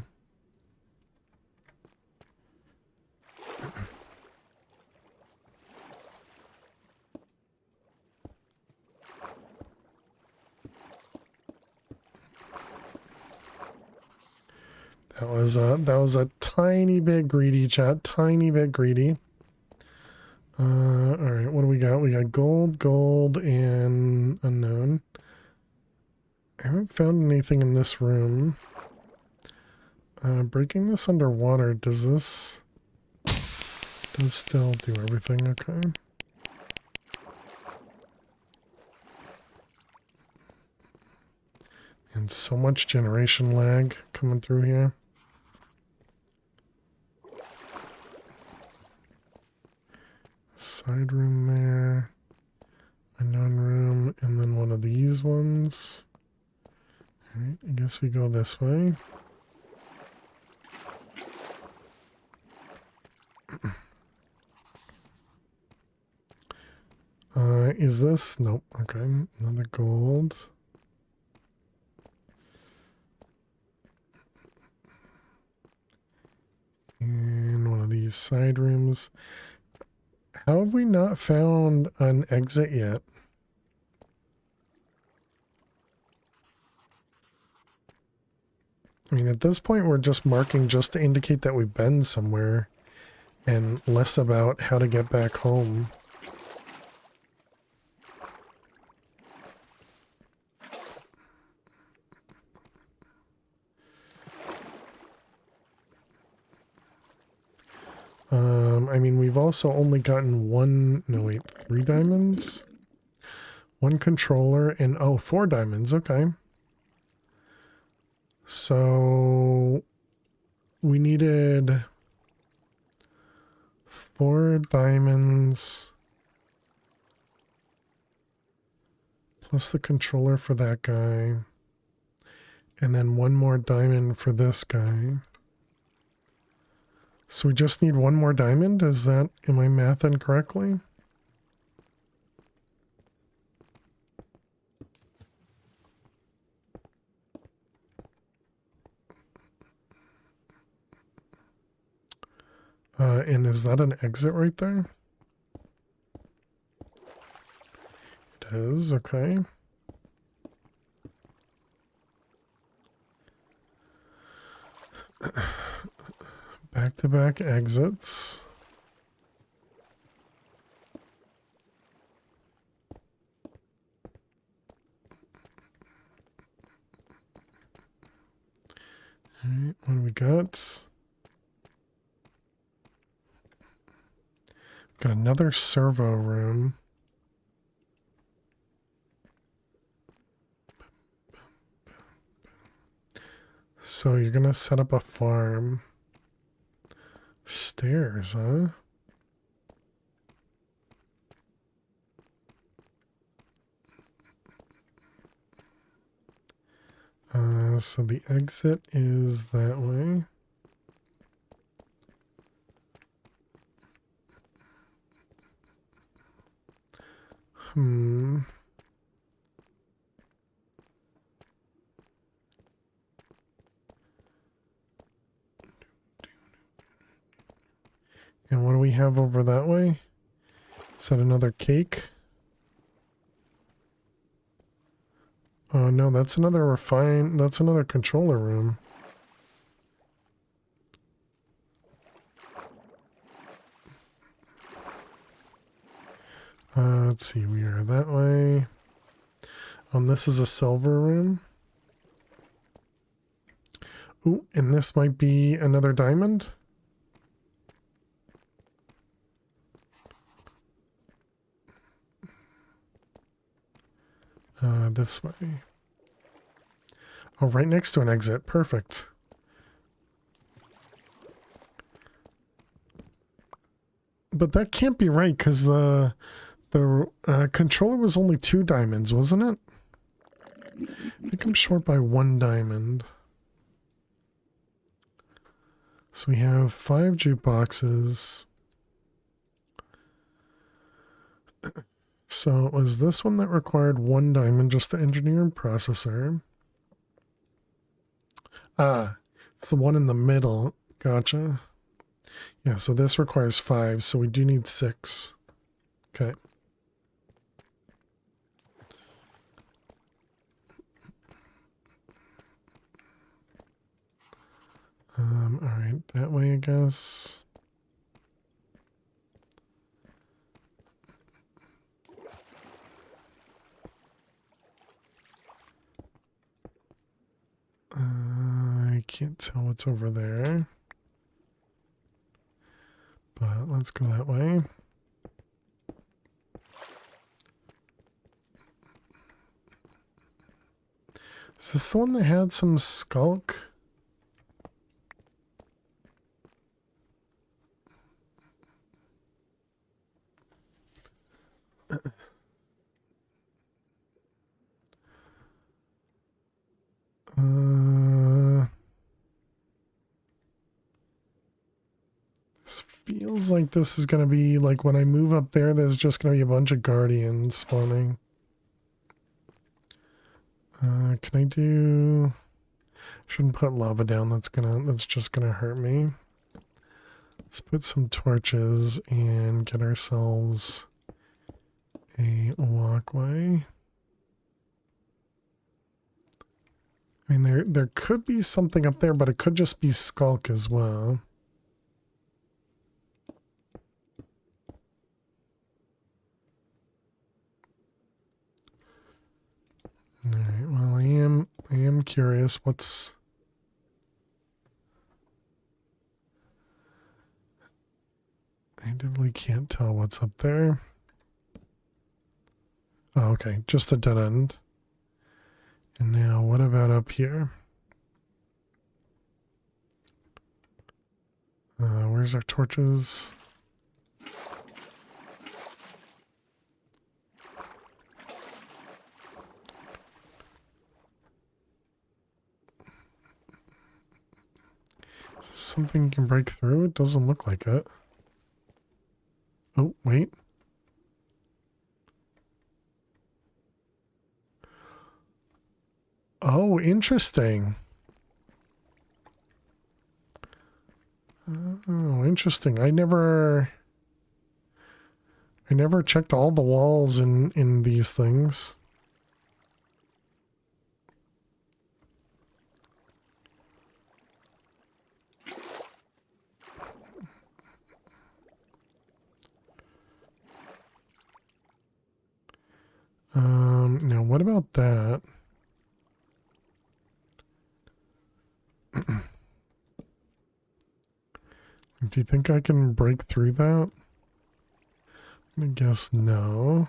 Speaker 2: That was a tiny bit greedy, chat. Tiny bit greedy. All right, what do we got? We got gold, and unknown. I haven't found anything in this room. Breaking this underwater, does still do everything? Okay. And so much generation lag coming through here. Side room there, unknown room, and then one of these ones. Alright, I guess we go this way. Is this? Nope. Okay, another gold. And one of these side rooms. How have we not found an exit yet? I mean, at this point, we're just marking just to indicate that we've been somewhere, and less about how to get back home. I mean, we've also only gotten no, 3 diamonds? 1 controller and, 4 diamonds, okay. So we needed 4 diamonds. Plus the controller for that guy. And then 1 more diamond for this guy. So we just need 1 more diamond? Is that, am I mathing correctly? And is that an exit right there? It is, okay. Back-to-back exits. Alright, what do we got? Got another servo room. So you're gonna set up a farm. Stairs, huh? So the exit is that way. And what do we have over that way? Is that another cake? Oh no, that's another that's another controller room. Let's see, we are that way. This is a silver room. Ooh, and this might be another diamond? This way. Oh, right next to an exit. Perfect. But that can't be right, because the controller was only 2 diamonds, wasn't it? I think I'm short by 1 diamond. So we have 5 jukeboxes. So it was this one that required 1 diamond, just the engineer and processor. Ah, it's the one in the middle. Gotcha. Yeah, so this requires 5, so we do need 6. Okay. Alright, that way I guess. I can't tell what's over there. But let's go that way. Is this the one that had some skulk? This feels like this is going to be like when I move up there, there's just going to be a bunch of guardians spawning. Can I do... Shouldn't put lava down, that's just gonna hurt me. Let's put some torches and get ourselves a walkway. I mean, there could be something up there, but it could just be skulk as well. Alright, well, I am curious what's... I definitely can't tell what's up there. Oh, okay, just a dead end. And now, what about up here? Where's our torches? something you can break through? It doesn't look like it. Oh, wait. Oh, interesting. Oh, interesting. I never checked all the walls in these things. Now what about that? Do you think I can break through that? I guess no.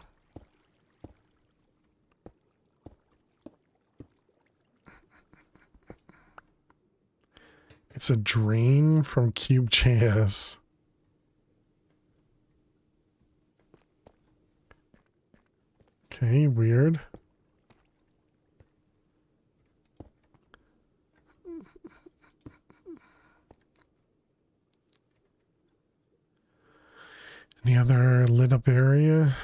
Speaker 2: It's a drain from Cube.js. Okay, weird. Any other lit up area?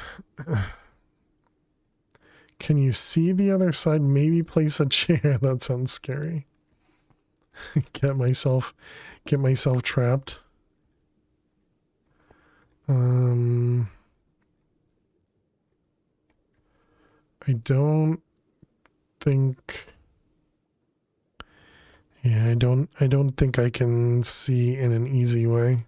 Speaker 2: Can you see the other side? Maybe place a chair. That sounds scary. Get myself trapped. I don't think. Yeah, I don't think I can see in an easy way.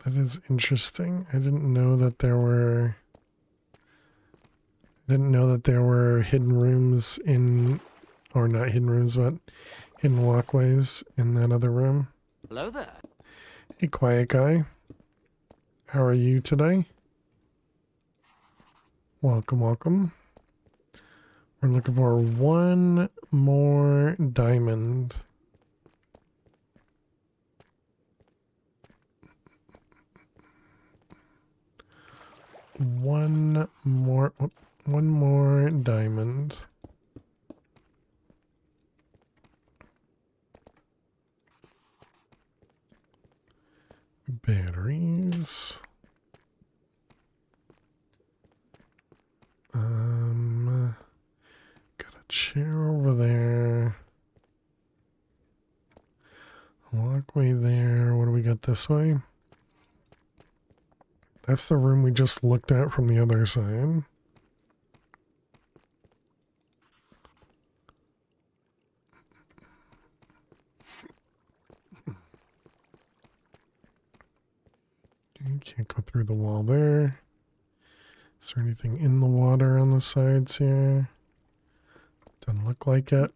Speaker 2: That is interesting. I didn't know that there were hidden rooms in, or not hidden rooms, but hidden walkways in that other room.
Speaker 3: Hello there.
Speaker 2: Hey, quiet guy. How are you today? Welcome, welcome. We're looking for one more diamond. One more diamond. Batteries. Got a chair over there. A walkway there. What do we got this way? That's the room we just looked at from the other side. You can't go through the wall there. Is there anything in the water on the sides here? Doesn't look like it.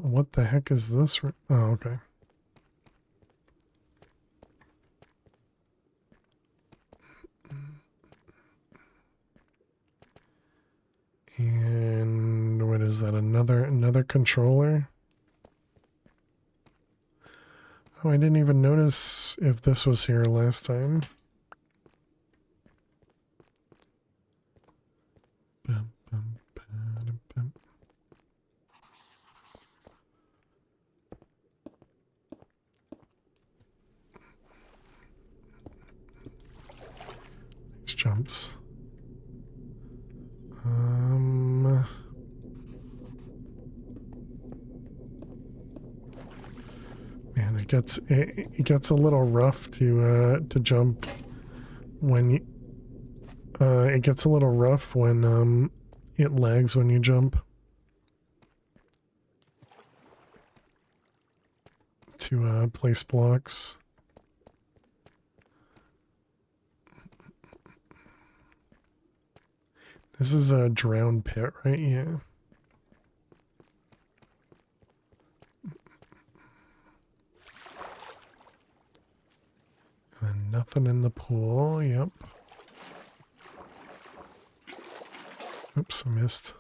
Speaker 2: What the heck is this? Oh, okay. And what is that? Another controller? Oh, I didn't even notice if this was here last time. Nice jumps. Man, it gets a little rough to jump when you, it gets a little rough when it lags when you jump. To place blocks. This is a drowned pit, right? Yeah. And nothing in the pool. Yep. Oops, I missed.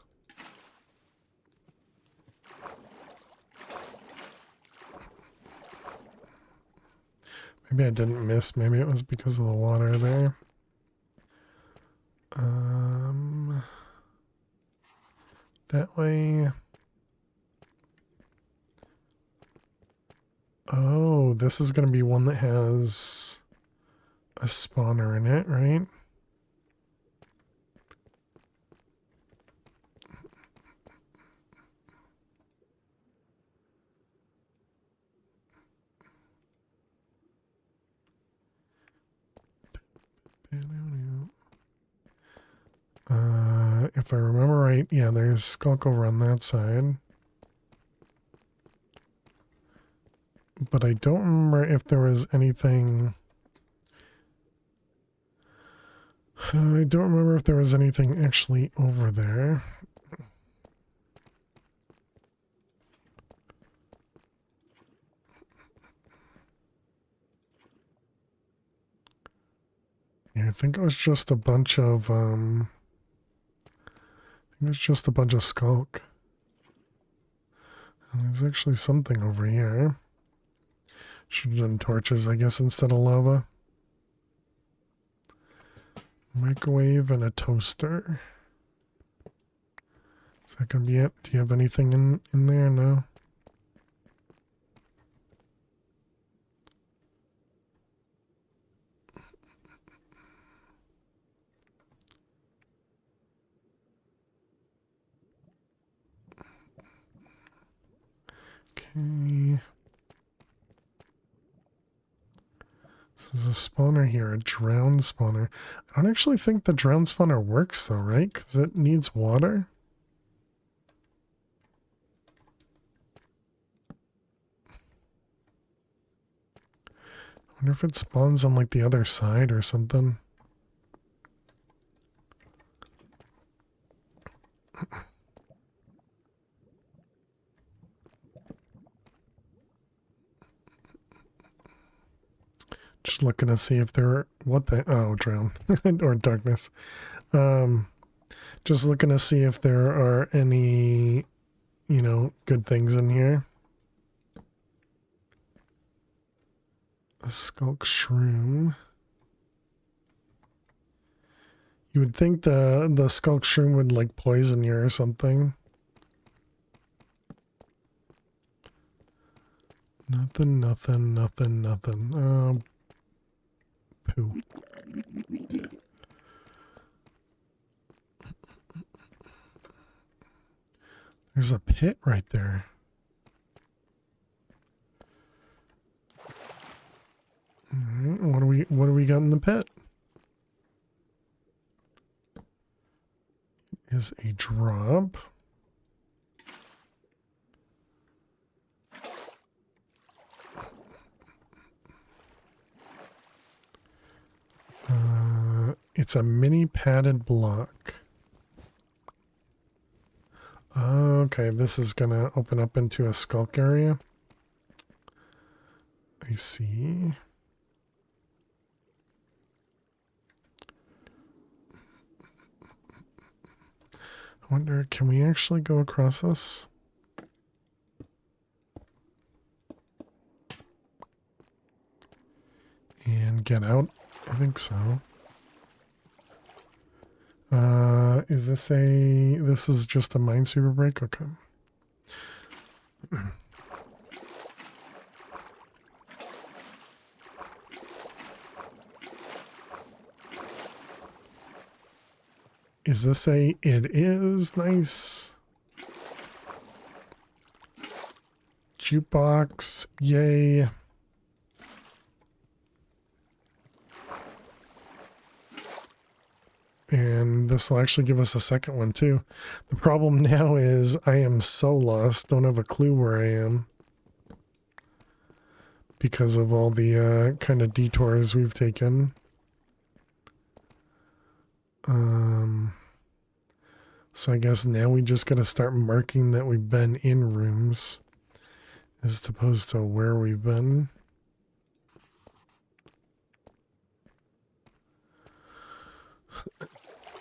Speaker 2: Maybe I didn't miss. Maybe it was because of the water there. That way. Oh, this is going to be one that has a spawner in it, right? If I remember right, yeah, there's Skulk over on that side. But I don't remember if there was anything... I don't remember if there was anything actually over there. Yeah, I think it was just a bunch of, I think it was just a bunch of Skulk. And there's actually something over here. Should have done torches, I guess, instead of lava. Microwave and a toaster. Is that gonna be it? Do you have anything in there? No? Okay. There's a spawner here, a drown spawner. I don't actually think the drown spawner works though, right? Because it needs water. I wonder if it spawns on like the other side or something. Just looking to see if there are, what the, oh, drown or darkness. Just looking to see if there are any, you know, good things in here. A Skulk Shroom. You would think the Skulk Shroom would like poison you or something. Nothing. Poo. There's a pit right there. Alright, what do we got in the pit? Is a drop. It's a mini padded block. Okay, this is gonna open up into a Skulk area. I see. I wonder, can we actually go across this? And get out? I think so. Is this this is just a minesweeper break? Okay. Is this it is nice. Jukebox, yay. And this will actually give us a second one too. The problem now is I am so lost, don't have a clue where I am. Because of all the kind of detours we've taken. So I guess now we just gotta start marking that we've been in rooms as opposed to where we've been.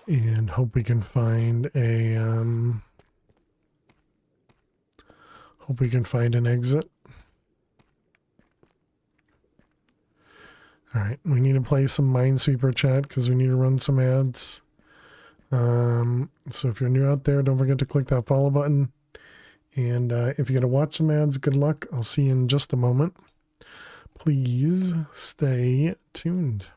Speaker 2: And hope we can find a hope we can find an exit. All right, we need to play some Minesweeper chat because we need to run some ads. So if you're new out there, don't forget to click that follow button. And if you got to watch some ads, good luck. I'll see you in just a moment. Please stay tuned.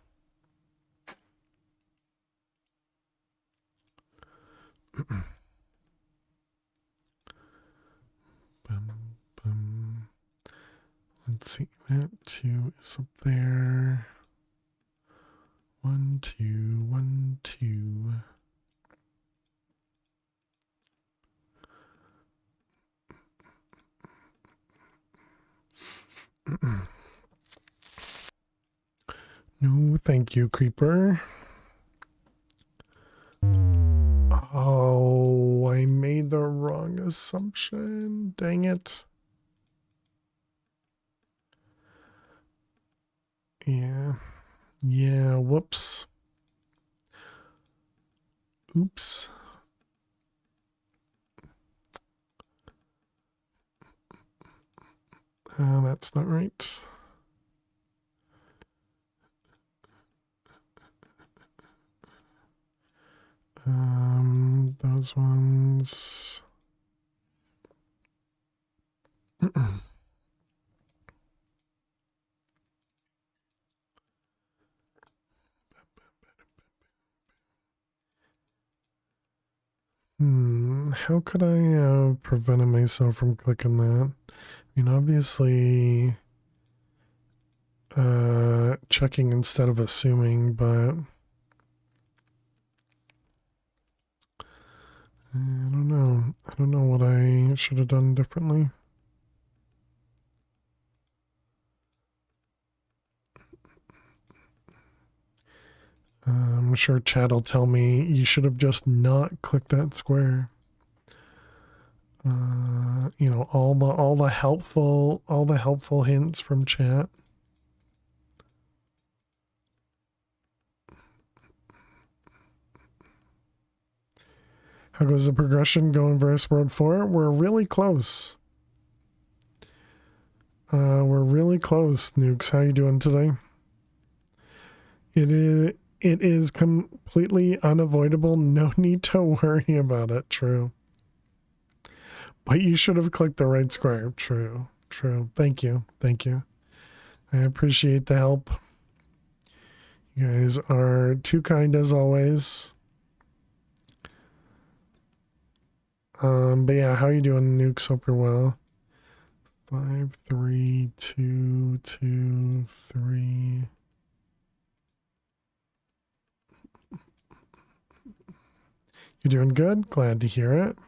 Speaker 2: Let's see, that 2 is up there. 1, 2, 1, 2. No, thank you, Creeper. Oh, I made the wrong assumption. Dang it. Yeah. Yeah, whoops. Oops. That's not right. Those ones. How could I have prevented myself from clicking that? I mean, obviously, checking instead of assuming, but I don't know. I don't know what I should have done differently. I'm sure chat will tell me you should have just not clicked that square. You know, all the helpful hints from chat. How goes the progression going versus World 4? We're really close. We're really close, Nukes. How you doing today? It is completely unavoidable. No need to worry about it. True. But you should have clicked the right square. True. True. Thank you. Thank you. I appreciate the help. You guys are too kind as always. But yeah, how you doing, Nukes? Hope you're well. 5, 3, 2, 2, 3. You're doing good? Glad to hear it.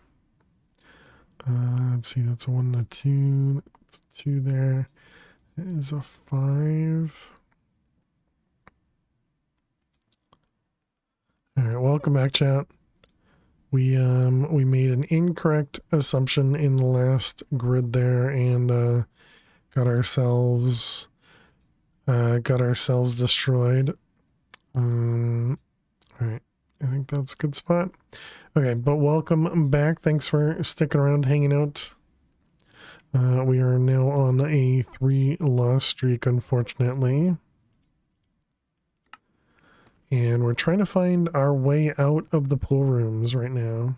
Speaker 2: Let's see, that's a 1 and a 2. That's a 2 there. That is a 5. Alright, welcome back, chat. We made an incorrect assumption in the last grid there and got ourselves destroyed. Alright, I think that's a good spot. Okay, but welcome back. Thanks for sticking around, hanging out. We are now on a 3-loss streak, unfortunately. And we're trying to find our way out of the pool rooms right now.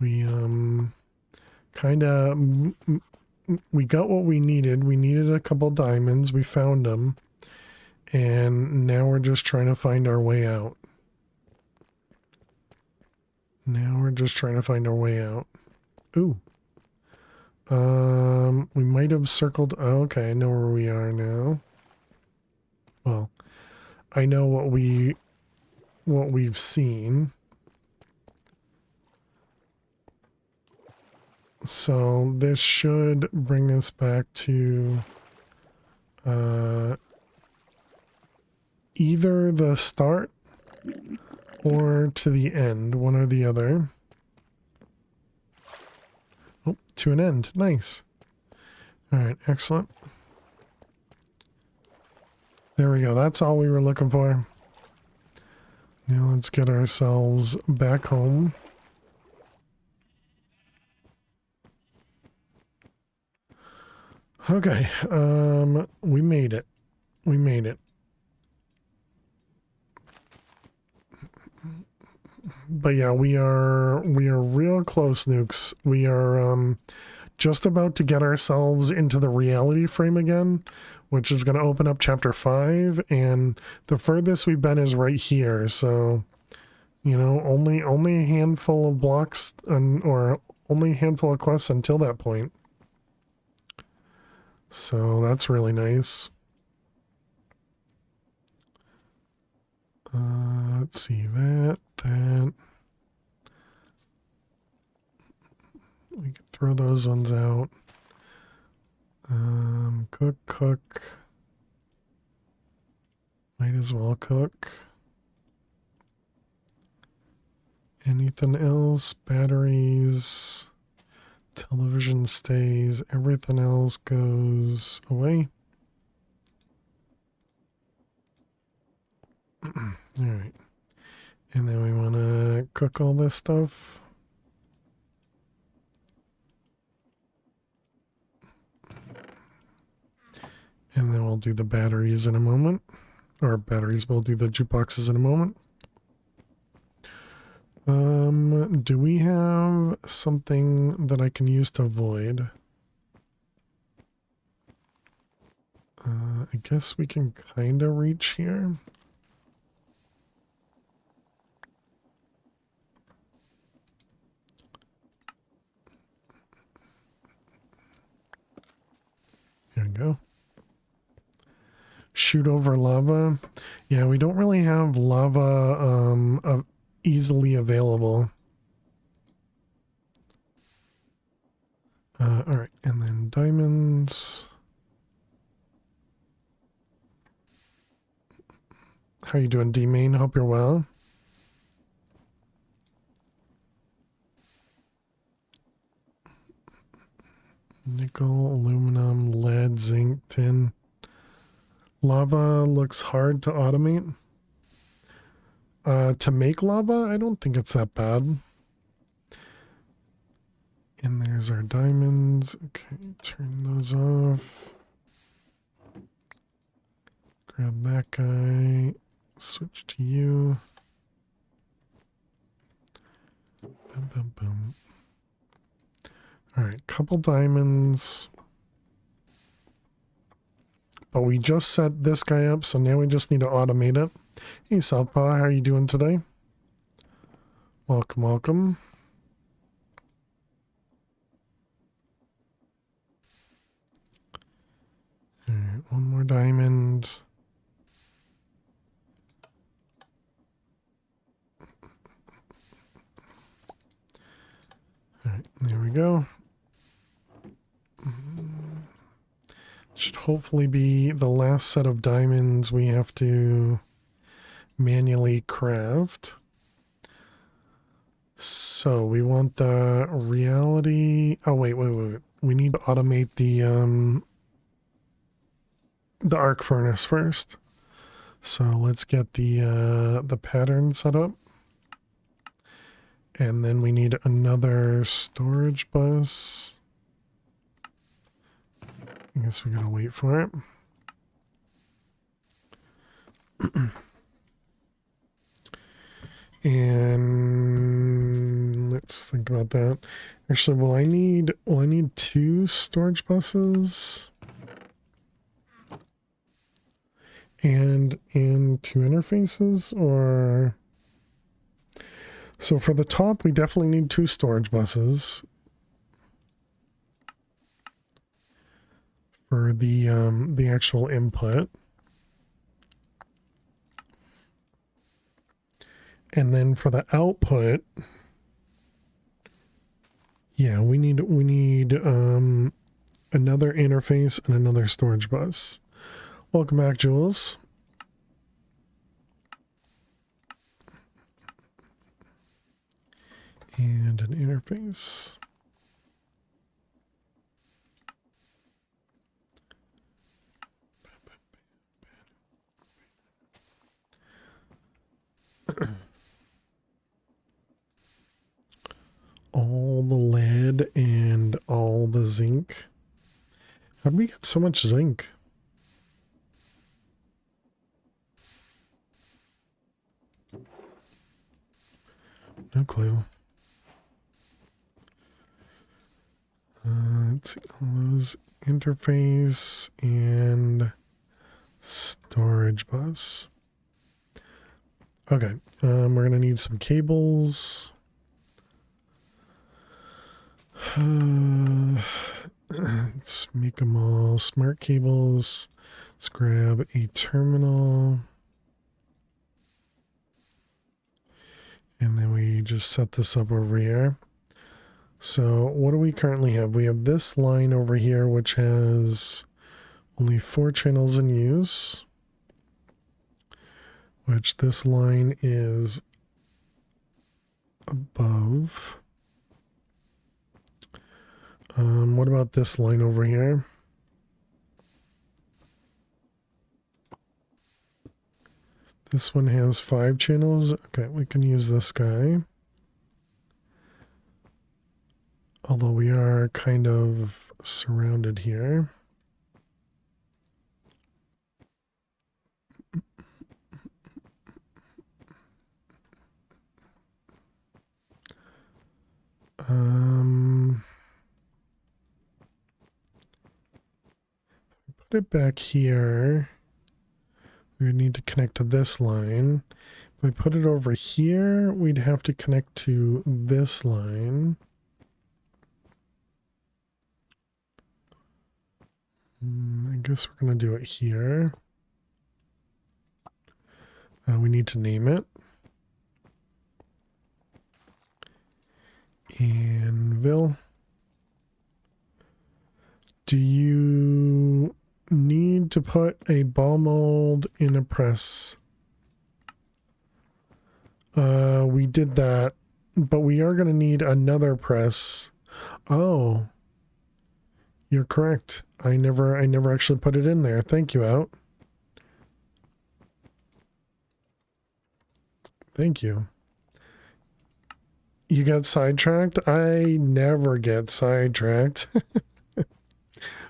Speaker 2: We, kind of... We got what we needed. We needed a couple diamonds. We found them. And now we're just trying to find our way out. Now we're just trying to find our way out. Ooh. We might have circled... Oh, okay, I know where we are now. Well, I know what we've seen. So this should bring us back to either the start or to the end, one or the other. Oh, to an end. Nice. All right, excellent. There we go. That's all we were looking for. Now let's get ourselves back home. Okay, we made it. We made it. But yeah, we are real close, Nukes. We are just about to get ourselves into the reality frame again, which is going to open up chapter 5, and the furthest we've been is right here. So, you know, only a handful of blocks or only a handful of quests until that point. So that's really nice. Let's see, that. We can throw those ones out. Cook. Might as well cook. Anything else? Batteries. Television stays. Everything else goes away. Alright. And then we want to cook all this stuff. And then we'll do the batteries in a moment. Or batteries, we'll do the jukeboxes in a moment. Do we have something that I can use to void? I guess we can kind of reach here. Here we go. Shoot over lava. Yeah, we don't really have lava easily available. Alright, and then diamonds. How you doing, D-Main? Hope you're well. Nickel, aluminum, lead, zinc, tin. Lava looks hard to automate. To make lava, I don't think it's that bad. And there's our diamonds. Okay, turn those off. Grab that guy. Switch to you. Boom, boom, boom. Alright, couple diamonds. But we just set this guy up, so now we just need to automate it. Hey Southpaw, how are you doing today? Welcome, welcome. Alright, one more diamond. Alright, there we go. Should hopefully be the last set of diamonds we have to manually craft. So we want the reality. Oh wait. We need to automate the arc furnace first. So let's get the pattern set up. And then we need another storage bus. I guess we gotta wait for it. And let's think about that. Actually, will I need 2 storage buses? And 2 interfaces, or so for the top we definitely need 2 storage buses. For the actual input. And then for the output, yeah, we need another interface and another storage bus. Welcome back, Jules. And an interface. All the lead and all the zinc. How'd we get so much zinc? No clue. Let's see, close interface and storage bus. Okay, we're gonna need some cables. Let's make them all smart cables. Let's grab a terminal. And then we just set this up over here. So what do we currently have? We have this line over here, which has only 4 channels in use. Which this line is above. What about this line over here? This one has 5 channels. Okay, we can use this guy. Although we are kind of surrounded here. Put it back here. We would need to connect to this line. If I put it over here, we'd have to connect to this line. I guess we're going to do it here. We need to name it. Anvil. Do you need to put a ball mold in a press? We did that, but we are going to need another press. Oh, you're correct. I never actually put it in there. Thank you, Out. Thank you. You got sidetracked? I never get sidetracked.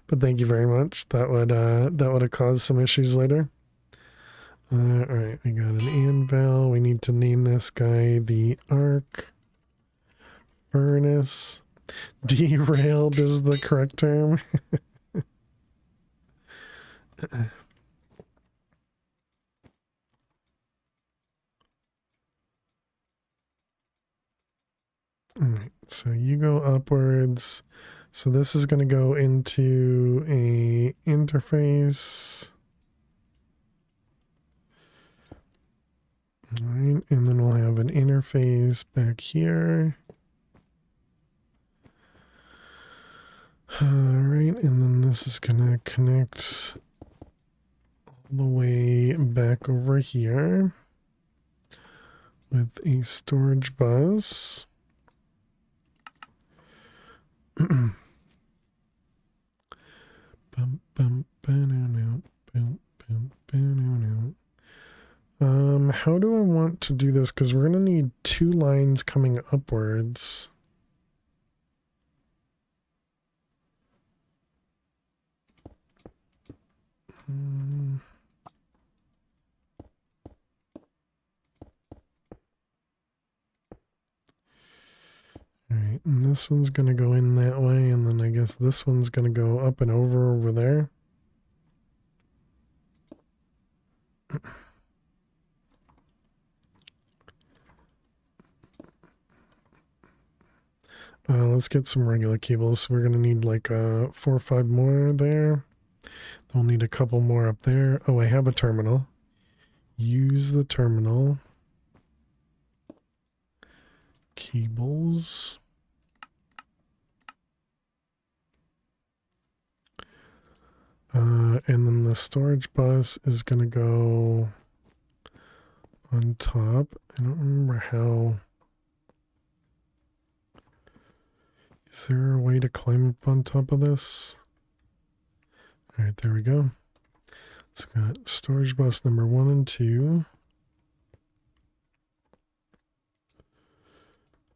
Speaker 2: But thank you very much. That would have caused some issues later. All right, we got an anvil. We need to name this guy the arc furnace. Derailed is the correct term. All right, so you go upwards. So this is going to go into a interface. All right, and then we'll have an interface back here. All right, and then this is going to connect all the way back over here with a storage bus. How do I want to do this? Because we're going to need 2 lines coming upwards. All right, and this one's going to go in that way, and then I guess this one's going to go up and over there. Let's get some regular cables. We're going to need like 4 or 5 more there. We'll need a couple more up there. Oh, I have a terminal. Use the terminal. Cables. And then the storage bus is going to go on top. I don't remember how. Is there a way to climb up on top of this? All right, there we go. So we got storage bus number 1 and 2.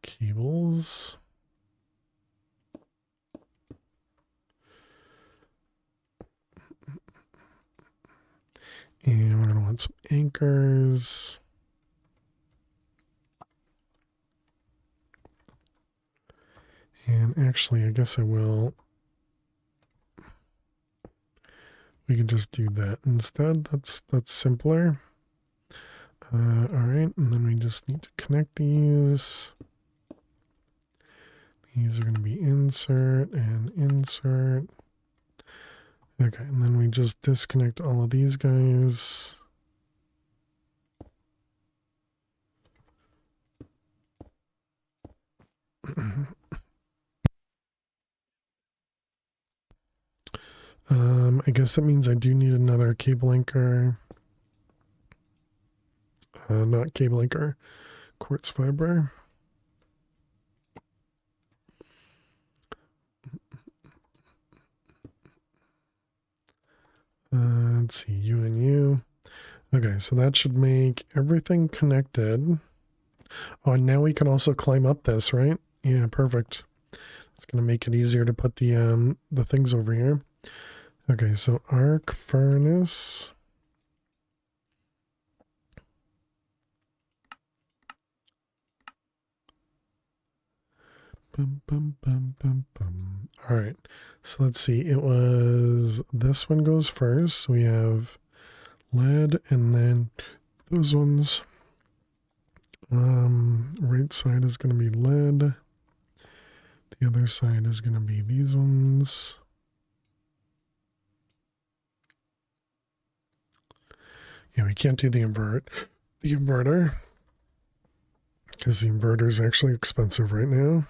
Speaker 2: Cables. And we're going to want some anchors. And actually, I guess I will. We can just do that instead. That's simpler. All right, and then we just need to connect these. These are going to be insert and insert. Okay, and then we just disconnect all of these guys. I guess that means I do need another cable anchor. Not cable anchor, quartz fiber. Let's see, you and you. Okay, so that should make everything connected. Oh, and now we can also climb up this, right? Yeah, perfect. It's going to make it easier to put the things over here. Okay, so arc furnace. Bum, bum, bum, bum, bum. All right, so let's see. It was this one goes first. We have lead, and then those ones. Right side is going to be lead. The other side is going to be these ones. Yeah, we can't do the inverter because the inverter is actually expensive right now.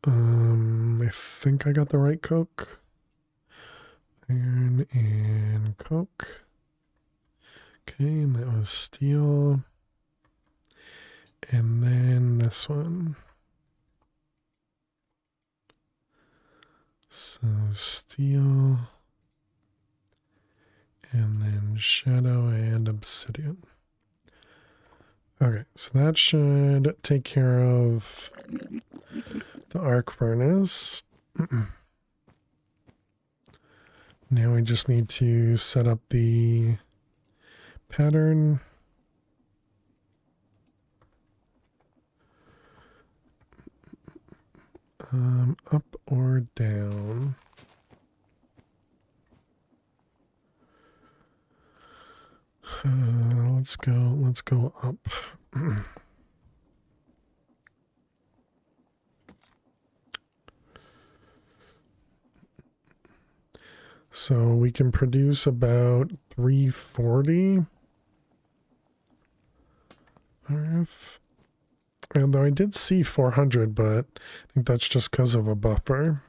Speaker 2: I think I got the right coke. Iron and coke. Okay, and that was steel. And then this one. So steel. And then shadow and obsidian. Okay, so that should take care of the arc furnace. Now we just need to set up the pattern. Up or down. Let's go up. So we can produce about 340 RF. Although I did see 400, but I think that's just because of a buffer.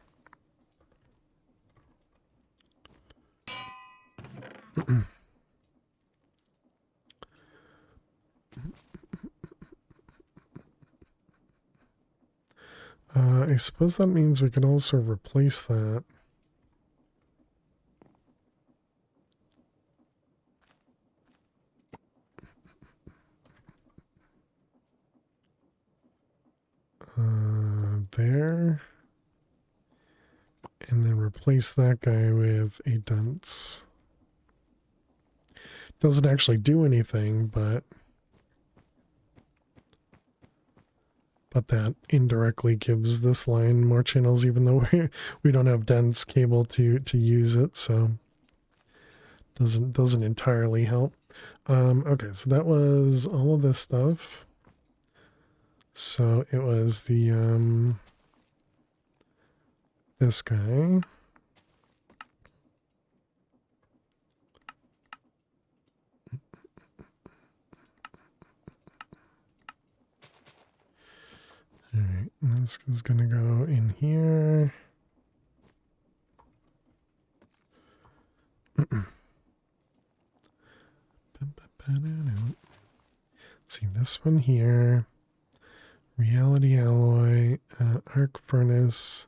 Speaker 2: I suppose that means we could also replace that. There. And then replace that guy with a dense. Doesn't actually do anything, but that indirectly gives this line more channels, even though we don't have dense cable to use it, so doesn't entirely help. Okay, so that was all of this stuff. So it was the this guy. All right, this is gonna go in here. See this one here. Reality alloy, arc furnace.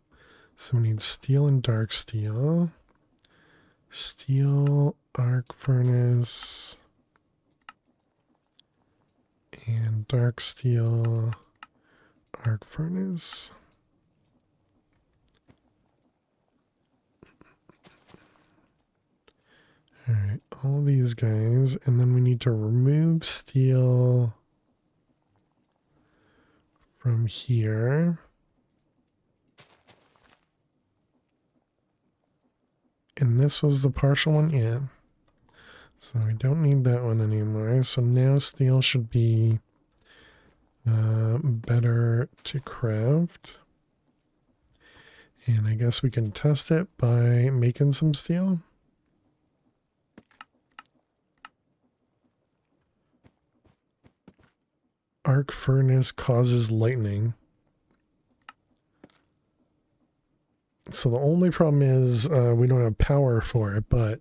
Speaker 2: So we need steel and dark steel. Steel, arc furnace, and dark steel, arc furnace. All right, all these guys, and then we need to remove steel from here. And this was the partial one, yeah. So we don't need that one anymore. So now steel should be better to craft. And I guess we can test it by making some steel. Arc furnace causes lightning. So the only problem is we don't have power for it, but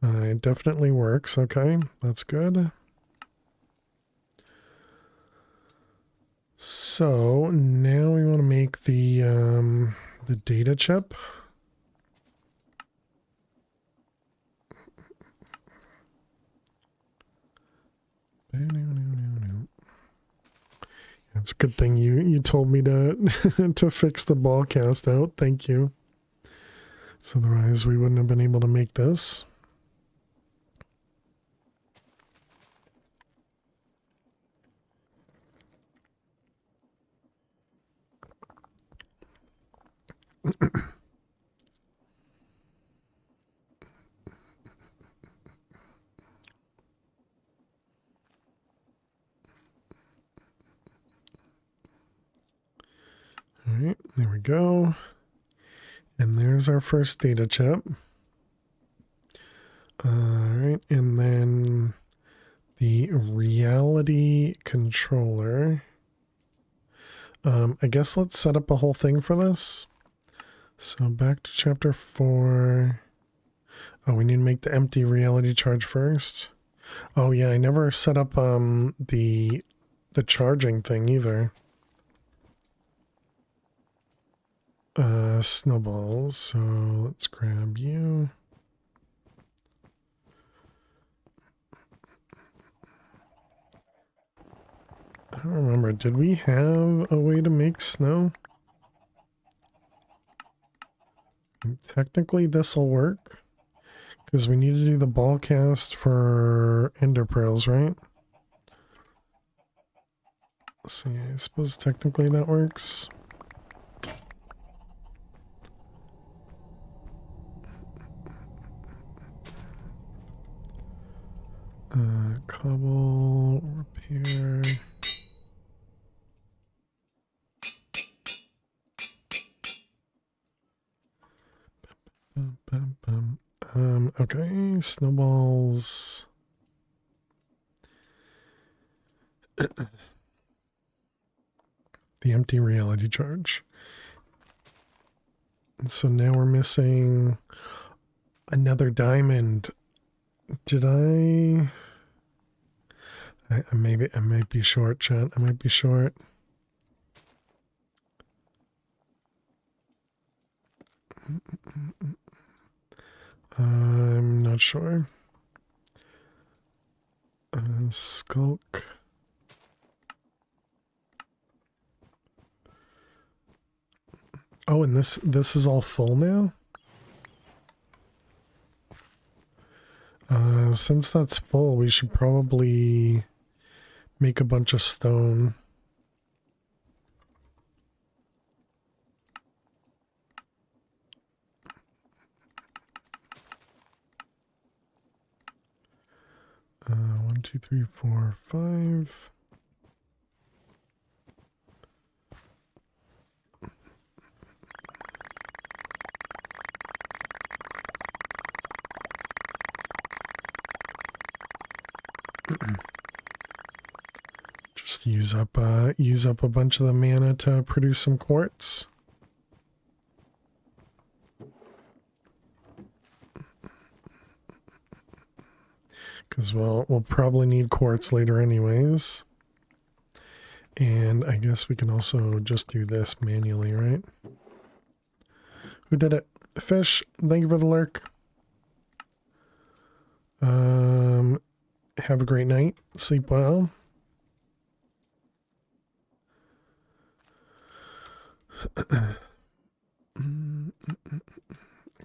Speaker 2: it definitely works. Okay, that's good. So now we want to make the data chip. It's a good thing you told me to to fix the ball cast out. Thank you. So otherwise we wouldn't have been able to make this. All right, there we go. And there's our first data chip. All right, and then the reality controller. I guess let's set up a whole thing for this. So back to chapter 4. Oh, we need to make the empty reality charge first. Oh yeah, I never set up the charging thing either. Snowballs, so let's grab you. I don't remember, did we have a way to make snow? Technically this will work, because we need to do the ball cast for ender pearls, right? So yeah, I suppose technically that works. Cobble, repair. Okay, snowballs. The empty reality charge. So now we're missing another diamond. Did I might be short, chat. I might be short. I'm not sure. Skulk. Oh, and this is all full now? Since that's full, we should probably make a bunch of stone. One, two, three, four, five. Just use up a bunch of the mana to produce some quartz. Because we'll probably need quartz later anyways. And I guess we can also just do this manually, right? Who did it? Fish, thank you for the lurk. Have a great night. Sleep well.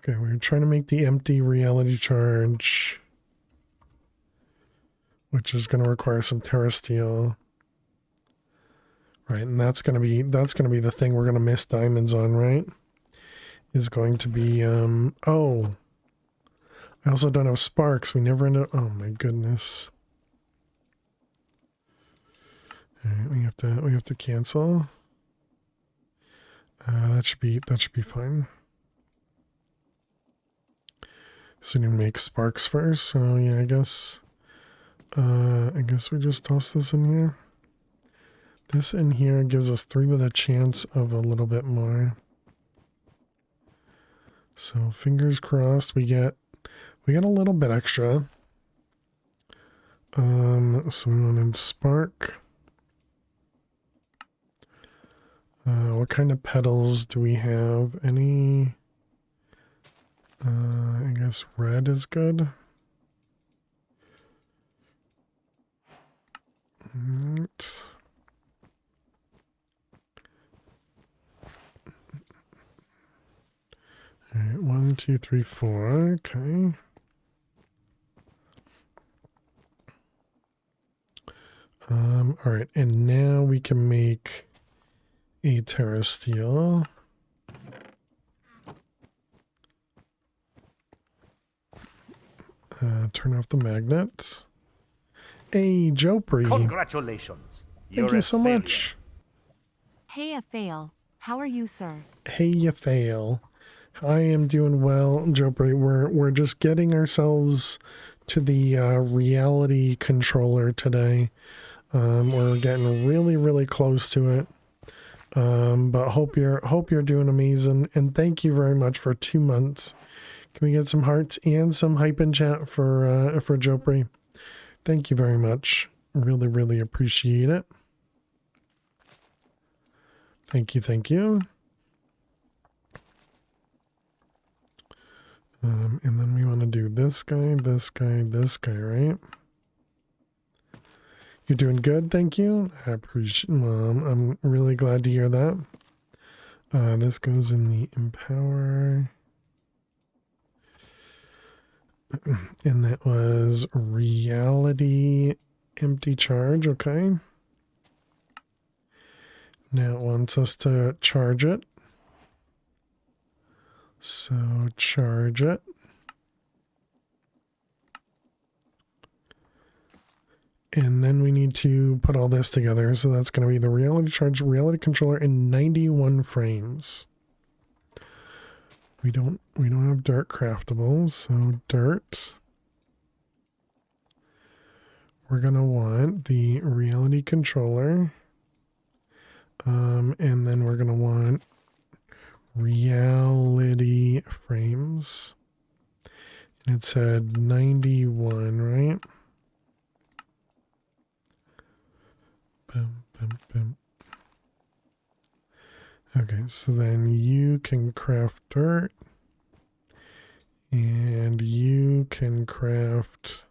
Speaker 2: Okay, we're trying to make the empty reality charge, which is going to require some terrasteel. Right, and that's gonna be the thing we're gonna miss diamonds on, right? Is going to be oh, I also don't have sparks. We never end up. Oh my goodness. All right, we have to cancel. That should be fine. So we need to make sparks first. So yeah, I guess we just toss this in here. This in here gives us 3 with a chance of a little bit more. So fingers crossed we get a little bit extra. So we wanted spark. What kind of petals do we have? Any? I guess red is good. Right. All right, 1, 2, 3, 4. Okay. All right, and now we can make a terrasteel. Turn off the magnet. Hey, Jopri.
Speaker 3: Congratulations.
Speaker 2: Thank you so much.
Speaker 4: Hey, a fail. How are you, sir?
Speaker 2: Hey, you fail. I am doing well, Jopri. We're just getting ourselves to the reality controller today. We're getting really close to it. But hope you're doing amazing, and thank you very much for 2 months. Can we get some hearts and some hype in chat for Jopri? Thank you very much. Really appreciate it. Thank you. And then we want to do this guy, right? You're doing good, thank you. I appreciate. I'm really glad to hear that. This goes in the empower. And that was reality empty charge, okay. Now it wants us to charge it. So charge it. And then we need to put all this together. So that's going to be the reality charge, reality controller in 91 frames. We don't have dirt craftable, so dirt. We're going to want the reality controller. And then we're going to want reality frames. And it said 91, right? Boom. Okay, so then you can craft dirt. And you can craft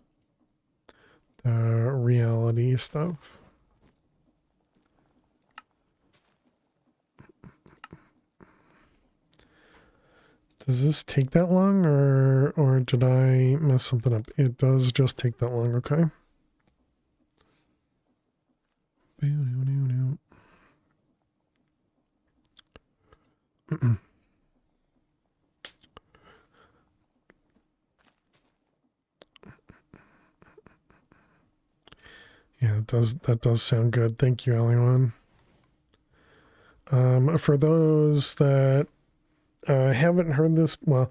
Speaker 2: the reality stuff. Does this take that long, or did I mess something up? It does just take that long, okay. Yeah, that does sound good. Thank you, Alion. For those that haven't heard this, well,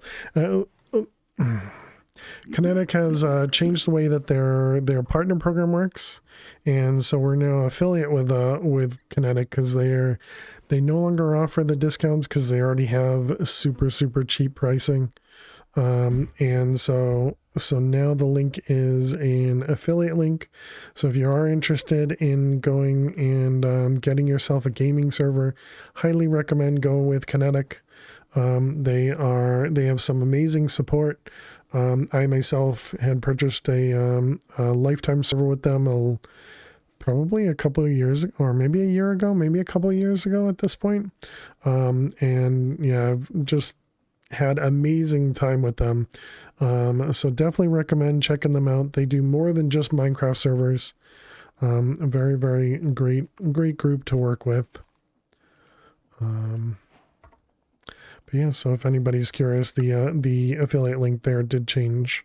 Speaker 2: Kinetic has changed the way that their partner program works, and so we're now affiliate with Kinetic because they no longer offer the discounts because they already have super cheap pricing, and so now the link is an affiliate link. So if you are interested in going and getting yourself a gaming server, highly recommend going with Kinetic. They have some amazing support. I myself had purchased a lifetime server with them probably a couple of years, or maybe a year ago, maybe a couple of years ago at this point. And yeah, I've just had amazing time with them. So definitely recommend checking them out. They do more than just Minecraft servers. A very, very great group to work with. But yeah, so if anybody's curious, the affiliate link there did change,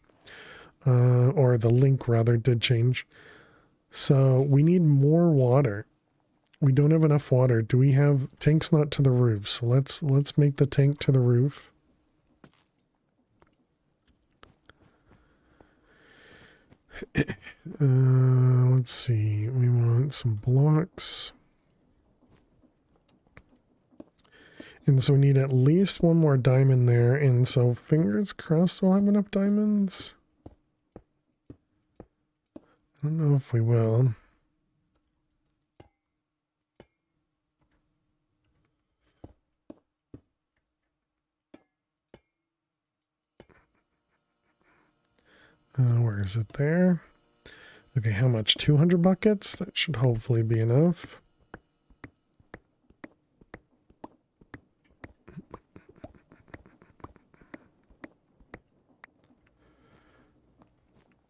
Speaker 2: or the link rather did change. So we need more water. We don't have enough water. Do we have tanks? Not to the roof. So let's make the tank to the roof. Let's see. We want some blocks. And so we need at least one more diamond there. And so fingers crossed we'll have enough diamonds. I don't know if we will. Where is it there? Okay, how much? 200 buckets? That should hopefully be enough.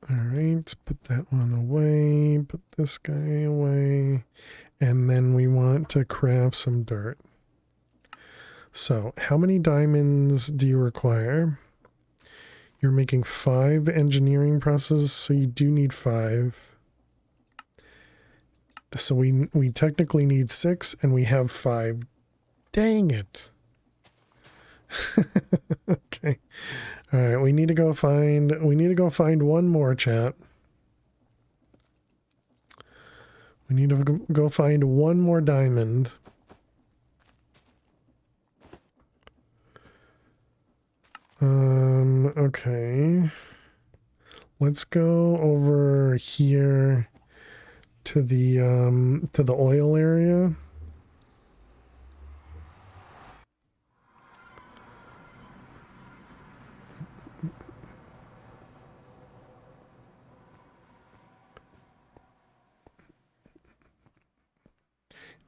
Speaker 2: Alright, put that one away, put this guy away, and then we want to craft some dirt. So, how many diamonds do you require? You're making 5 engineering presses, so you do need 5. So we technically need 6, and we have 5. Dang it. Okay. All right, we need to go find one more, chat. We need to go find one more diamond. Okay. Let's go over here to the oil area.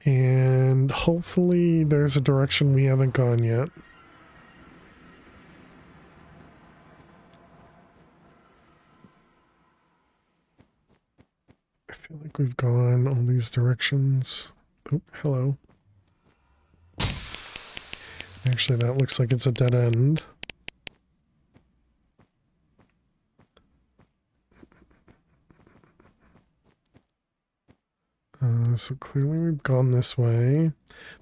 Speaker 2: And hopefully there's a direction we haven't gone yet. I feel like we've gone all these directions. Oh, hello. Actually, that looks like it's a dead end. So clearly we've gone this way.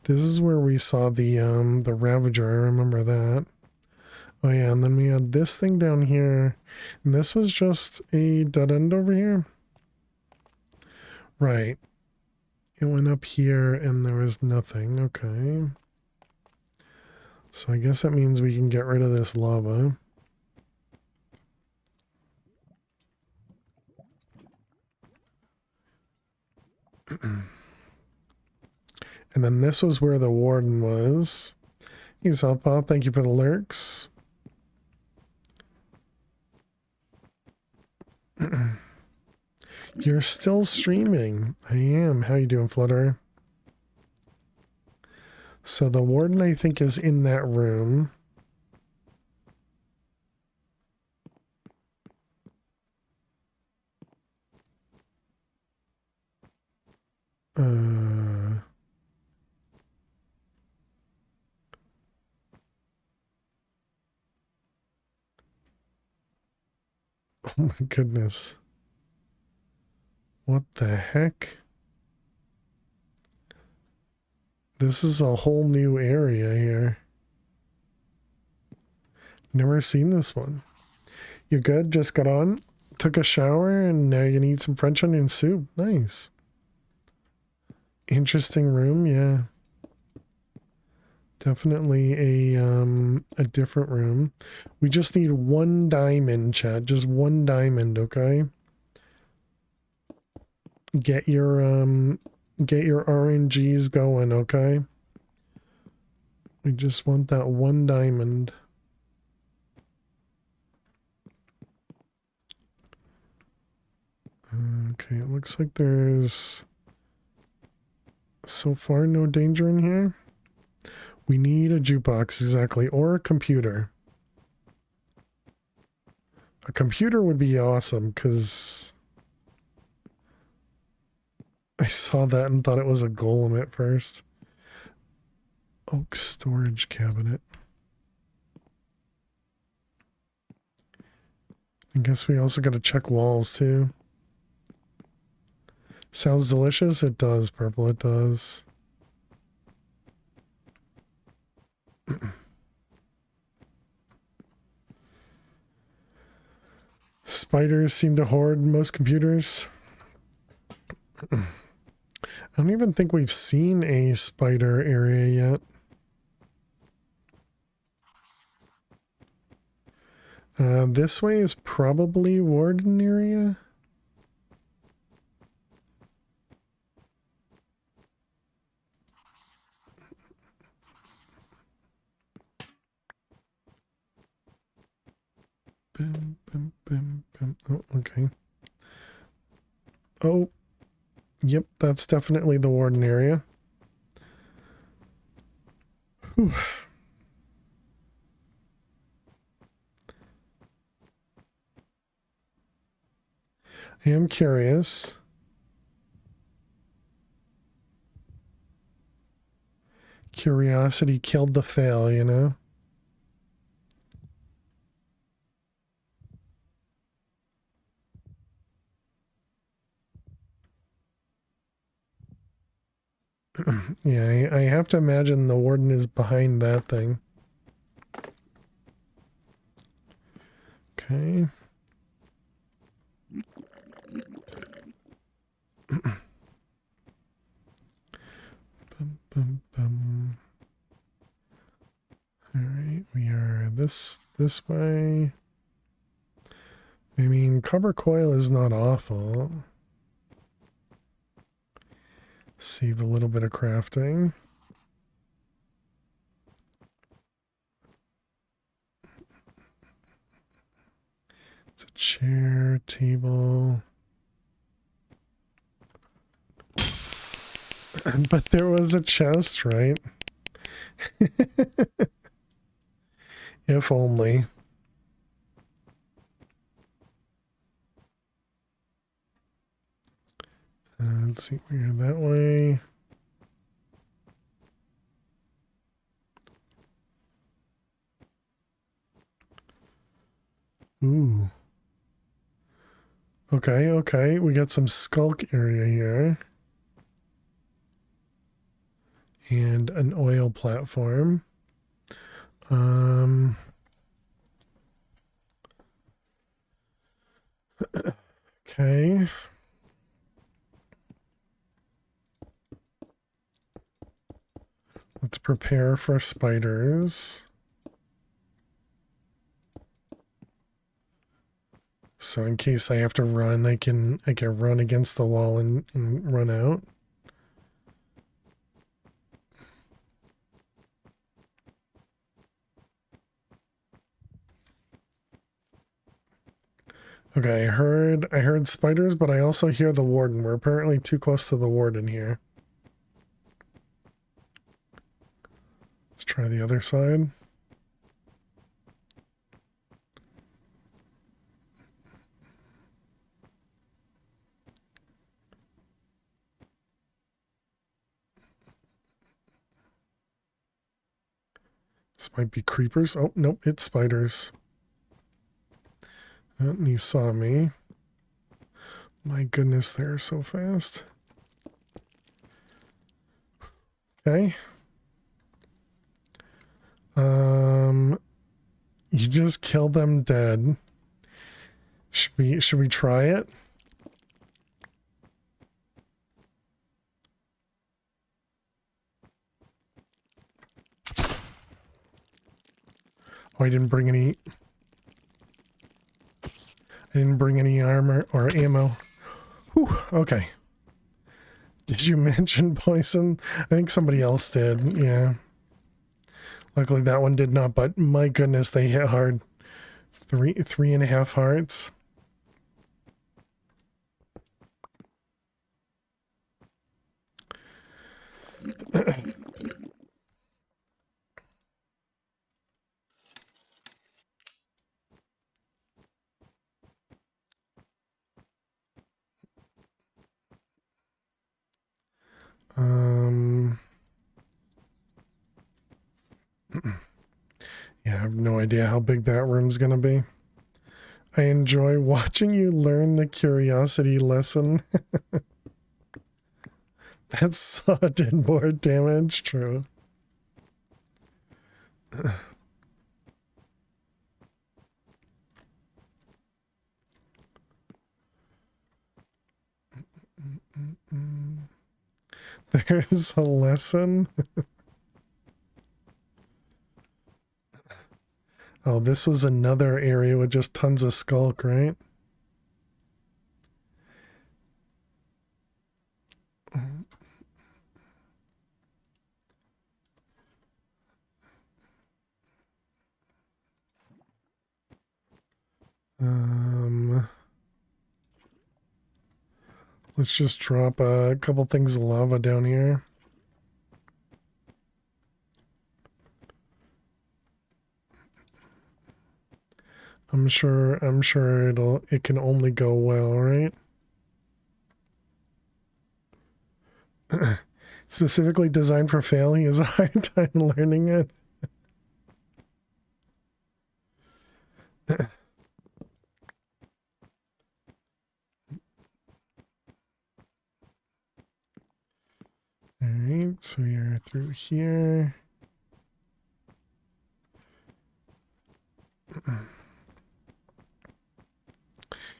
Speaker 2: This is where we saw the Ravager. I remember that. Oh yeah, and then we had this thing down here. And this was just a dead end over here. Right. It went up here and there was nothing. Okay. So I guess that means we can get rid of this lava. And then this was where the warden was. Hey, Southpaw, thank you for the lurks. You're still streaming. I am. How you doing, Flutter? So the warden, I think, is in that room. Oh my goodness. What the heck? This is a whole new area here. Never seen this one. You good? Just got on? Took a shower and now you need some French onion soup. Nice. Interesting room, yeah. Definitely a different room. We just need 1 diamond, chat. Just 1 diamond, okay? Get your RNGs going, okay? We just want that 1 diamond. Okay, it looks like there's so far no danger in here. We need a jukebox, exactly, or a computer. A computer would be awesome, because I saw that and thought it was a golem at first. Oak storage cabinet. I guess we also got to check walls too. Sounds delicious? It does, Purple, it does. Spiders seem to hoard most computers. I don't even think we've seen a spider area yet. This way is probably warden area. Bim, bim, bim, bim. Oh, okay. Oh, yep, that's definitely the warden area. Whew. I am curious. Curiosity killed the fail, you know? Yeah, I have to imagine the warden is behind that thing. Okay. Bum, bum, bum. All right, we are this way. I mean, copper coil is not awful. Save a little bit of crafting. It's a chair, table. But there was a chest, right? If only. Let's see, we're that way. Ooh. Okay, okay. We got some skulk area here. And an oil platform. Okay. Let's prepare for spiders. So in case I have to run, I can run against the wall and run out. Okay, I heard spiders, but I also hear the warden. We're apparently too close to the warden here. Let's try the other side. This might be creepers. Oh, nope, it's spiders. And he saw me. My goodness, they're so fast. Okay. You just killed them dead. Should we try it? Oh, I didn't bring any armor or ammo. Whew, okay. Did you mention poison? I think somebody else did, yeah. Luckily that one did not, but my goodness, they hit hard. 3.5 hearts. have no idea how big that room's gonna be. I enjoy watching you learn the curiosity lesson. That's so did more damage, true. There's a lesson. Oh, this was another area with just tons of skulk, right? Let's just drop a couple things of lava down here. I'm sure it can only go well, right? Specifically designed for failing is a hard time learning it. Alright, so we are through here.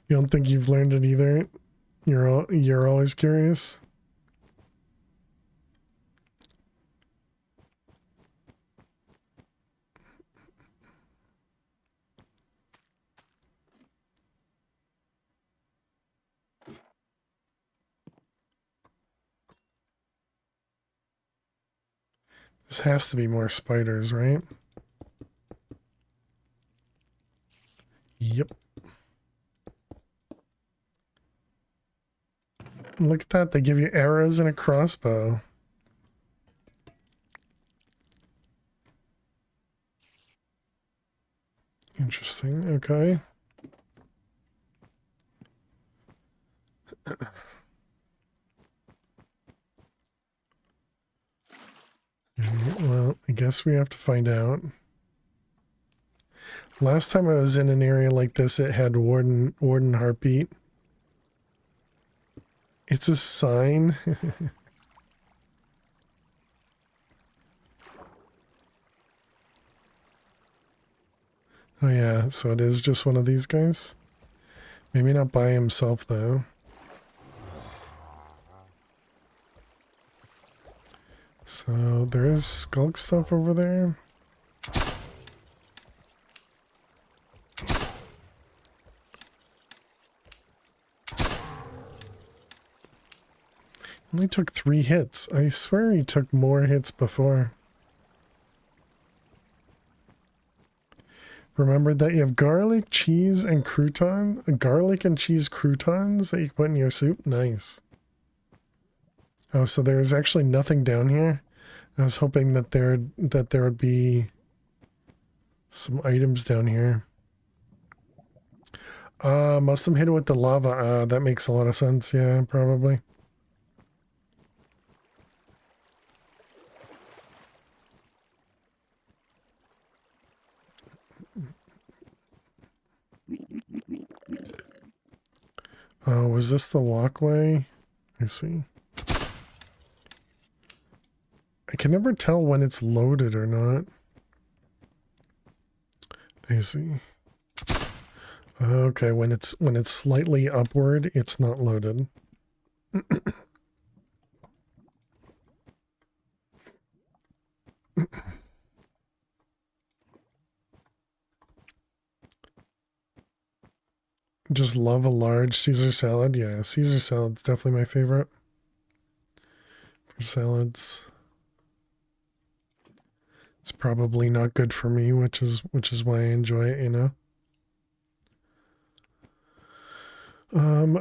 Speaker 2: You don't think you've learned it either? You're always curious? This has to be more spiders, right? Yep. Look at that, they give you arrows and a crossbow. Interesting, okay. Well, I guess we have to find out. Last time I was in an area like this, it had warden heartbeat. It's a sign. Oh yeah, so it is just one of these guys? Maybe not by himself though. So there is skulk stuff over there. Only took 3 hits. I swear he took more hits before. Remember that you have garlic, cheese, and garlic and cheese croutons that you can put in your soup? Nice. Oh, so there's actually nothing down here? I was hoping that there would be some items down here. Must have hit it with the lava. That makes a lot of sense. Yeah, probably. Oh, was this the walkway? I see. I can never tell when it's loaded or not. I see. Okay, when it's slightly upward, it's not loaded. Just love a large Caesar salad. Yeah, Caesar salad's definitely my favorite for salads. It's probably not good for me, which is why I enjoy it, you know.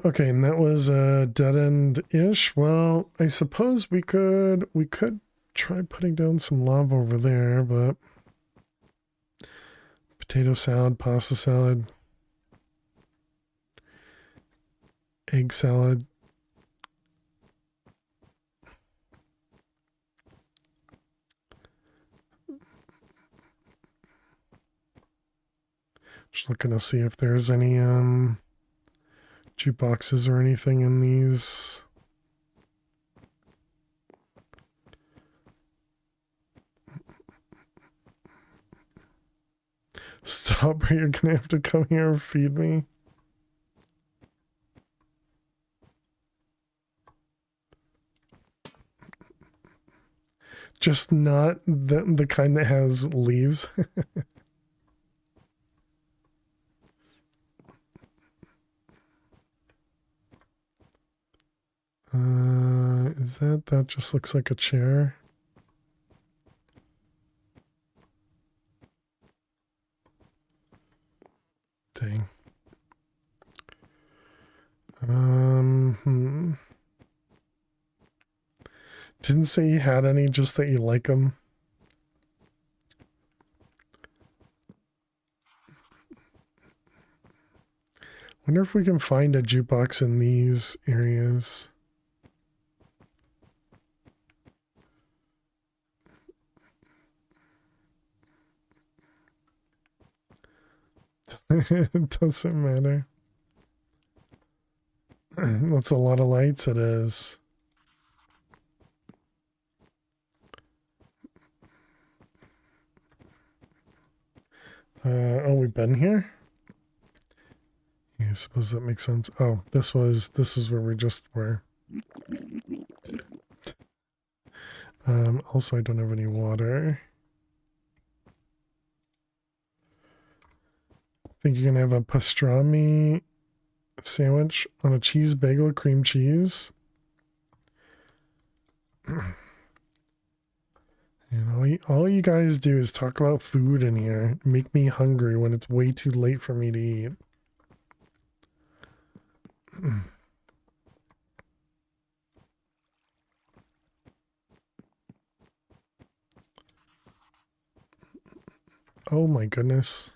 Speaker 2: Okay, and that was a dead end-ish. Well, I suppose we could try putting down some lava over there, but potato salad, pasta salad, egg salad. Just looking to see if there's any jukeboxes or anything in these. Stop, or you're gonna have to come here and feed me. Just not the kind that has leaves. Is that just looks like a chair? Dang. Didn't say you had any, just that you like them. Wonder if we can find a jukebox in these areas. It doesn't matter. That's a lot of lights, it is. Oh, we've been here? Yeah, I suppose that makes sense. Oh, this is where we just were. Also I don't have any water. I think you can have a pastrami sandwich on a cheese bagel with cream cheese. And all you guys do is talk about food in here. Make me hungry when it's way too late for me to eat. Oh my goodness.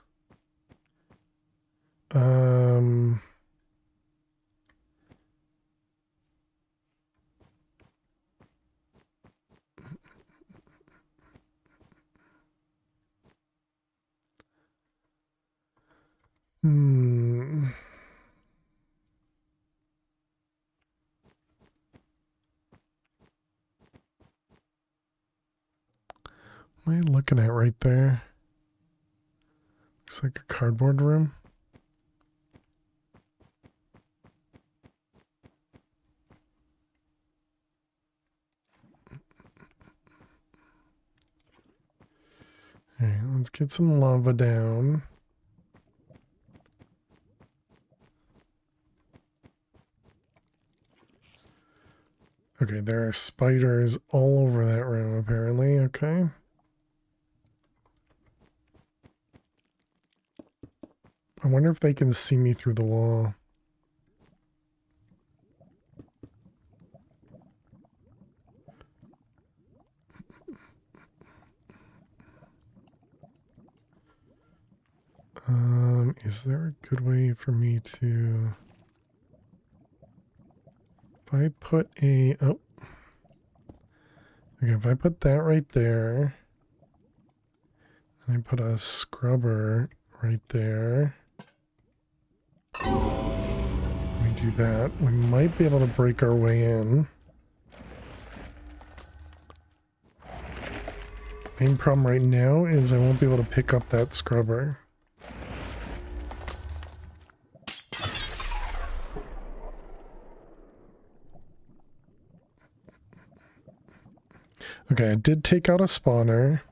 Speaker 2: Am I looking at right there? Looks like a cardboard room. Alright, let's get some lava down. Okay, there are spiders all over that room, apparently. Okay. I wonder if they can see me through the wall. Is there a good way for me to... If I put a... Oh. Okay, if I put that right there, and I put a scrubber right there, let me do that. We might be able to break our way in. Main problem right now is I won't be able to pick up that scrubber. Okay, I did take out a spawner.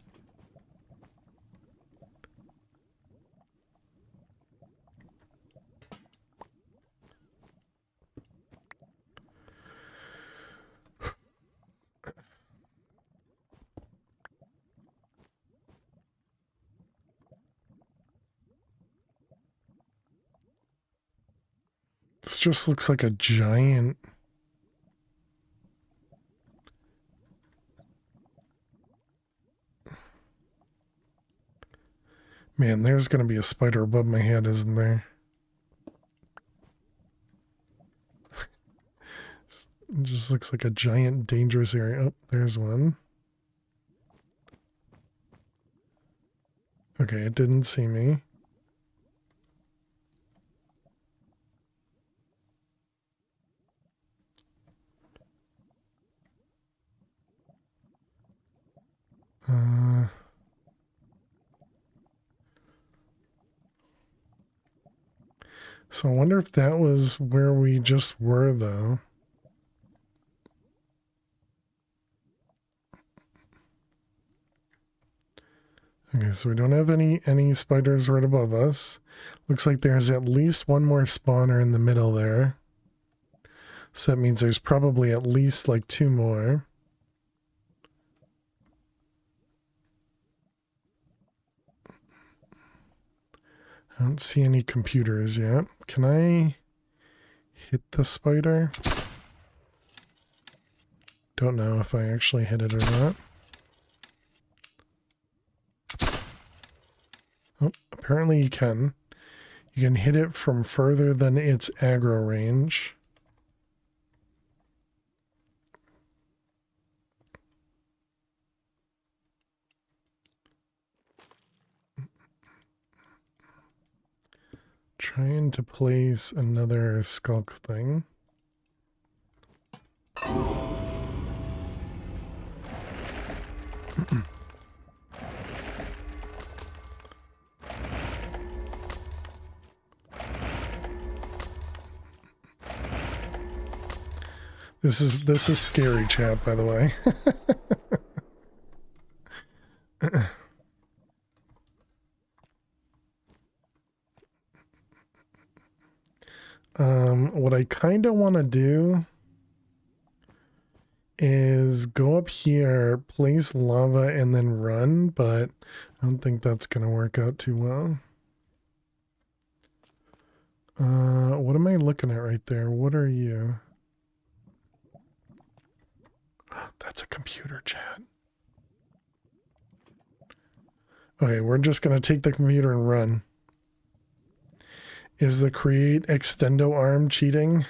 Speaker 2: This just looks like a giant... Man, there's going to be a spider above my head, isn't there? It just looks like a giant, dangerous area. Oh, there's one. Okay, it didn't see me. So I wonder if that was where we just were, though. Okay, so we don't have any spiders right above us. Looks like there's at least one more spawner in the middle there. So that means there's probably at least like 2 more. I don't see any computers yet. Can I hit the spider? Don't know if I actually hit it or not. Oh, apparently you can. You can hit it from further than its aggro range. Trying to place another skulk thing. This is scary, chat, by the way. What I kind of want to do is go up here, place lava, and then run, but I don't think that's going to work out too well. What am I looking at right there? What are you? That's a computer, chat. Okay, we're just going to take the computer and run. Is the create extendo arm cheating?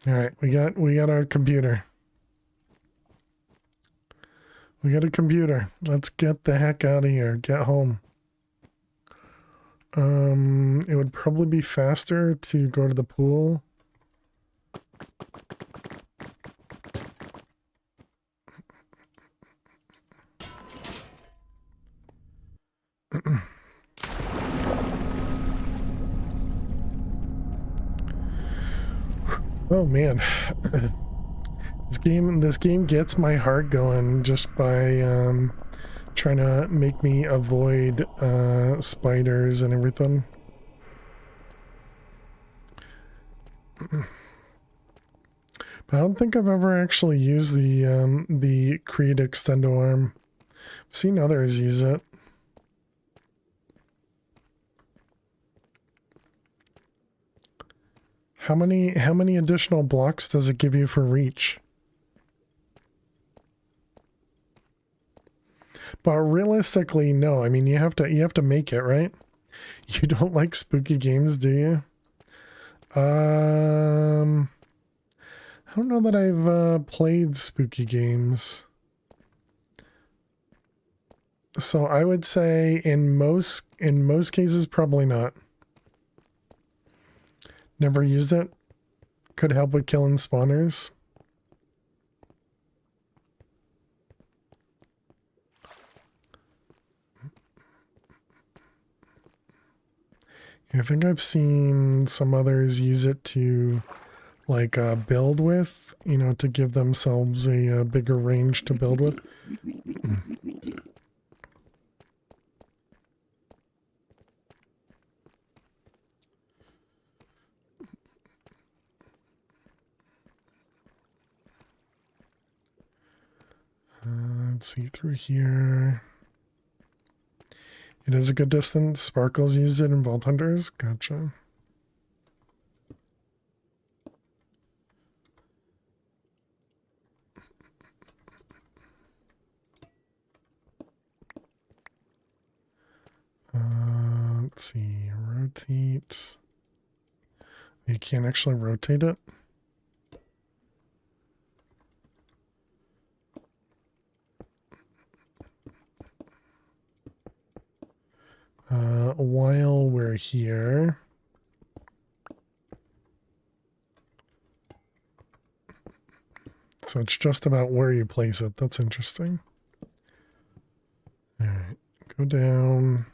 Speaker 2: All right, we got our computer. We got a computer. Let's get the heck out of here. Get home. It would probably be faster to go to the pool. Oh man. This game gets my heart going just by trying to make me avoid spiders and everything. But I don't think I've ever actually used the create extendo arm. I've seen others use it. How many additional blocks does it give you for reach? But realistically, no. I mean, you have to make it, right? You don't like spooky games, do you? I don't know that I've played spooky games. So I would say in most cases, probably not. Never used it. Could help with killing spawners. I think I've seen some others use it to like build with, you know, to give themselves a bigger range to build with. Let's see through here. It is a good distance. Sparkles used it in Vault Hunters. Gotcha. Let's see. Rotate. You can't actually rotate it. While we're here, so it's just about where you place it. That's interesting. All right, Go down.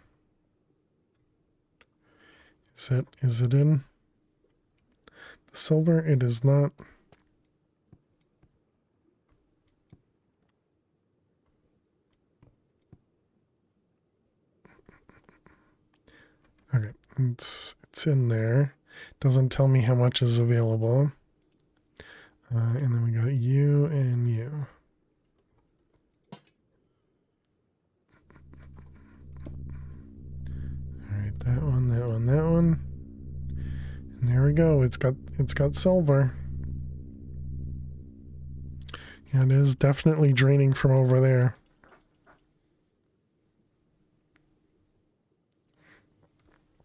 Speaker 2: Is it in the silver? It is not. Okay, it's in there. Doesn't tell me how much is available. And then we got you and you. All right, that one, that one, that one. And there we go. It's got silver. Yeah, it is definitely draining from over there.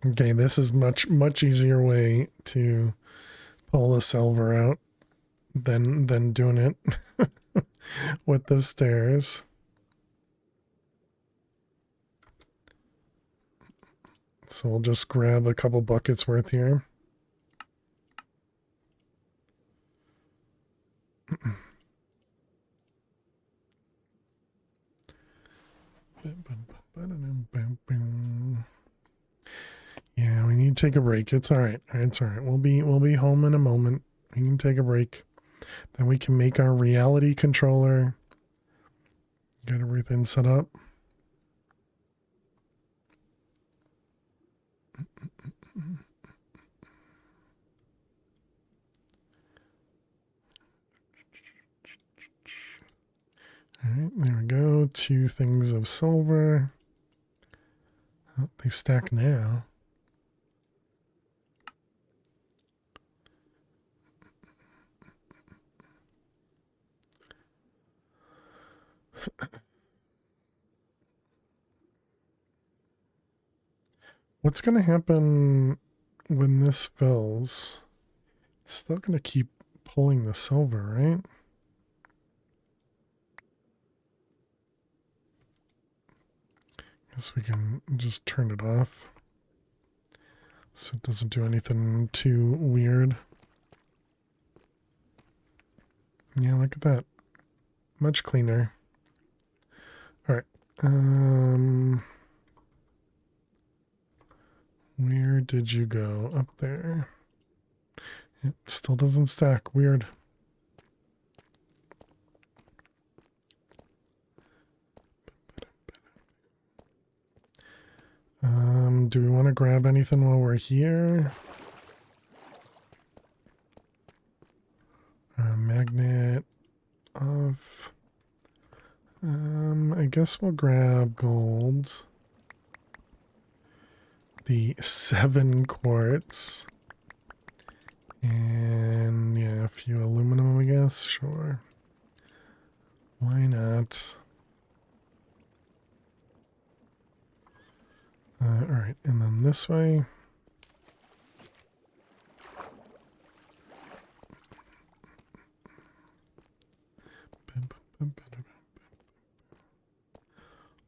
Speaker 2: Okay, this is much easier way to pull the silver out than doing it with the stairs. So we'll just grab a couple buckets worth here. Yeah, we need to take a break. It's all right. It's all right. We'll be home in a moment. We can take a break. Then we can make our reality controller. Get everything set up. All right, there we go. 2 things of silver. Oh, they stack now. What's going to happen when this fills? It's still going to keep pulling the silver, right? Guess we can just turn it off so it doesn't do anything too weird. Yeah, look at that. Much cleaner. All right. Where did you go? Up there. It still doesn't stack. Weird. Do we want to grab anything while we're here? Magnet off. I guess we'll grab gold. The 7 quartz. And yeah, a few aluminum, I guess. Sure. Why not? Alright, and then this way.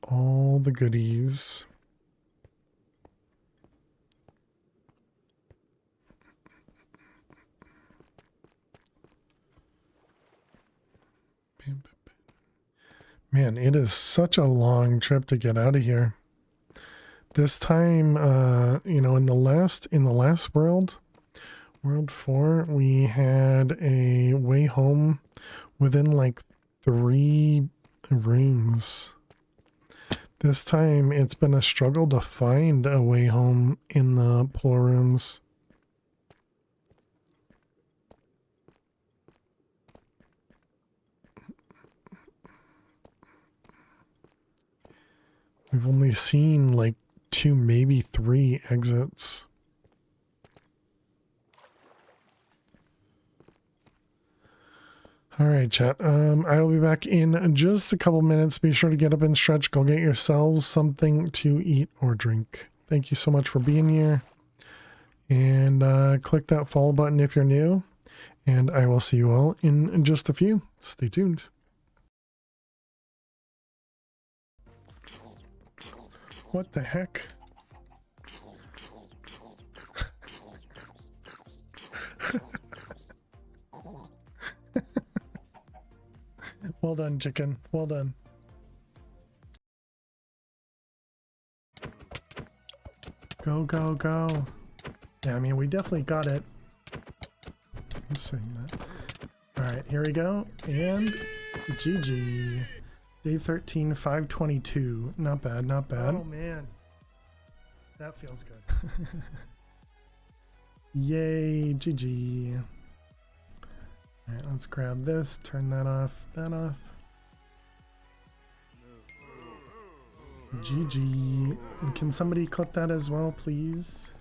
Speaker 2: All the goodies. Man, it is such a long trip to get out of here. This time, you know, in the last world 4, we had a way home within like 3 rooms. This time, it's been a struggle to find a way home in the pool rooms. We've only seen like 2, maybe 3 exits. All right, chat. I will be back in just a couple minutes. Be sure to get up and stretch. Go get yourselves something to eat or drink. Thank you so much for being here. And click that follow button if you're new. And I will see you all in just a few. Stay tuned. What the heck? Well done, chicken. Well done. Go, go, go. Yeah, I mean, we definitely got it. I'm saying that. Alright, here we go. And GG. Day 13, 522. Not bad, not bad. Oh, man. That feels good. Yay, GG. Alright, let's grab this, turn that off, that off. GG. Can somebody clip that as well, please?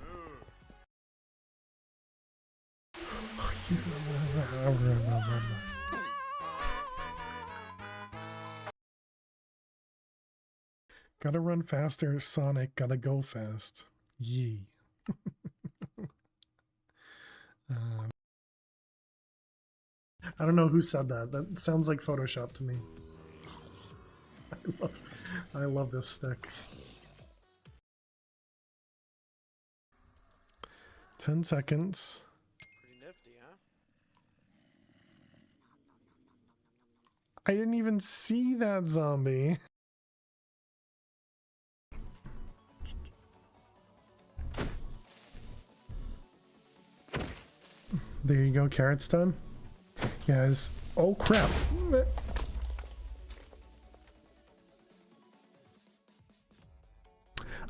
Speaker 2: Gotta run faster, Sonic. Gotta go fast. Yee. I don't know who said that. That sounds like Photoshop to me. I love this stick. 10 seconds.
Speaker 3: Pretty nifty, huh?
Speaker 2: I didn't even see that zombie. There you go, carrot's done. Guys, oh crap.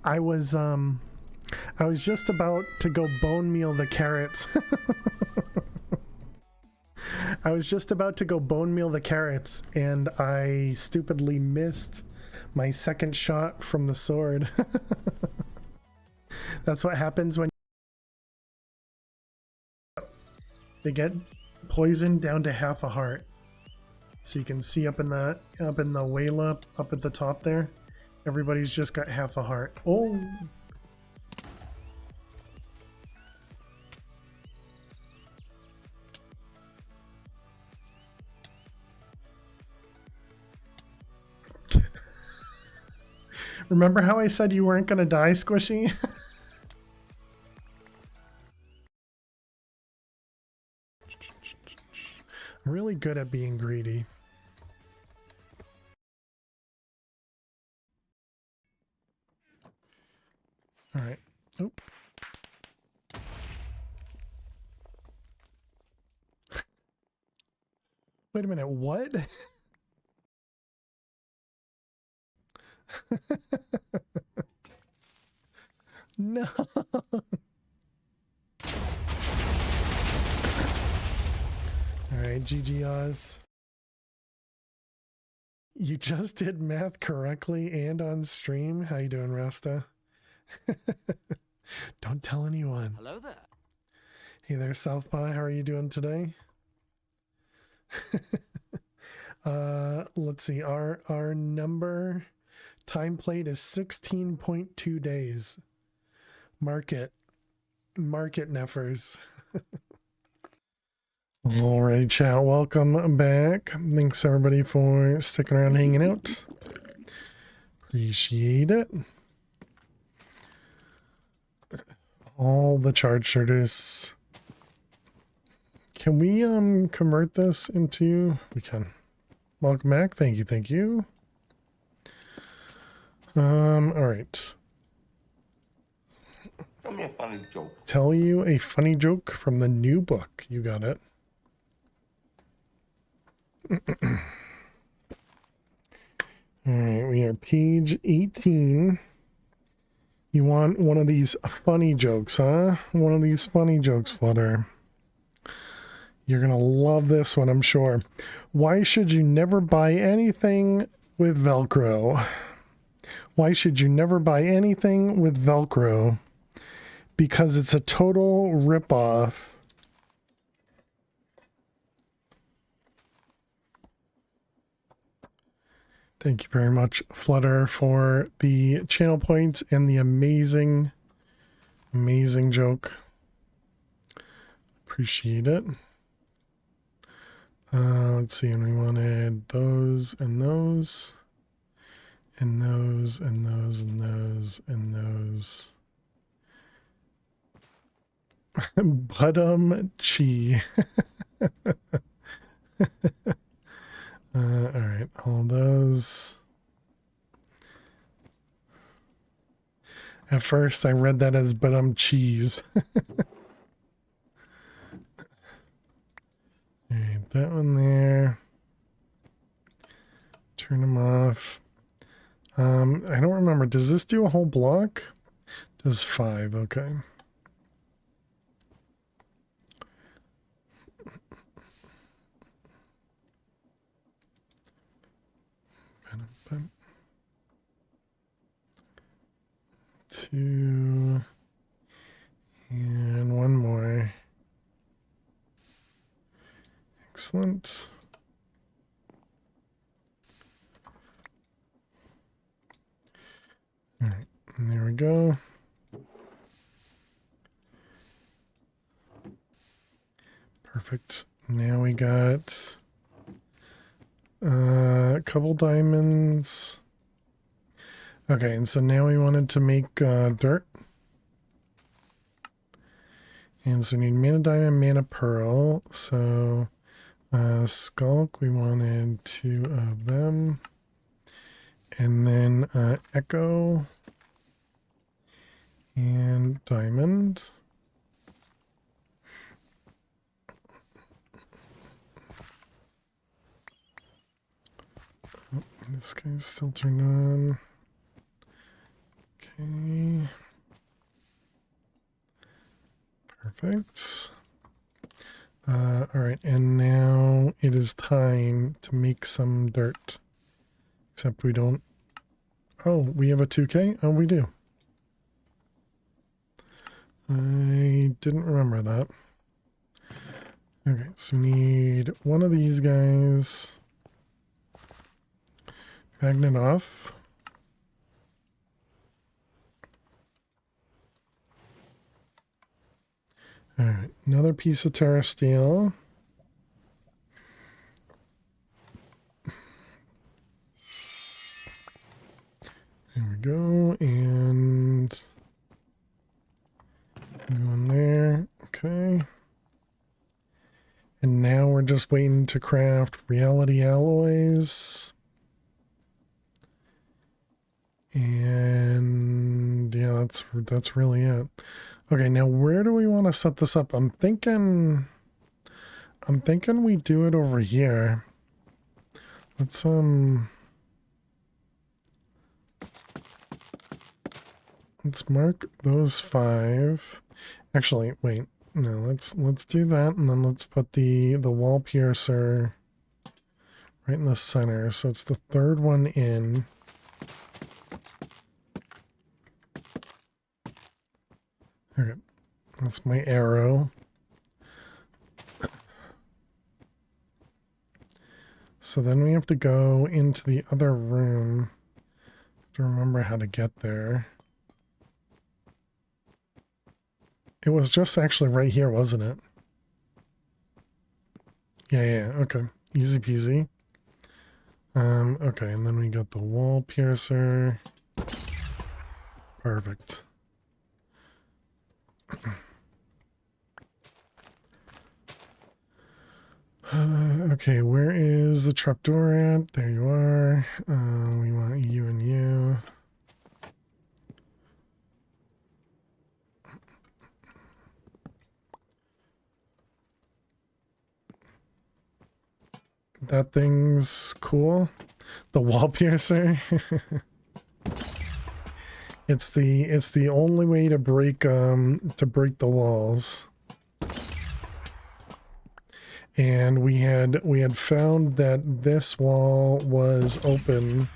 Speaker 2: I was just about to go bone meal the carrots. I was just about to go bone meal the carrots and I stupidly missed my second shot from the sword. That's what happens when they get poisoned down to half a heart. So you can see up in the whale up at the top there. Everybody's just got half a heart. Oh. Remember how I said you weren't gonna die, Squishy? I'm really good at being greedy. All right. Oh. Wait a minute, what? No. Alright, GG Oz. You just did math correctly and on stream. How you doing, Rasta? Don't tell anyone.
Speaker 3: Hello there.
Speaker 2: Hey there, Southpaw. How are you doing today? Let's see. Our number time played is 16.2 days. Market Neffers. Alright, chat. Welcome back. Thanks everybody for sticking around hanging out. Appreciate it. All the charge shirters. Can we convert this into? We can. Welcome back. Thank you. Thank you. Alright.
Speaker 5: Tell me a funny joke.
Speaker 2: Tell you a funny joke from the new book. You got it. Alright, we are page 18. You want one of these funny jokes, huh? One of these funny jokes, Flutter. You're gonna love this one, I'm sure. Why should you never buy anything with Velcro? Why should you never buy anything with Velcro? Because it's a total ripoff. Thank you very much, Flutter, for the channel points and the amazing joke. Appreciate it. Let's see, and we wanted those and those. And those and those and those and those. Chi. All right, all those. At first I read that as but I'm cheese. Alright, that one there. Turn them off. I don't remember. Does this do a whole block? Does 5, okay. Two. And one more. Excellent. All right, and there we go. Perfect. Now we got a couple diamonds. Okay, and so now we wanted to make dirt. And so we need mana diamond, mana pearl. So skulk, we wanted 2 of them. And then echo and diamond. Oh, this guy's still turned on. Okay. Perfect. All right, and now it is time to make some dirt. Except we don't... Oh, we have a 2K? Oh, we do. I didn't remember that. Okay, so we need one of these guys. Magnet off. All right, another piece of Terra steel. There we go, and go in there. Okay. And now we're just waiting to craft reality alloys. And yeah, that's really it. Okay, now where do we want to set this up? I'm thinking we do it over here. Let's mark those 5. Actually, wait. No, let's do that, and then let's put the wall piercer right in the center. So it's the 3rd one in. Okay, that's my arrow. So then we have to go into the other room to remember how to get there. It was just actually right here, wasn't it? Yeah, okay. Easy peasy. Okay, and then we got the wall piercer. Perfect. Okay, where is the trapdoor at? There you are. We want you and you. That thing's cool. The wall piercer. It's the only way to break the walls. And we had found that this wall was open.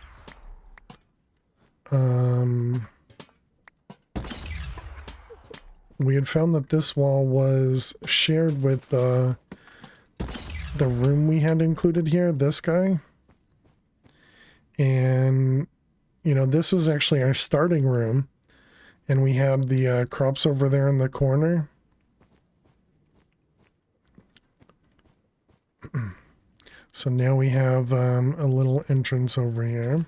Speaker 2: We had found that this wall was shared with the room we had included here, this guy. And, you know, this was actually our starting room. And we had the crops over there in the corner. So now we have a little entrance over here.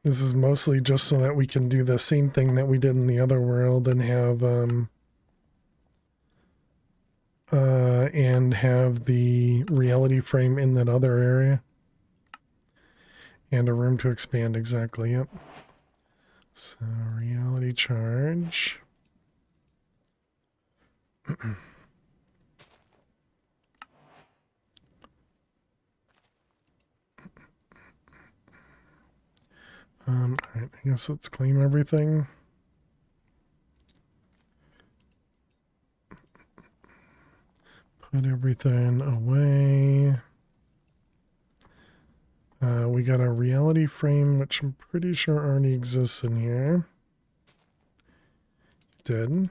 Speaker 2: This is mostly just so that we can do the same thing that we did in and and have the reality frame in that other area. And a room to expand, exactly, yep. So, reality charge. Alright, I guess let's claim everything. Put everything away. We got a reality frame, which I'm pretty sure already exists in here. It did.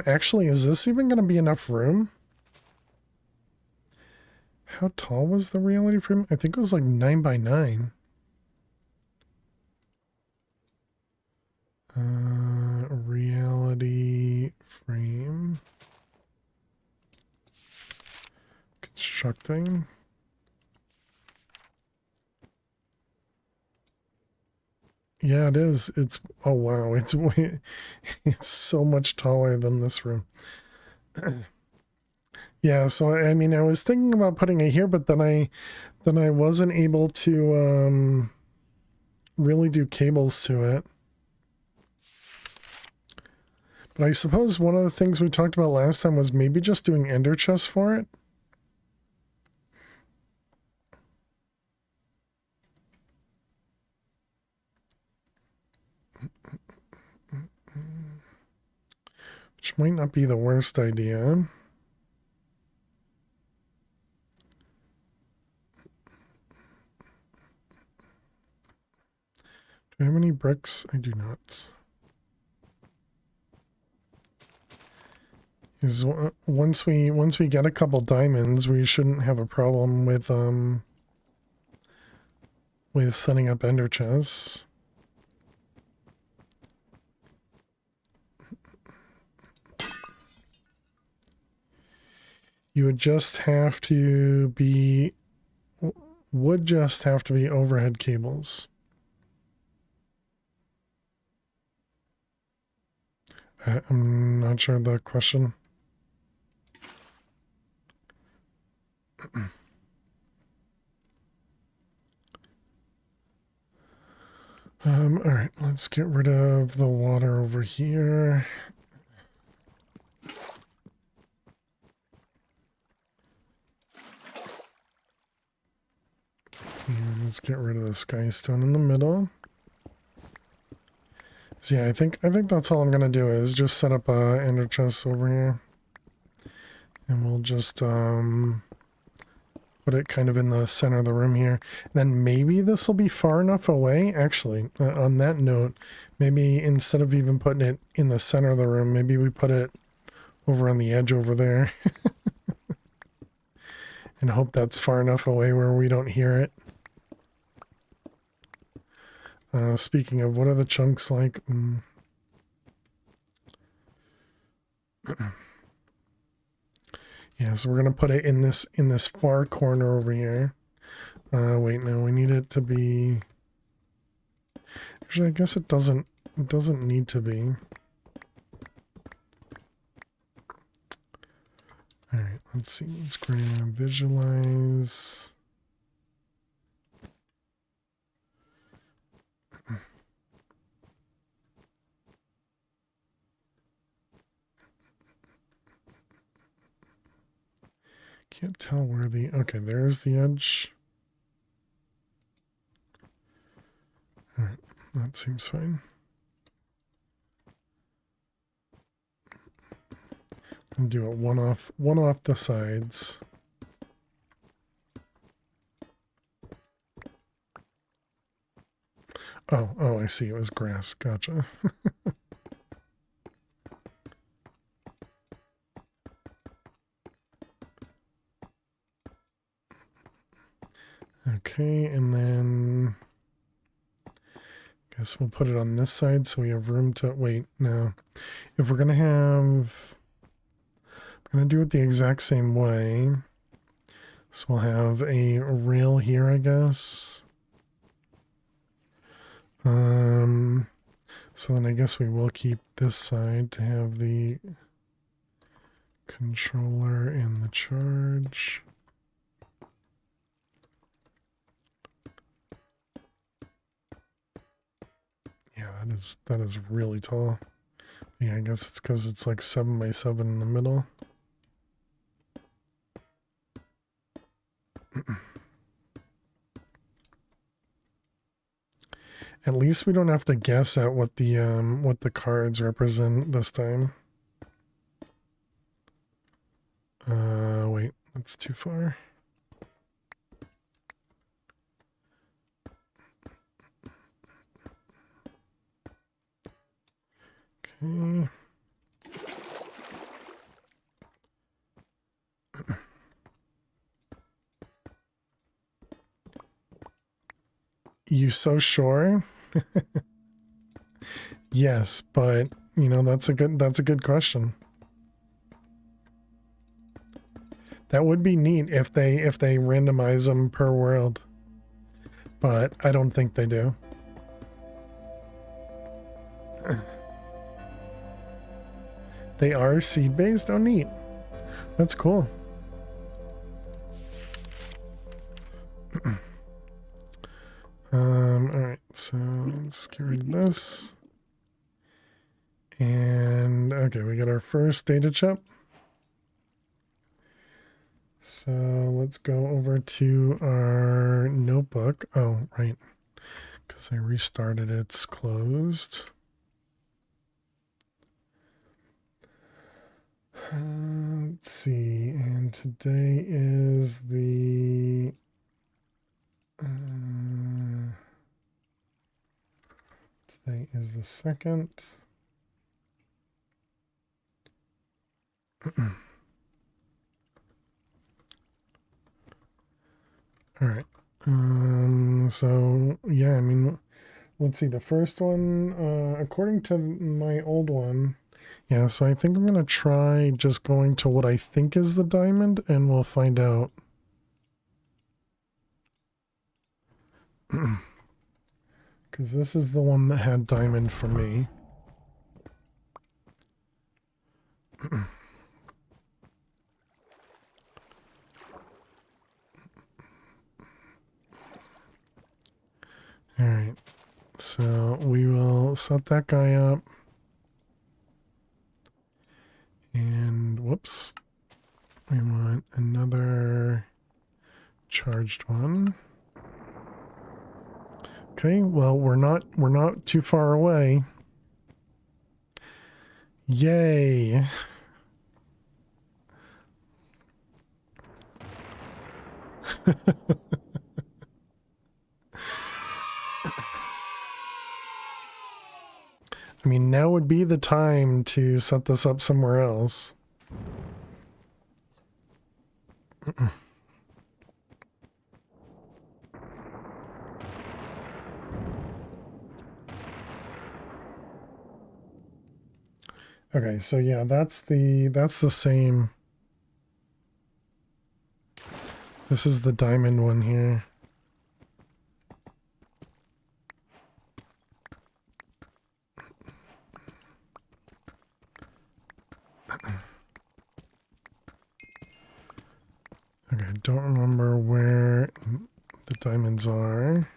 Speaker 2: Actually, is this even going to be enough room? How tall was the reality frame? I think it was like 9 by 9. Reality frame. Constructing. Yeah, it is. It's, oh wow, it's way, it's so much taller than this room. Yeah, so I mean, I was thinking about putting it here, but then I wasn't able to really do cables to it. But I suppose one of the things we talked about last time was maybe just doing ender chests for it. Which might not be the worst idea. Do I have any bricks? I do not. Is once we get a couple diamonds, we shouldn't have a problem with setting up ender chests. You would just have to be overhead cables. I'm not sure of the question. All right, let's get rid of the water over here. And let's get rid of the sky stone in the middle. So yeah, I think that's all I'm gonna do is just set up a ender chest over here. And we'll just put it kind of in the center of the room here. Then maybe this will be far enough away. Actually, on that note, maybe instead of even putting it in the center of the room, maybe we put it over on the edge over there. And hope that's far enough away where we don't hear it. Speaking of, what are the chunks like? Yeah, so we're gonna put it in this far corner over here. Wait, no, we need it to be. Actually, I guess it doesn't need to be. All right, let's see. Let's grab visualize. Can't tell where the, okay, there's the edge. All right, that seems fine. And do it one off the sides. Oh, I see. It was grass. Gotcha. Okay, and then guess we'll put it on this side so we have room to wait. No, if we're gonna have, I'm gonna do it the exact same way. So we'll have a rail here, I guess. So then I guess we will keep this side to have the controller and the charge. Yeah, that is really tall. Yeah, I guess it's because it's like 7 by 7 in the middle. At least we don't have to guess at what the cards represent this time. Wait, that's too far. Okay. You so sure? Yes, but you know, that's a good question. That would be neat if they randomize them per world. But I don't think they do. They are seed-based? Oh, neat. That's cool. Alright, so let's get rid of this. And, okay, we got our first data chip. So let's go over to our notebook. Oh, right. Because I restarted, it's closed. Let's see, and today is the today is the 2nd. All right. So yeah, I mean, let's see. The first one, according to my old one, yeah. So I think I'm gonna try just going to what I think is the diamond, and we'll find out. Because this is the one that had diamond for me. All right, so we will set that guy up. And whoops, we want another charged one. Okay, well, we're not too far away. Yay. I mean, now would be the time to set this up somewhere else. Okay, so yeah, that's the same. This is the diamond one here. Okay, I don't remember where the diamonds are.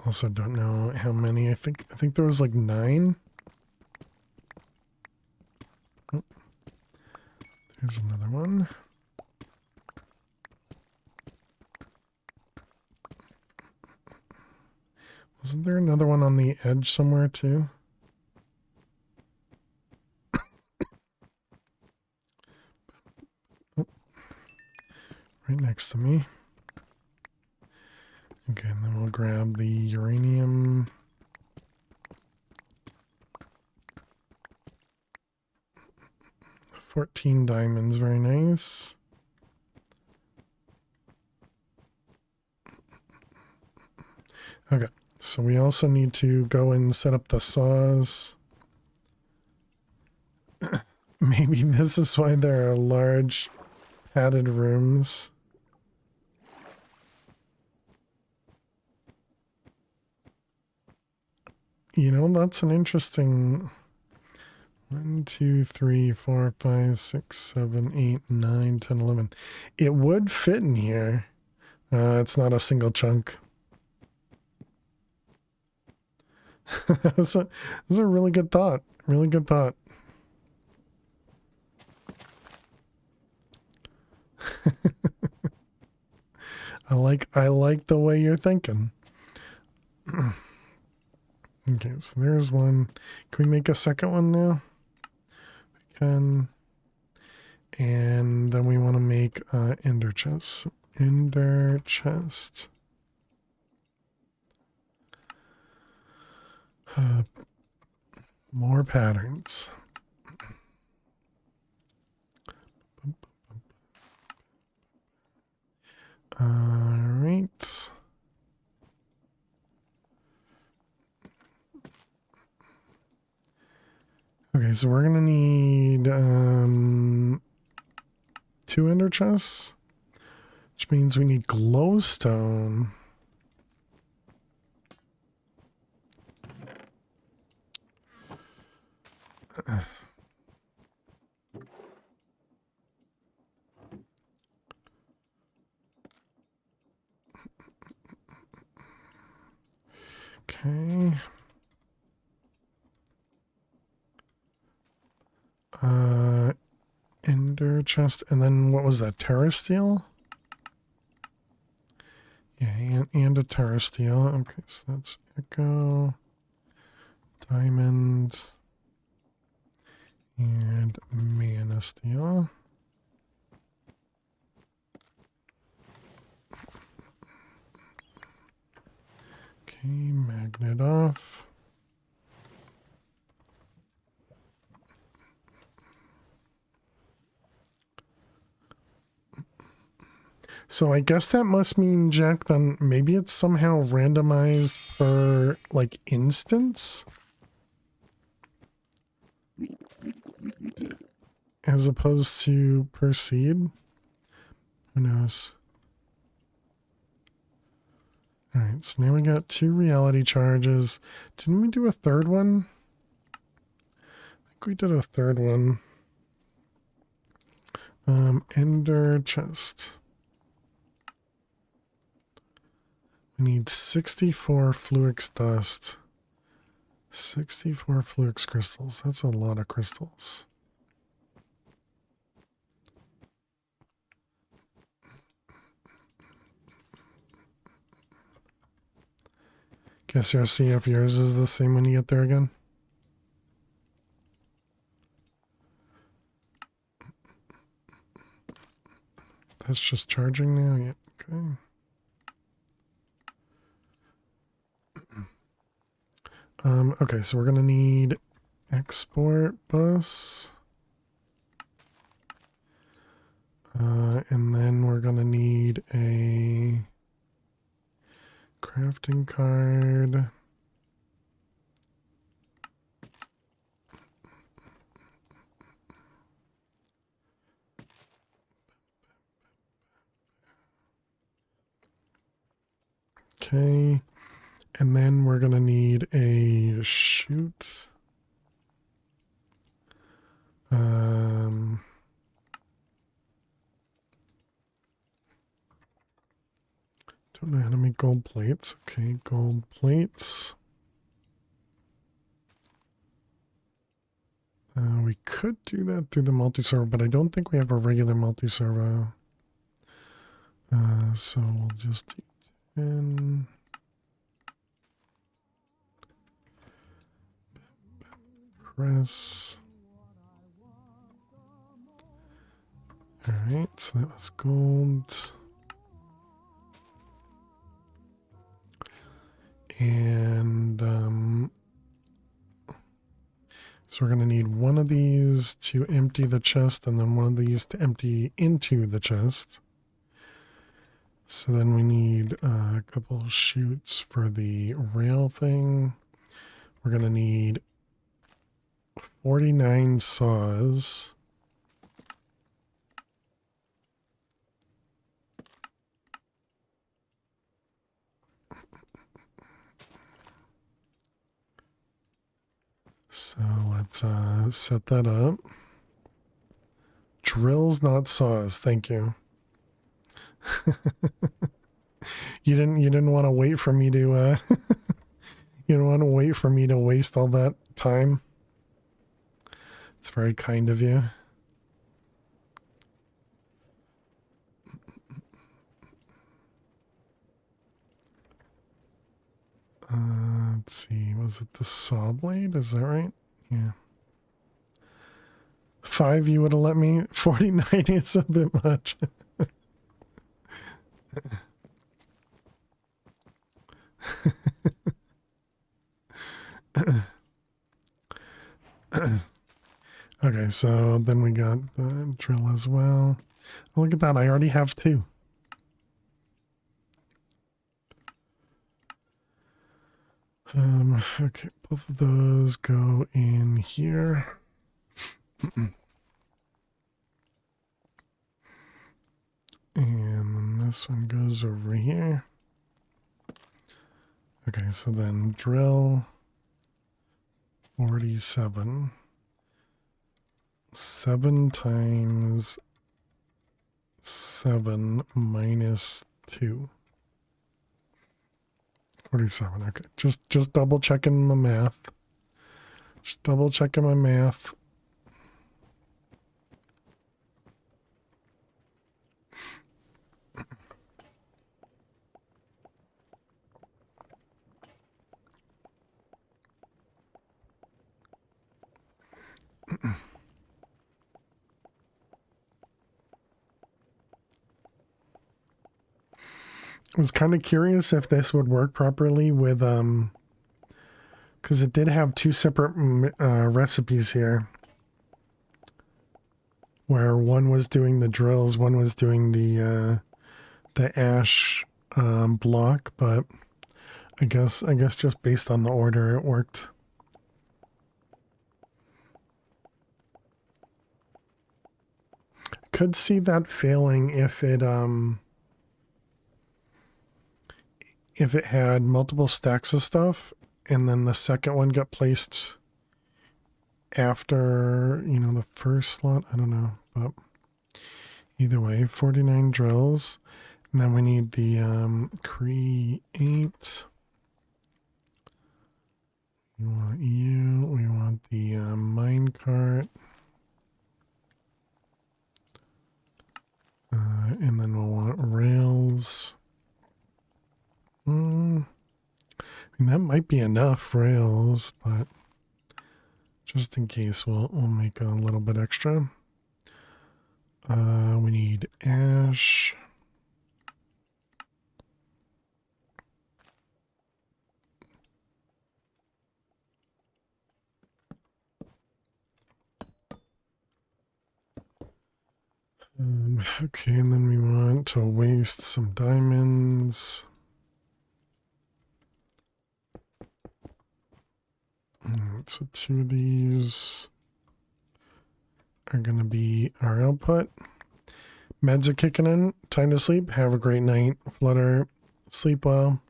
Speaker 2: Also don't know how many. I think there was like 9. Oh, there's another one. Wasn't there another one on the edge somewhere too? Oh, right next to me. Okay, and then we'll grab the uranium. $14 diamonds, very nice. Okay, so we also need to go and set up the saws. Maybe this is why there are large padded rooms. You know, that's an interesting... 1, 2, 3, 4, 5, 6, 7, 8, 9, 10, 11. It would fit in here. It's not a single chunk. That's a really good thought. Really good thought. I like the way you're thinking. Okay, so there's one. Can we make a second one now? We can. And then we want to make ender chest. Ender chest. More patterns. All right. Okay, so we're gonna need 2 ender chests, which means we need glowstone. Okay. Ender chest, and then what was that? Terra steel? Yeah, and a Terra steel. Okay, so that's echo, diamond, and mana steel. Okay, magnet off. So I guess that must mean, Jack, then maybe it's somehow randomized per, like, instance? As opposed to per seed? Who knows? Alright, so now we got 2 reality charges. Didn't we do a third one? I think we did a third one. Ender chest. We need 64 fluix dust. 64 fluix crystals. That's a lot of crystals. Guess you'll see if yours is the same when you get there again. That's just charging now? Yeah, okay. Okay, so we're gonna need export bus. And then we're gonna need a crafting card. Okay. And then we're going to need a chute. Don't know how to make gold plates. Okay, gold plates. We could do that through the multi-server, but I don't think we have a regular multi-server. So we'll just do 10. Press. Alright, so that was gold. And so we're going to need one of these to empty the chest and then one of these to empty into the chest. So then we need a couple chutes for the rail thing. We're going to need 49 saws. let's set that up. Drills, not saws. Thank you. You didn't want to wait for me to you didn't want to wait for me to waste all that time. It's very kind of you. Let's see, was it the saw blade? Is that right? Yeah. 5 you would have let me. 49 is a bit much. Okay, so then we got the drill as well. Oh, look at that, I already have 2. Okay, both of those go in here. And then this one goes over here. Okay, so then drill 47. 7 times 7 minus 2. 47. Okay, just double checking my math. Just double checking my math. I was kind of curious if this would work properly with because it did have 2 separate recipes here, where one was doing the drills, one was doing the ash block, but I guess just based on the order it worked. Could see that failing if it had multiple stacks of stuff and then the second one got placed after, you know, the first slot. I don't know, but either way, 49 drills. And then we need the create. We want you. We want the minecart. And then we'll want rails. I mean, that might be enough rails, but just in case, we'll make a little bit extra. We need ash. Okay, and then we want to waste some diamonds. Alright, so 2 of these are going to be our output. Meds are kicking in. Time to sleep. Have a great night. Flutter. Sleep well.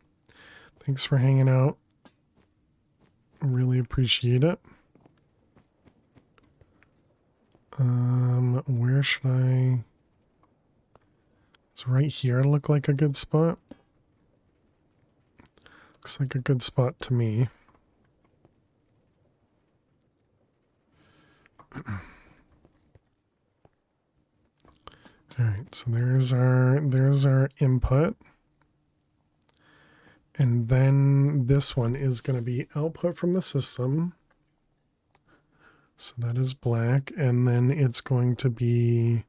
Speaker 2: Thanks for hanging out. Really appreciate it. Where should I... Does right here look like a good spot? Looks like a good spot to me. Alright, so there's our input. And then this one is going to be output from the system. So that is black. And then it's going to be,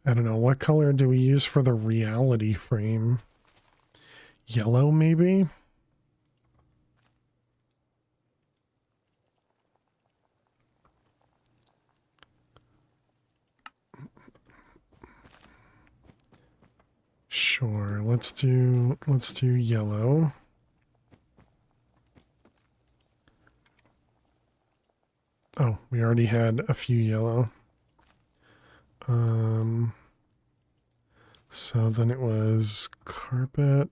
Speaker 2: I don't know, what color do we use for the reality frame? Yellow, maybe? Sure, let's do yellow. Oh, we already had a few yellow. So then it was carpet.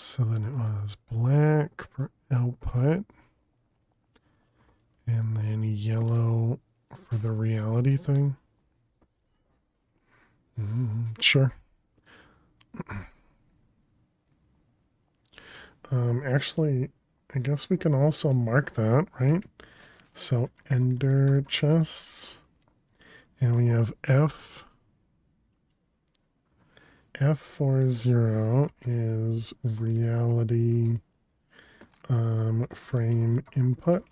Speaker 2: So then it was black for output. And then yellow for the reality thing. Sure. Actually, I guess we can also mark that, right? So ender chests. And we have F40 is reality frame input.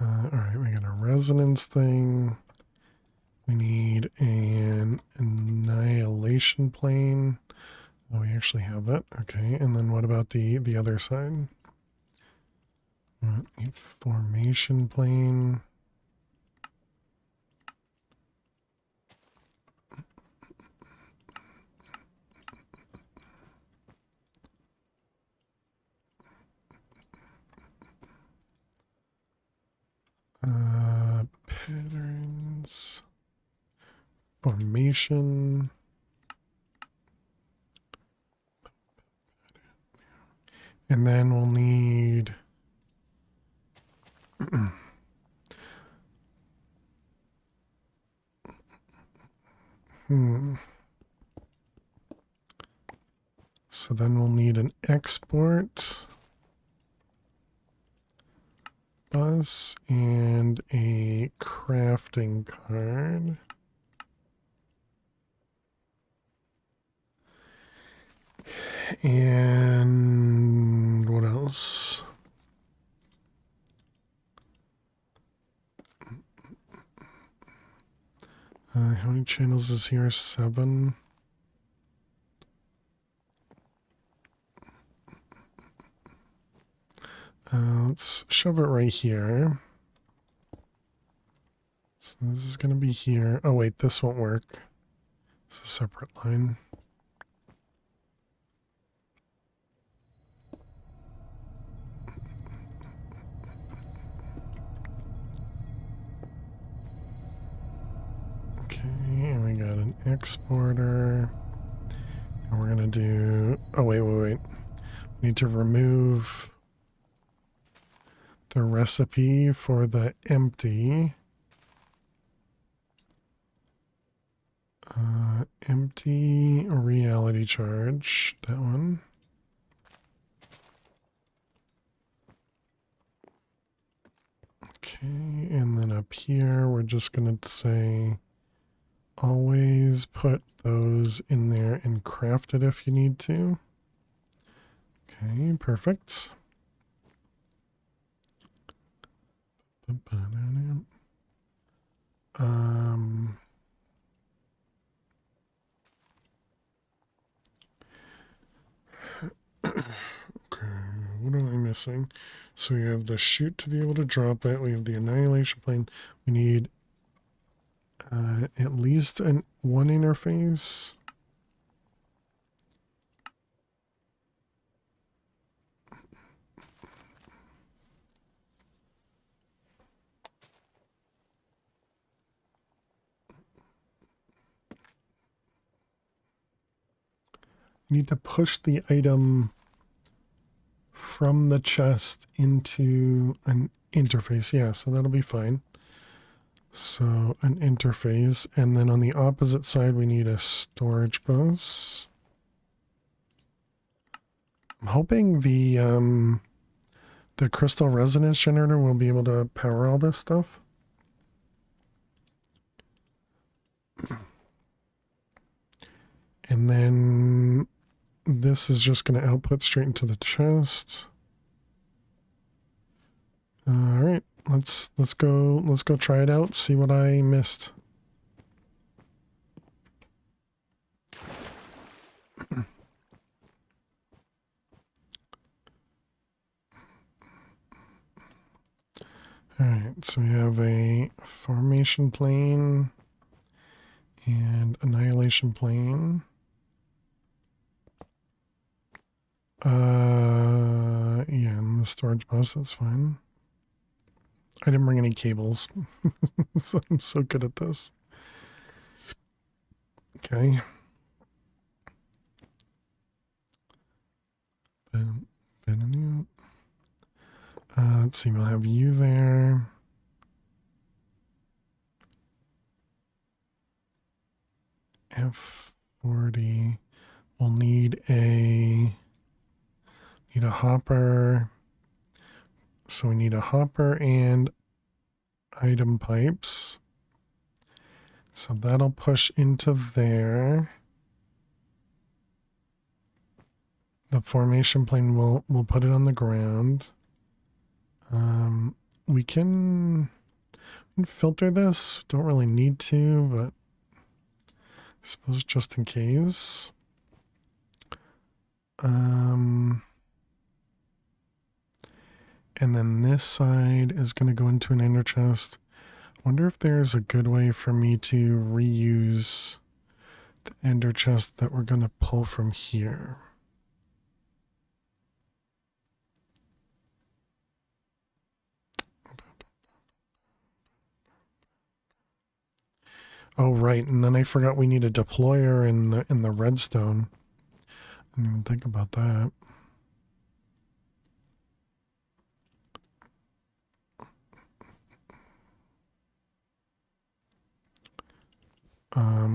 Speaker 2: All right, we got a resonance thing. We need an annihilation plane. Oh, we actually have that. Okay, and then what about the other side? A formation plane. Patterns. Formation. And then we'll need So then we'll need an export bus and a crafting card. And what else? How many channels is here? 7. Let's shove it right here. So this is going to be here. Oh wait, this won't work. It's a separate line. Okay, and we got an exporter. And we're going to do... Oh, wait. We need to remove the recipe for the empty. Empty reality charge. That one. Okay, and then up here, we're just going to say... Always put those in there and craft it if you need to. Okay, perfect. Okay, what am I missing? So we have the chute to be able to drop it. We have the annihilation plane. We need at least one interface. You need to push the item from the chest into an interface. Yeah, so that'll be fine. So an interface, and then on the opposite side we need a storage bus. I'm hoping the crystal resonance generator will be able to power all this stuff. And then this is just going to output straight into the chest. All right, let's go try it out. See what I missed. All right, so we have a formation plane and annihilation plane. Yeah, in the storage bus, that's fine. I didn't bring any cables. So I'm so good at this. Okay. Let's see, we'll have you there. F40. We'll need a hopper. So we need a hopper and item pipes. So that'll push into there. The formation plane we'll put it on the ground. We can filter this. Don't really need to, but I suppose just in case. And then this side is going to go into an ender chest. Wonder if there's a good way for me to reuse the ender chest that we're going to pull from here. Oh, right. And then I forgot we need a deployer in the redstone. I didn't even think about that.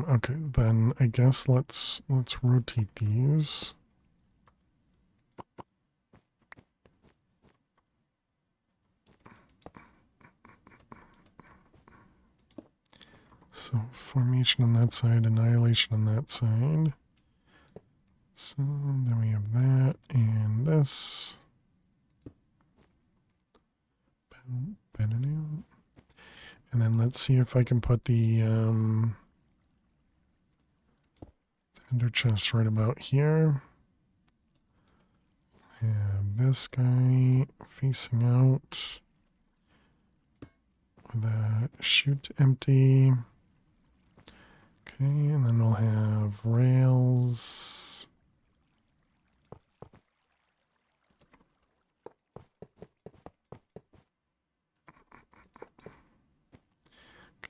Speaker 2: Okay, then I guess let's rotate these. So formation on that side, annihilation on that side. So then we have that and this. And then let's see if I can put the ender chest right about here. Have this guy facing out with a chute empty. Okay, and then we'll have rails.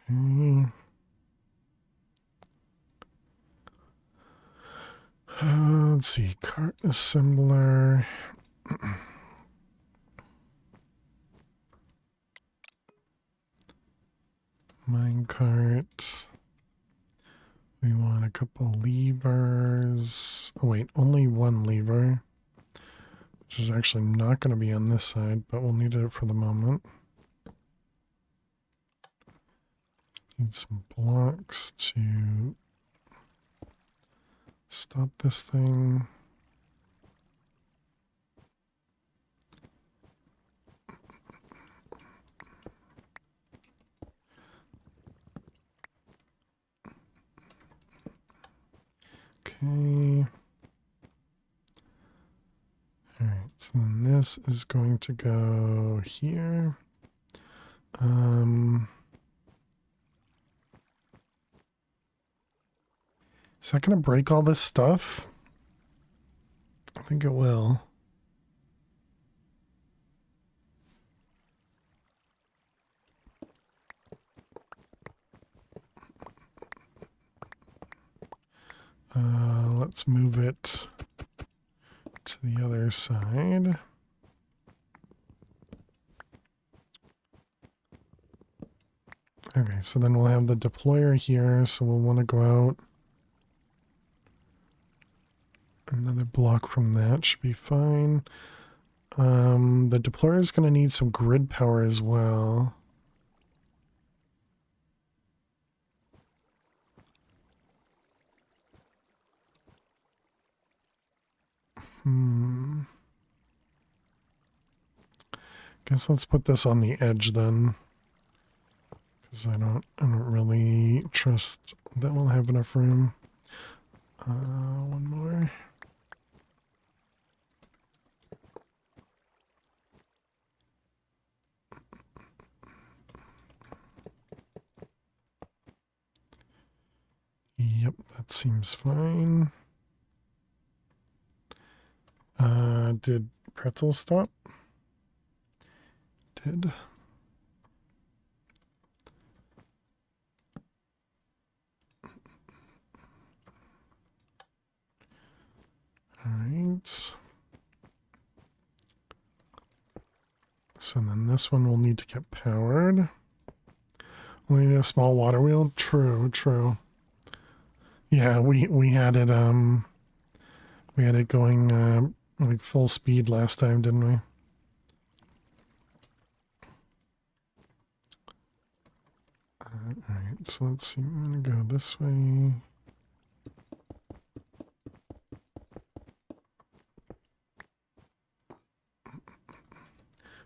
Speaker 2: Okay. Let's see, cart assembler. Minecart. We want a couple levers. Oh wait, only one lever, which is actually not going to be on this side, but we'll need it for the moment. Need some blocks to stop this thing. Okay. All right, so then this is going to go here. Is that going to break all this stuff? I think it will. Let's move it to the other side. Okay, so then we'll have the deployer here, so we'll want to go out. Another block from that should be fine. The deployer is going to need some grid power as well. Guess let's put this on the edge then, because I don't really trust that we'll have enough room. One more. Yep, that seems fine. Did pretzel stop? Did. Alright. So then this one will need to get powered. We need a small water wheel. True, true. Yeah, we had it going like full speed last time, didn't we? Alright, so let's see. I'm gonna go this way.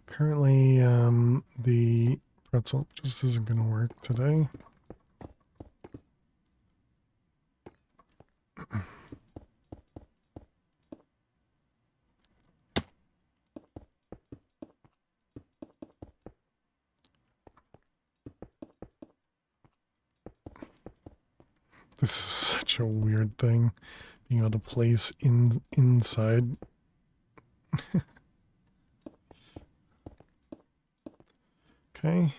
Speaker 2: Apparently, the pretzel just isn't gonna work today. This is such a weird thing, being able to place inside. Okay.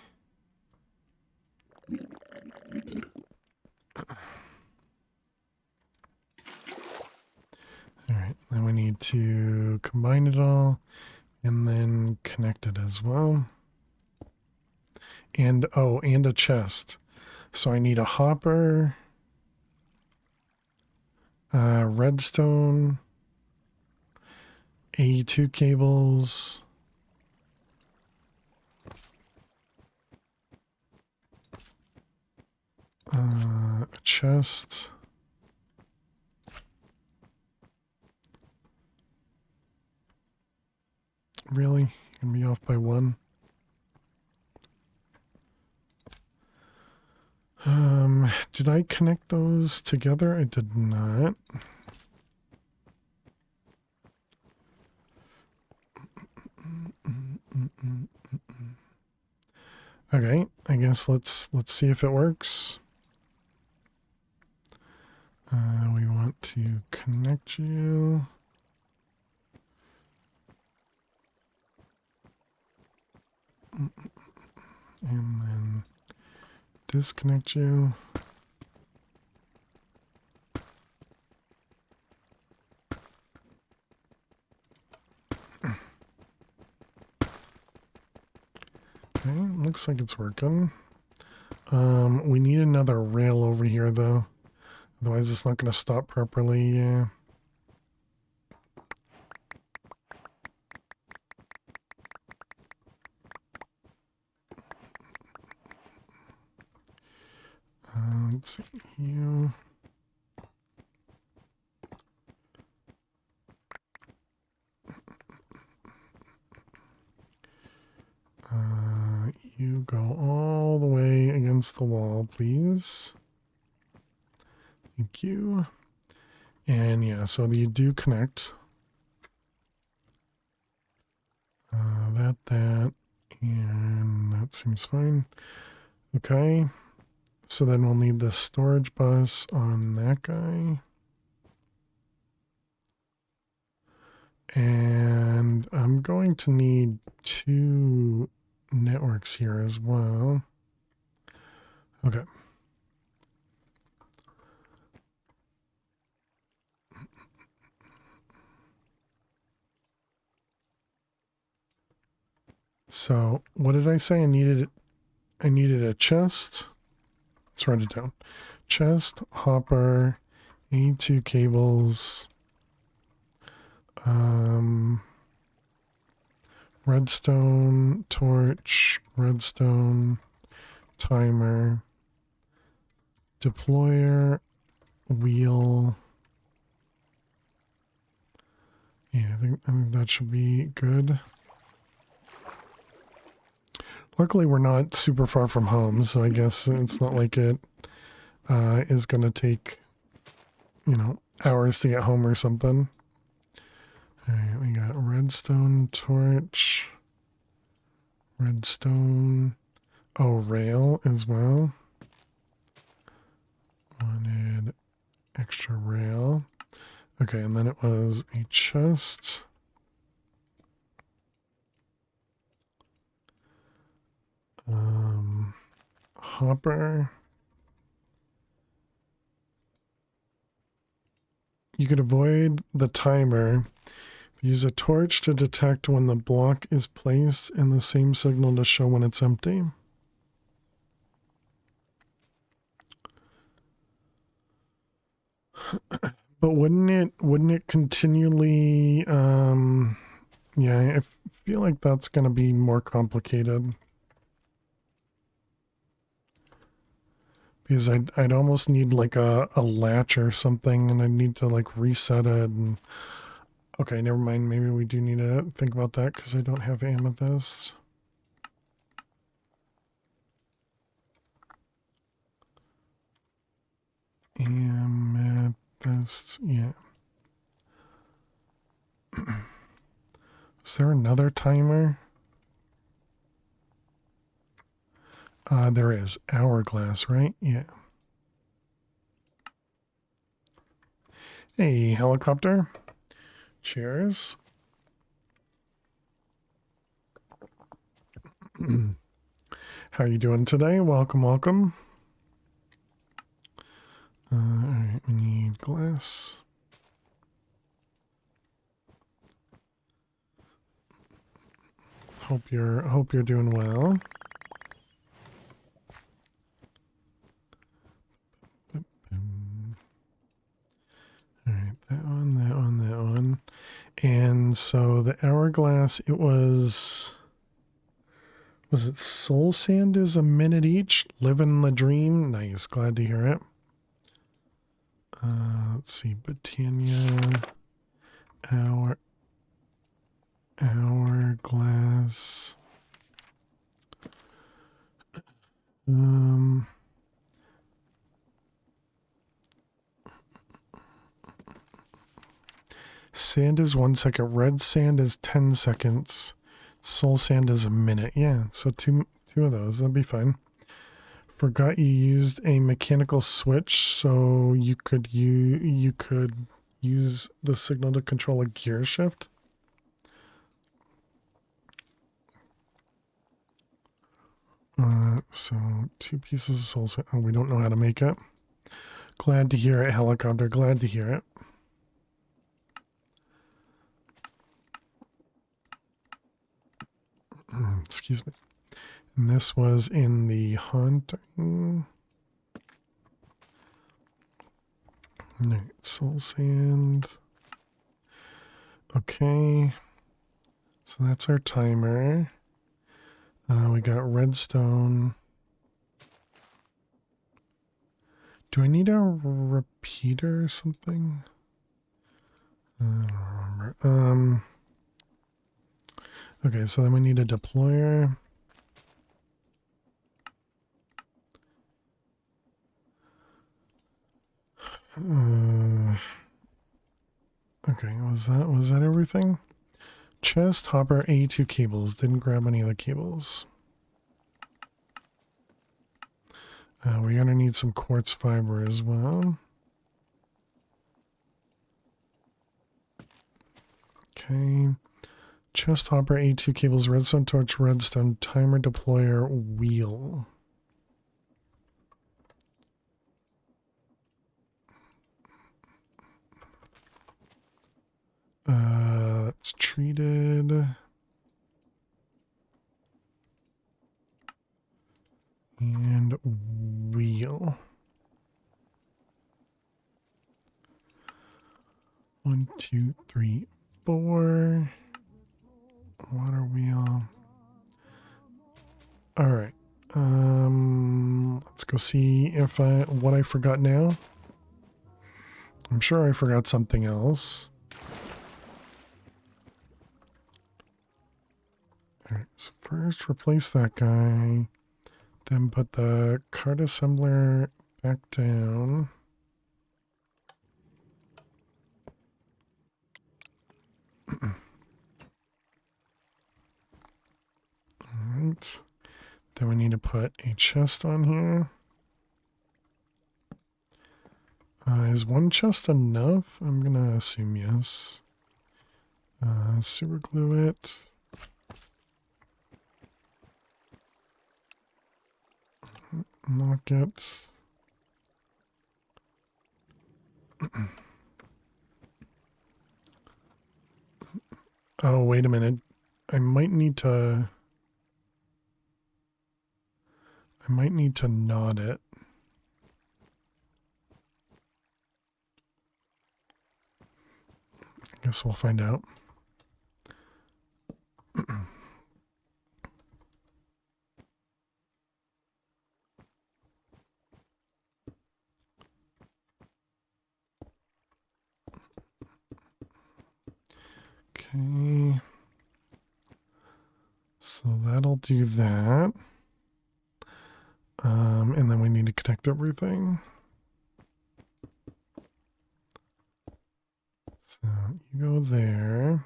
Speaker 2: Alright, then we need to combine it all and then connect it as well. And, oh, and a chest. So I need a hopper, redstone, A2 cables, a chest, really? You can be off by one? Did I connect those together? I did not. Okay, I guess let's see if it works. We want to connect you. And then disconnect you. Okay, looks like it's working. We need another rail over here though. Otherwise it's not going to stop properly. Yeah. Let's see you. You go all the way against the wall, please. Thank you. And yeah, so you do connect. That, and that seems fine. Okay. So then we'll need the storage bus on that guy. And I'm going to need 2 networks here as well. Okay. So what did I say? I needed a chest. Let's write it down. Chest, hopper, A2 cables, redstone, torch, redstone, timer, deployer, wheel. Yeah, I think that should be good. Luckily, we're not super far from home, so I guess it's not like it is going to take, you know, hours to get home or something. Alright, we got redstone, torch, redstone, oh, rail as well. Wanted extra rail. Okay, and then it was a chest. hopper. You could avoid the timer. Use a torch to detect when the block is placed and the same signal to show when it's empty. But wouldn't it continually, yeah, I feel like that's going to be more complicated. Because I'd almost need like a latch or something, and I'd need to like reset it. And okay, never mind. Maybe we do need to think about that because I don't have amethyst. Amethyst, yeah. Is there another timer? There is. Hourglass, right? Yeah. Hey, helicopter. Cheers. How are you doing today? Welcome, welcome. Alright, we need glass. Hope you're doing well. Alright, that one. And so the hourglass, it was it soul sand is a minute each? Living the dream? Nice, glad to hear it. Let's see, Britannia, hourglass. Sand is 1 second. Red sand is 10 seconds. Soul sand is a minute. Yeah, so two of those. That'd be fine. Forgot you used a mechanical switch, so you could use the signal to control a gear shift. So 2 pieces of soul sand. Oh, we don't know how to make it. Glad to hear it, helicopter. Glad to hear it. Excuse me. And this was in the haunting. Soul sand. Okay. So that's our timer. We got redstone. Do I need a repeater or something? I don't remember. Okay, so then we need a deployer. Okay, was that everything? Chest, hopper, A2 cables. Didn't grab any of the cables. We're gonna need some quartz fiber as well. Okay. Chest, hopper, A2 cables, redstone torch, redstone, timer, deployer, wheel. It's treated. And wheel. 1, 2, 3, 4. Water wheel. All right. Let's go see if what I forgot now. I'm sure I forgot something else. All right. So first, replace that guy. Then put the card assembler back down. Alright. Then we need to put a chest on here. Is one chest enough? I'm gonna assume yes. Super glue it. Lock it. Oh, wait a minute. I might need to knot it. I guess we'll find out. Okay. So that'll do that. And then we need to connect everything. So you go there.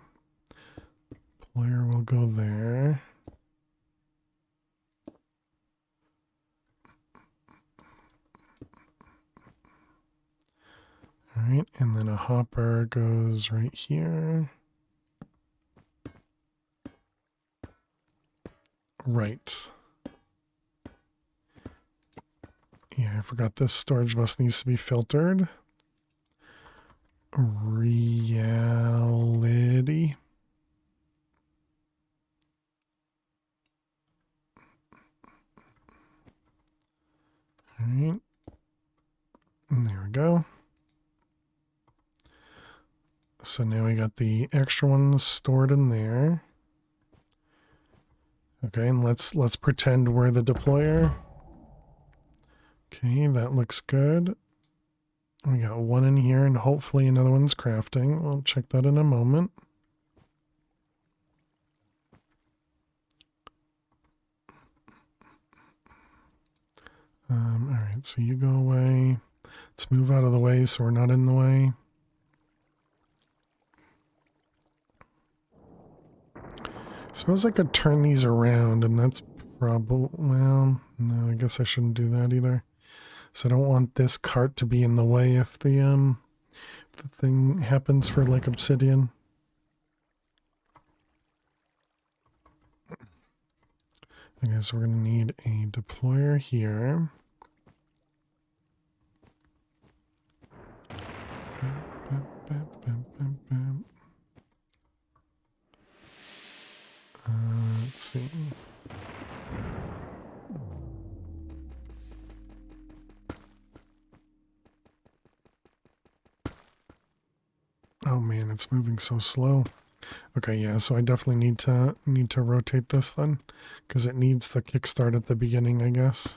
Speaker 2: Player will go there. All right, and then a hopper goes right here. Right. Yeah, I forgot this storage bus needs to be filtered. Reality. All right. And there we go. So now we got the extra ones stored in there. Okay, and let's pretend we're the deployer. Okay, that looks good. We got one in here and hopefully another one's crafting. We'll check that in a moment. All right, so you go away. Let's move out of the way so we're not in the way. I suppose I could turn these around and that's probably, well, no, I guess I shouldn't do that either. So I don't want this cart to be in the way if the thing happens for like obsidian. Okay, so we're going to need a deployer here. Let's see. Oh man, it's moving so slow. Okay, yeah, so I definitely need to rotate this then, because it needs the kickstart at the beginning, I guess.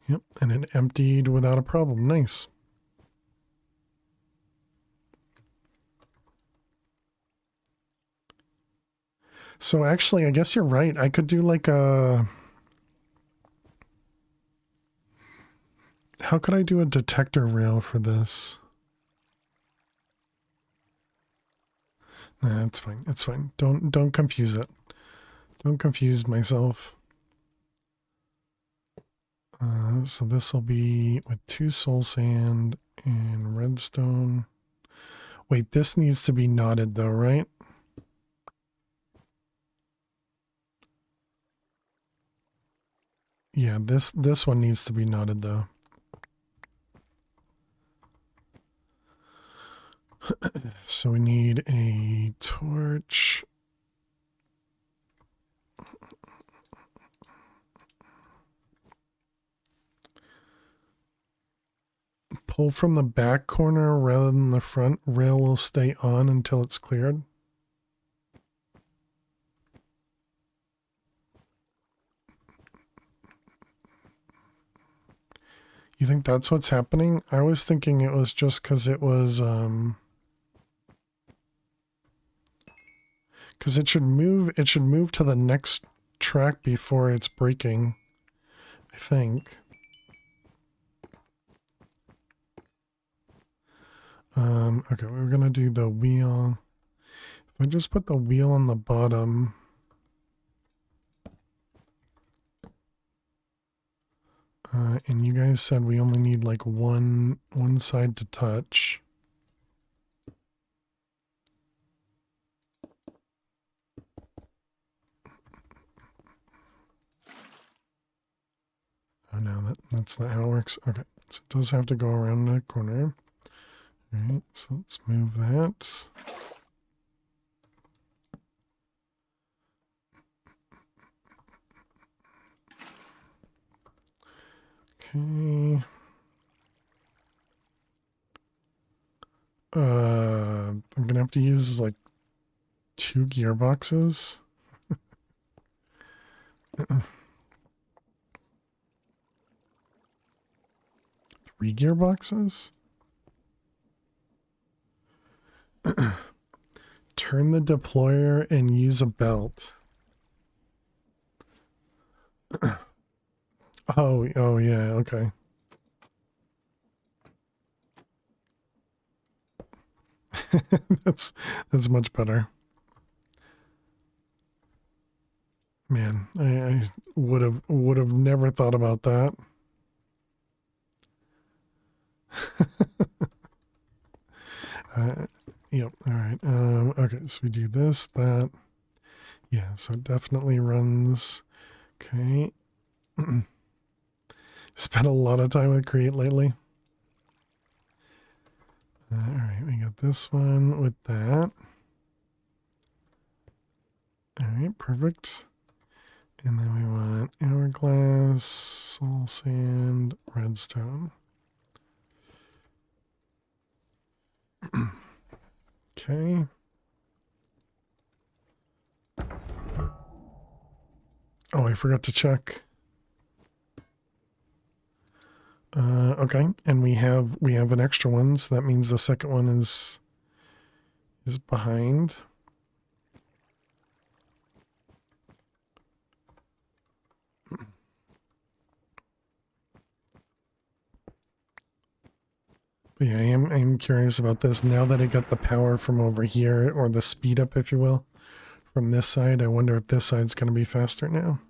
Speaker 2: Yep, and it emptied without a problem. Nice. So actually, I guess you're right. I could do like a... How could I do a detector rail for this? Nah, it's fine. It's fine. Don't confuse it. Don't confuse myself. So this will be with 2 soul sand and redstone. Wait, this needs to be knotted though, right? Yeah, this one needs to be knotted though. So we need a torch. Pull from the back corner rather than the front. Rail will stay on until it's cleared. You think that's what's happening? I was thinking it was just because it was, because it should move to the next track before it's breaking, I think. Okay, we're gonna do the wheel. If I just put the wheel on the bottom. And you guys said we only need like one side to touch. Oh no, that's not how it works. Okay, so it does have to go around the corner. All right, so let's move that. Okay. I'm gonna have to use like 2 gearboxes. 3 gearboxes? Turn the deployer and use a belt. Oh yeah, okay. that's much better. Man, I would have never thought about that. Yep. All right. Okay. So we do this, that. Yeah. So it definitely runs. Okay. Spent a lot of time with Create lately. All right. We got this one with that. All right. Perfect. And then we want hourglass, soul sand, redstone. Okay. Oh, I forgot to check. Okay, and we have an extra one, so that means the second one is behind. But yeah, I am curious about this. Now that I got the power from over here, or the speed up, if you will, from this side, I wonder if this side's going to be faster now.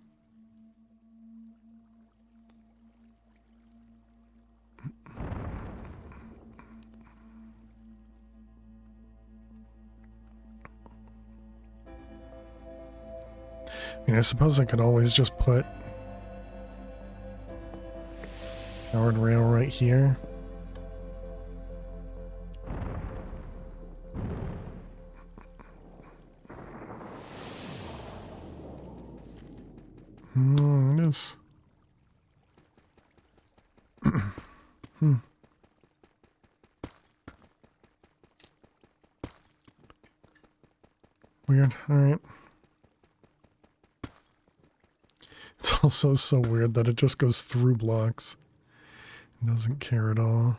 Speaker 2: I mean, I suppose I could always just put powered rail right here. Oh, it is. Weird. All right. It's also so weird that it just goes through blocks. It doesn't care at all.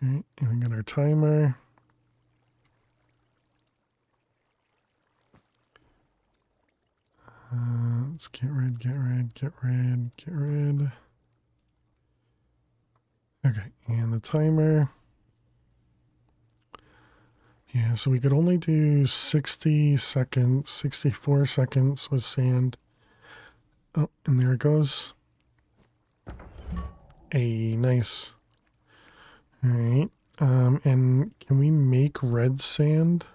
Speaker 2: All right, and we got our timer. Let's get rid. Okay, and the timer. Yeah, so we could only do 60 seconds, 64 seconds with sand. Oh, and there it goes. Nice. All right. And can we make red sand?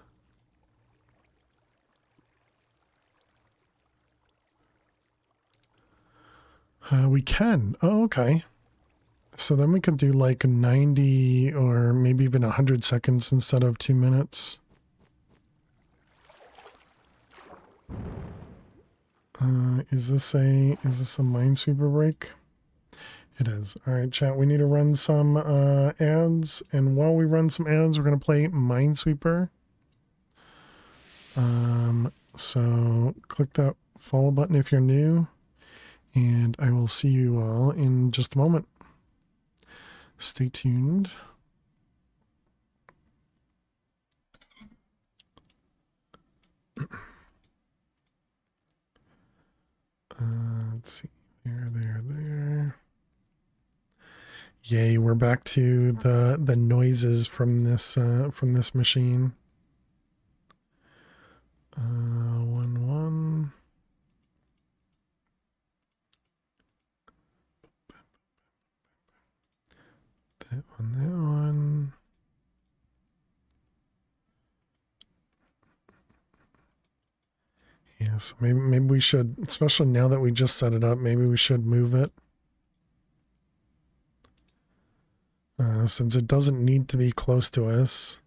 Speaker 2: We can. Oh, okay. So then we could do like 90 or maybe even 100 seconds instead of 2 minutes. Is this a Minesweeper break? It is. All right, chat. We need to run some ads, and while we run some ads, we're gonna play Minesweeper. So click that follow button if you're new, and I will see you all in just a moment. Stay tuned. Let's see. There. Yay, we're back to the noises from this machine. 1. That one, that one. Yeah, so maybe we should, especially now that we just set it up, maybe we should move it. Since it doesn't need to be close to us,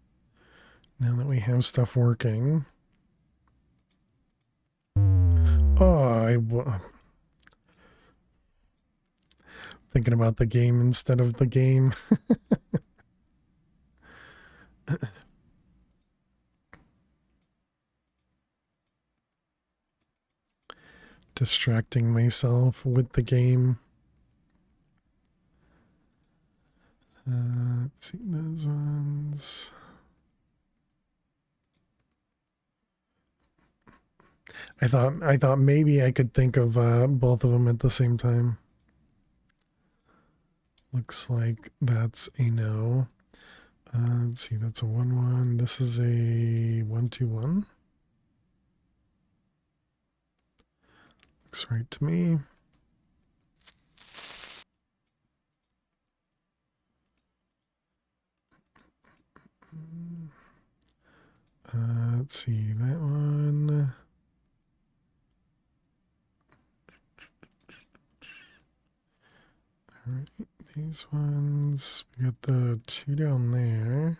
Speaker 2: now that we have stuff working. Oh, thinking about the game instead of the game. Distracting myself with the game. Let's see those ones. I thought maybe I could think of both of them at the same time. Looks like that's a no. Let's see, that's a 1-1. This is a 1-2-1. Looks right to me. Let's see, that one. All right, these ones, we got the 2 down there.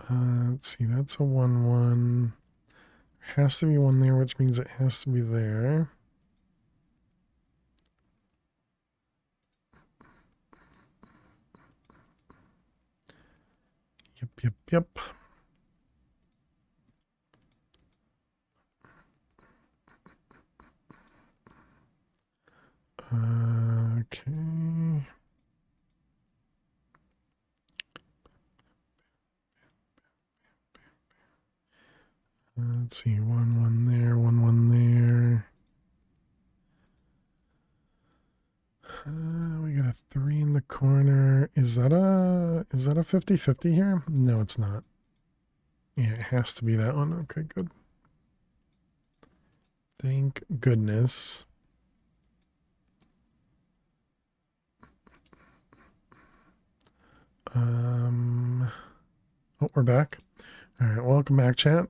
Speaker 2: Let's see, that's a 1-1. There has to be one there, which means it has to be there. Yep. Okay. Let's see, 1-1 there, 1-1 there. We got a 3 in the corner. Is that a 50-50 here? No, it's not. Yeah, it has to be that one. Okay, good. Thank goodness. Oh, we're back. All right, welcome back, chat.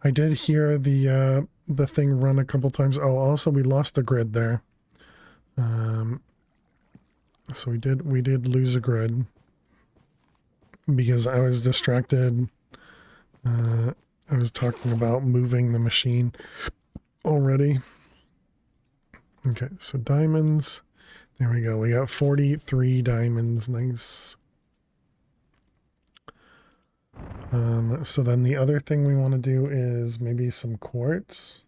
Speaker 2: I did hear the thing run a couple times. Oh, also we lost a grid there. So we did lose a grid because I was distracted. I was talking about moving the machine already. Okay, so diamonds. There we go. We got 43 diamonds. Nice. So then the other thing we want to do is maybe some quartz.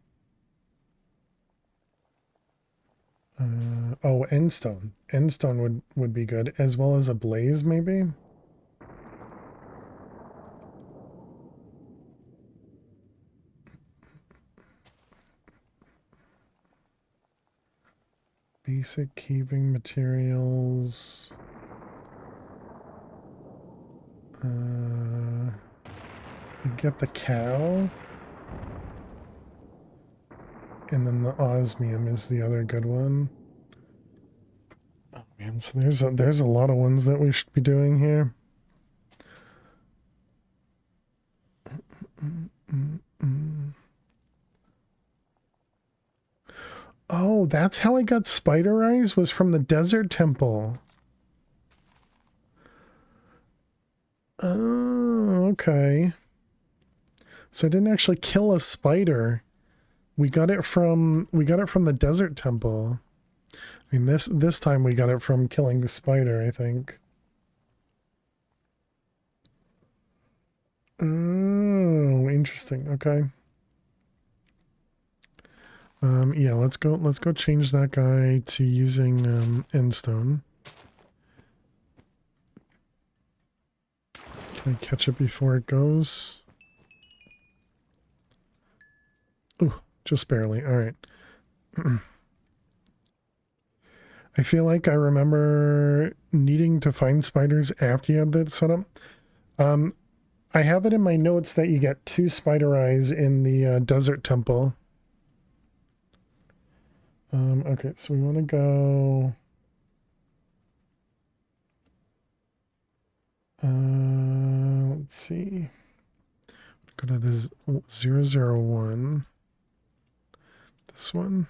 Speaker 2: Oh, endstone. Endstone would be good, as well as a blaze maybe. Basic caving materials. You get the cow. And then the osmium is the other good one. Oh man, so there's a lot of ones that we should be doing here. Oh, that's how I got spider eyes, was from the desert temple. Oh, okay. So I didn't actually kill a spider. We got it from the desert temple. I mean, this time we got it from killing the spider, I think. Oh, interesting. Okay. Yeah, let's go change that guy to using endstone. Can I catch it before it goes? Ooh, just barely. All right. I feel like I remember needing to find spiders after you had that set up. I have it in my notes that you get 2 spider eyes in the desert temple. Okay, so we want to go... let's see. Go to this 001. This one.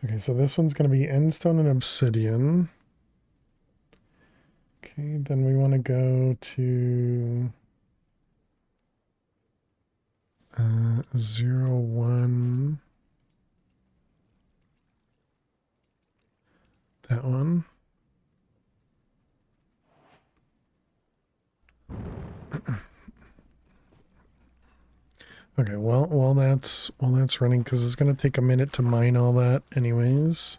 Speaker 2: Okay, so this one's going to be endstone and obsidian. Okay, then we want to go to 01. That one. Okay, well, while that's running, because it's going to take a minute to mine all that anyways.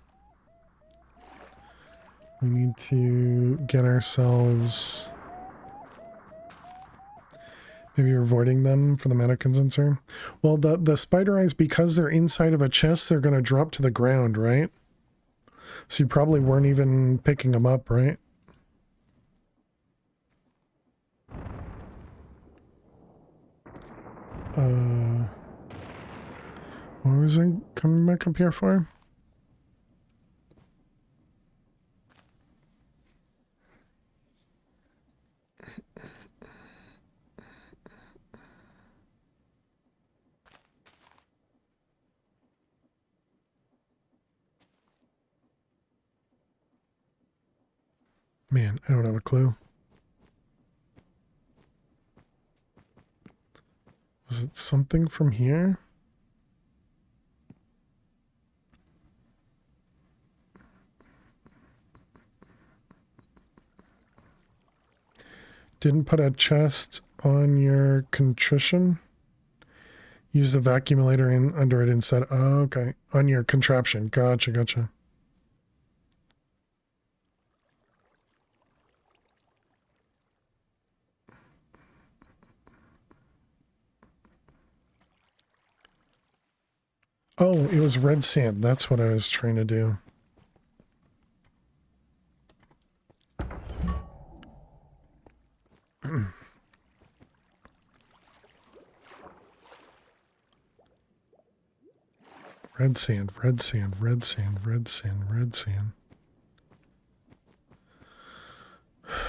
Speaker 2: We need to get ourselves... Maybe avoiding them for the mana condenser. Well, the spider eyes, because they're inside of a chest, they're going to drop to the ground, right? So you probably weren't even picking them up, right? What was I coming back up here for? Man, I don't have a clue. Was it something from here? Didn't put a chest on your contrition? Use the vacuumulator in under it instead. Oh, okay. On your contraption. Gotcha, gotcha. Oh, it was red sand. That's what I was trying to do. Red sand, red sand, red sand, red sand, red sand.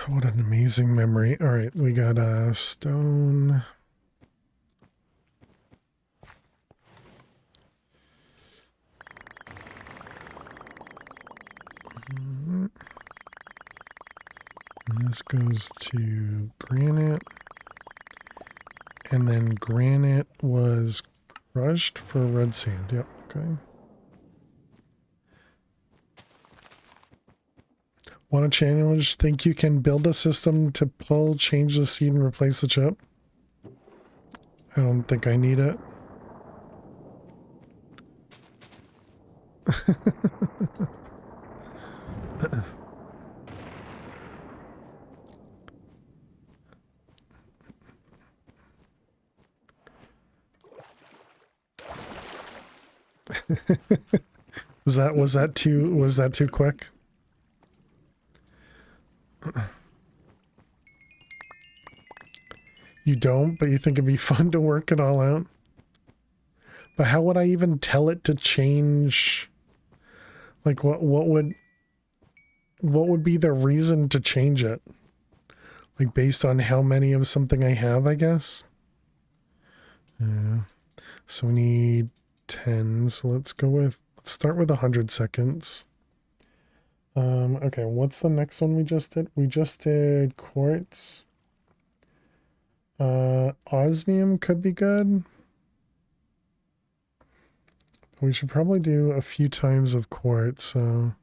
Speaker 2: What an amazing memory. All right, we got a stone. And this goes to granite. And then granite was crushed for red sand. Yep, okay. Want a challenge? Think you can build a system to pull, change the seed, and replace the chip? I don't think I need it. was that too quick? You don't, but you think it'd be fun to work it all out? But how would I even tell it to change? Like what would be the reason to change it? Like based on how many of something I have, I guess? Yeah. So we need 10. So let's start with 100 seconds. Okay, what's the next one we just did? We just did quartz. Osmium could be good. We should probably do a few times of quartz, so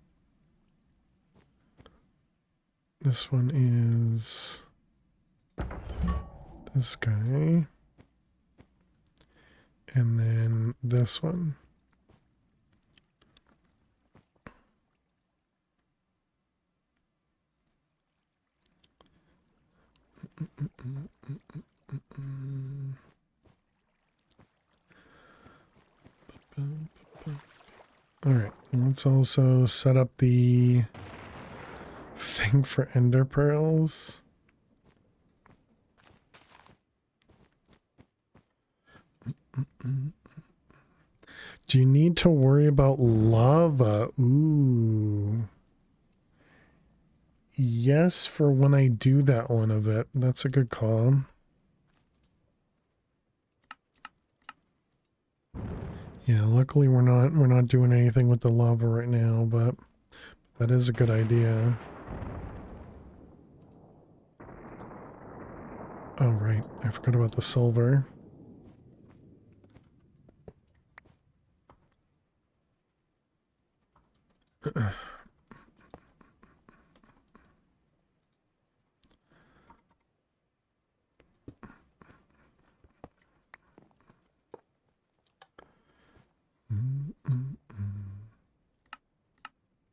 Speaker 2: this one is this guy. And then this one. All right, let's also set up the thing for ender pearls. Do you need to worry about lava? Ooh. Yes, for when I do that one of it. That's a good call. Yeah, luckily we're not doing anything with the lava right now, but that is a good idea. Oh right, I forgot about the silver.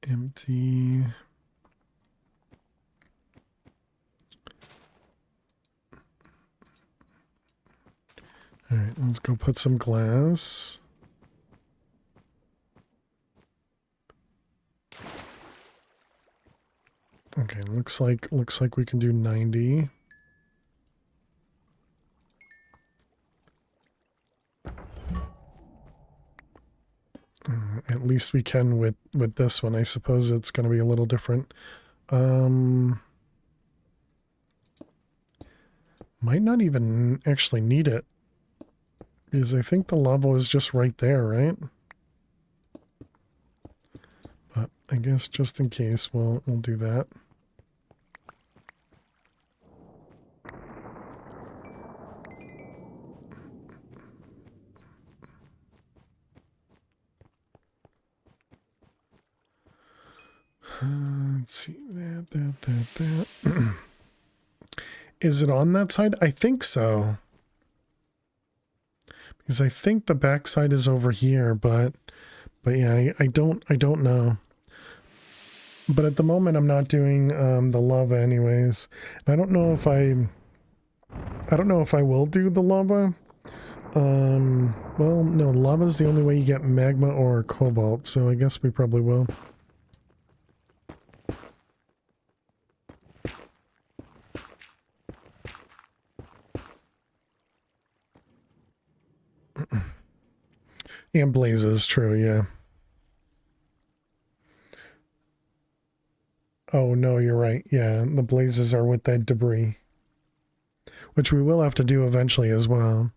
Speaker 2: Empty. All right, let's go put some glass. Okay, looks like we can do 90. At least we can with this one. I suppose it's going to be a little different. Might not even actually need it, because I think the lava is just right there, right? But I guess just in case, we'll do that. Let's see, that. Is it on that side? I think so. Because I think the backside is over here, but yeah, I don't know. But at the moment, I'm not doing the lava anyways. I don't know if I will do the lava. Well, no, lava is the only way you get magma or cobalt, so I guess we probably will. And blazes, true, yeah. Oh, no, you're right. Yeah, the blazes are with that debris. Which we will have to do eventually as well.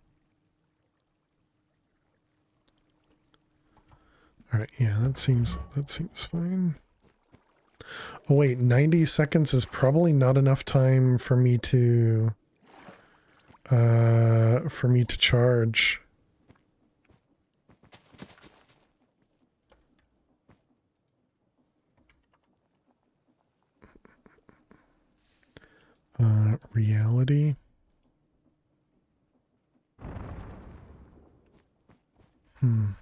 Speaker 2: Alright, yeah, that seems fine. Oh wait, 90 seconds is probably not enough time for me to charge. Reality. I'll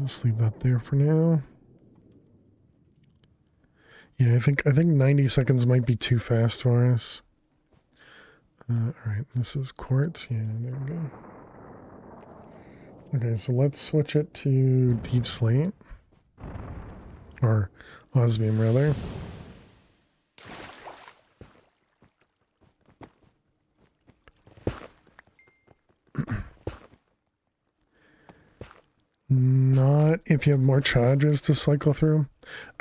Speaker 2: just leave that there for now. Yeah, I think 90 seconds might be too fast for us. Alright, this is quartz. Yeah, there we go. Okay, so let's switch it to deep slate. Or osmium, rather. Not if you have more charges to cycle through.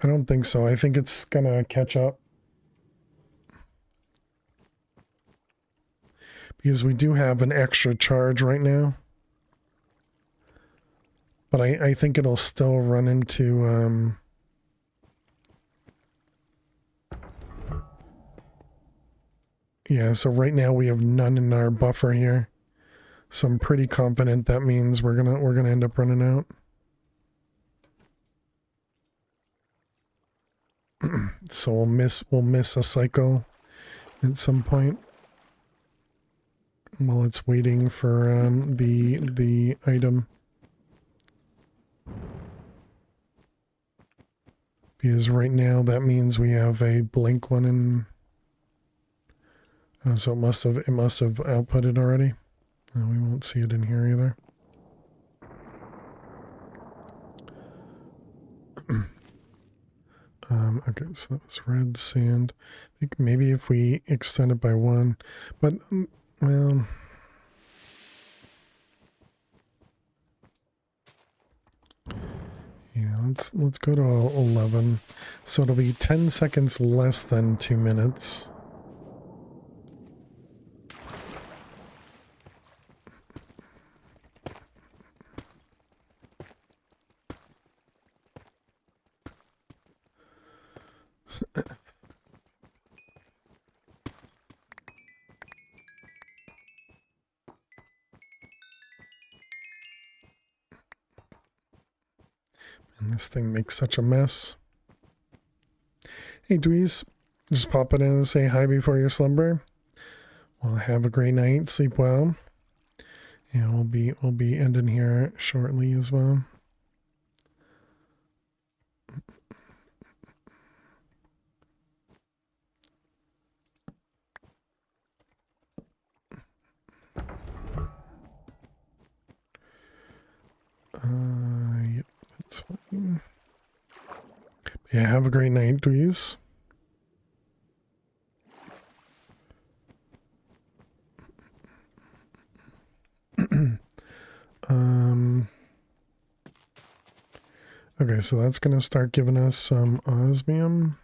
Speaker 2: I don't think so. I think it's gonna catch up. Because we do have an extra charge right now. But I think it'll still run into... Yeah, so right now we have none in our buffer here. So I'm pretty confident that means we're gonna end up running out. So we'll miss a cycle at some point while it's waiting for the item. Because right now that means we have a blink one in. So it must have outputted already. No, we won't see it in here either. Okay, so that was red sand. I think maybe if we extend it by 1, but well, yeah, let's go to 11. So it'll be 10 seconds less than 2 minutes. And this thing makes such a mess. Hey, Dweez, just pop it in and say hi before your slumber. Well, have a great night. Sleep well. And we'll be ending here shortly as well. Yep, that's fine. Yeah, have a great night, Dweez. Okay, so that's going to start giving us some osmium.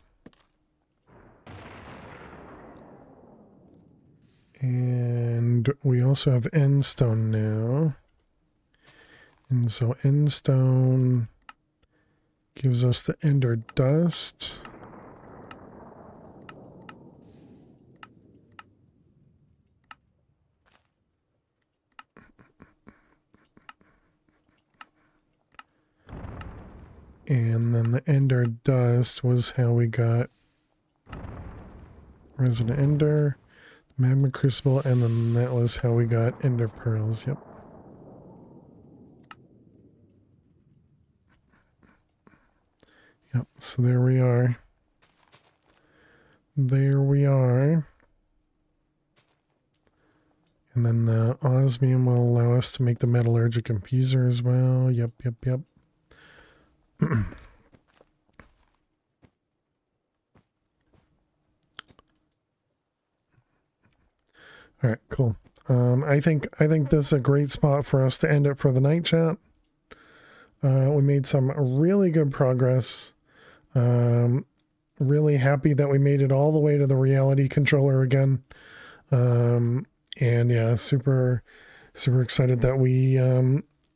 Speaker 2: And we also have end stone now. And so end stone gives us the ender dust. And then the ender dust was how we got resident ender, magma crucible, and then that was how we got ender pearls. Yep. Yep, so there we are. There we are. And then the osmium will allow us to make the metallurgic infuser as well. Yep, yep, yep. All right, cool. I think this is a great spot for us to end it for the night, chat. We made some really good progress. Really happy that we made it all the way to the reality controller again. And yeah, super excited that we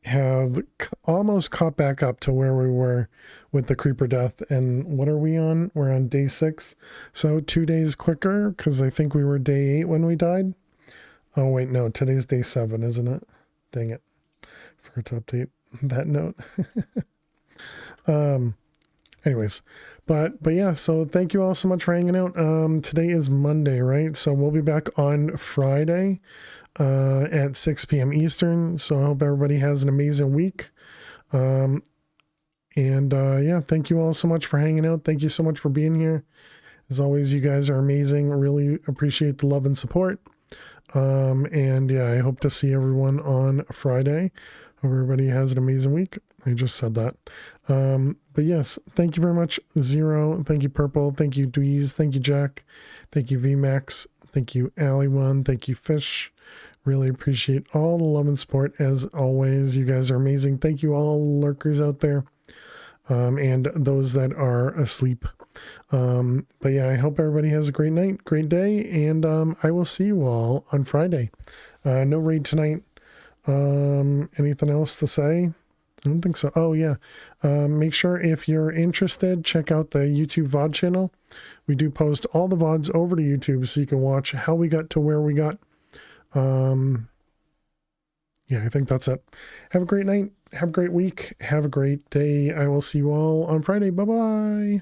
Speaker 2: have almost caught back up to where we were with the creeper death. And what are we on? We're on day 6. So 2 days quicker, because I think we were day 8 when we died. Oh wait, no, today's day 7, isn't it? Dang it. Forgot to update that note. Anyways, but yeah, so thank you all so much for hanging out. Today is Monday, right? So we'll be back on Friday at 6 p.m. Eastern. So I hope everybody has an amazing week. Yeah, thank you all so much for hanging out. Thank you so much for being here. As always, you guys are amazing. Really appreciate the love and support. And yeah, I hope to see everyone on Friday. Hope everybody has an amazing week. I just said that. But yes, thank you very much, Zero. Thank you, Purple. Thank you, Dweez. Thank you, Jack. Thank you, VMAX. Thank you, Alley1. Thank you, Fish. Really appreciate all the love and support as always. You guys are amazing. Thank you all lurkers out there. And those that are asleep. But yeah, I hope everybody has a great night, great day, and I will see you all on Friday. No raid tonight. Anything else to say? I don't think so. Oh yeah. Make sure if you're interested, check out the YouTube VOD channel. We do post all the VODs over to YouTube so you can watch how we got to where we got. Yeah, I think that's it. Have a great night. Have a great week. Have a great day. I will see you all on Friday. Bye-bye.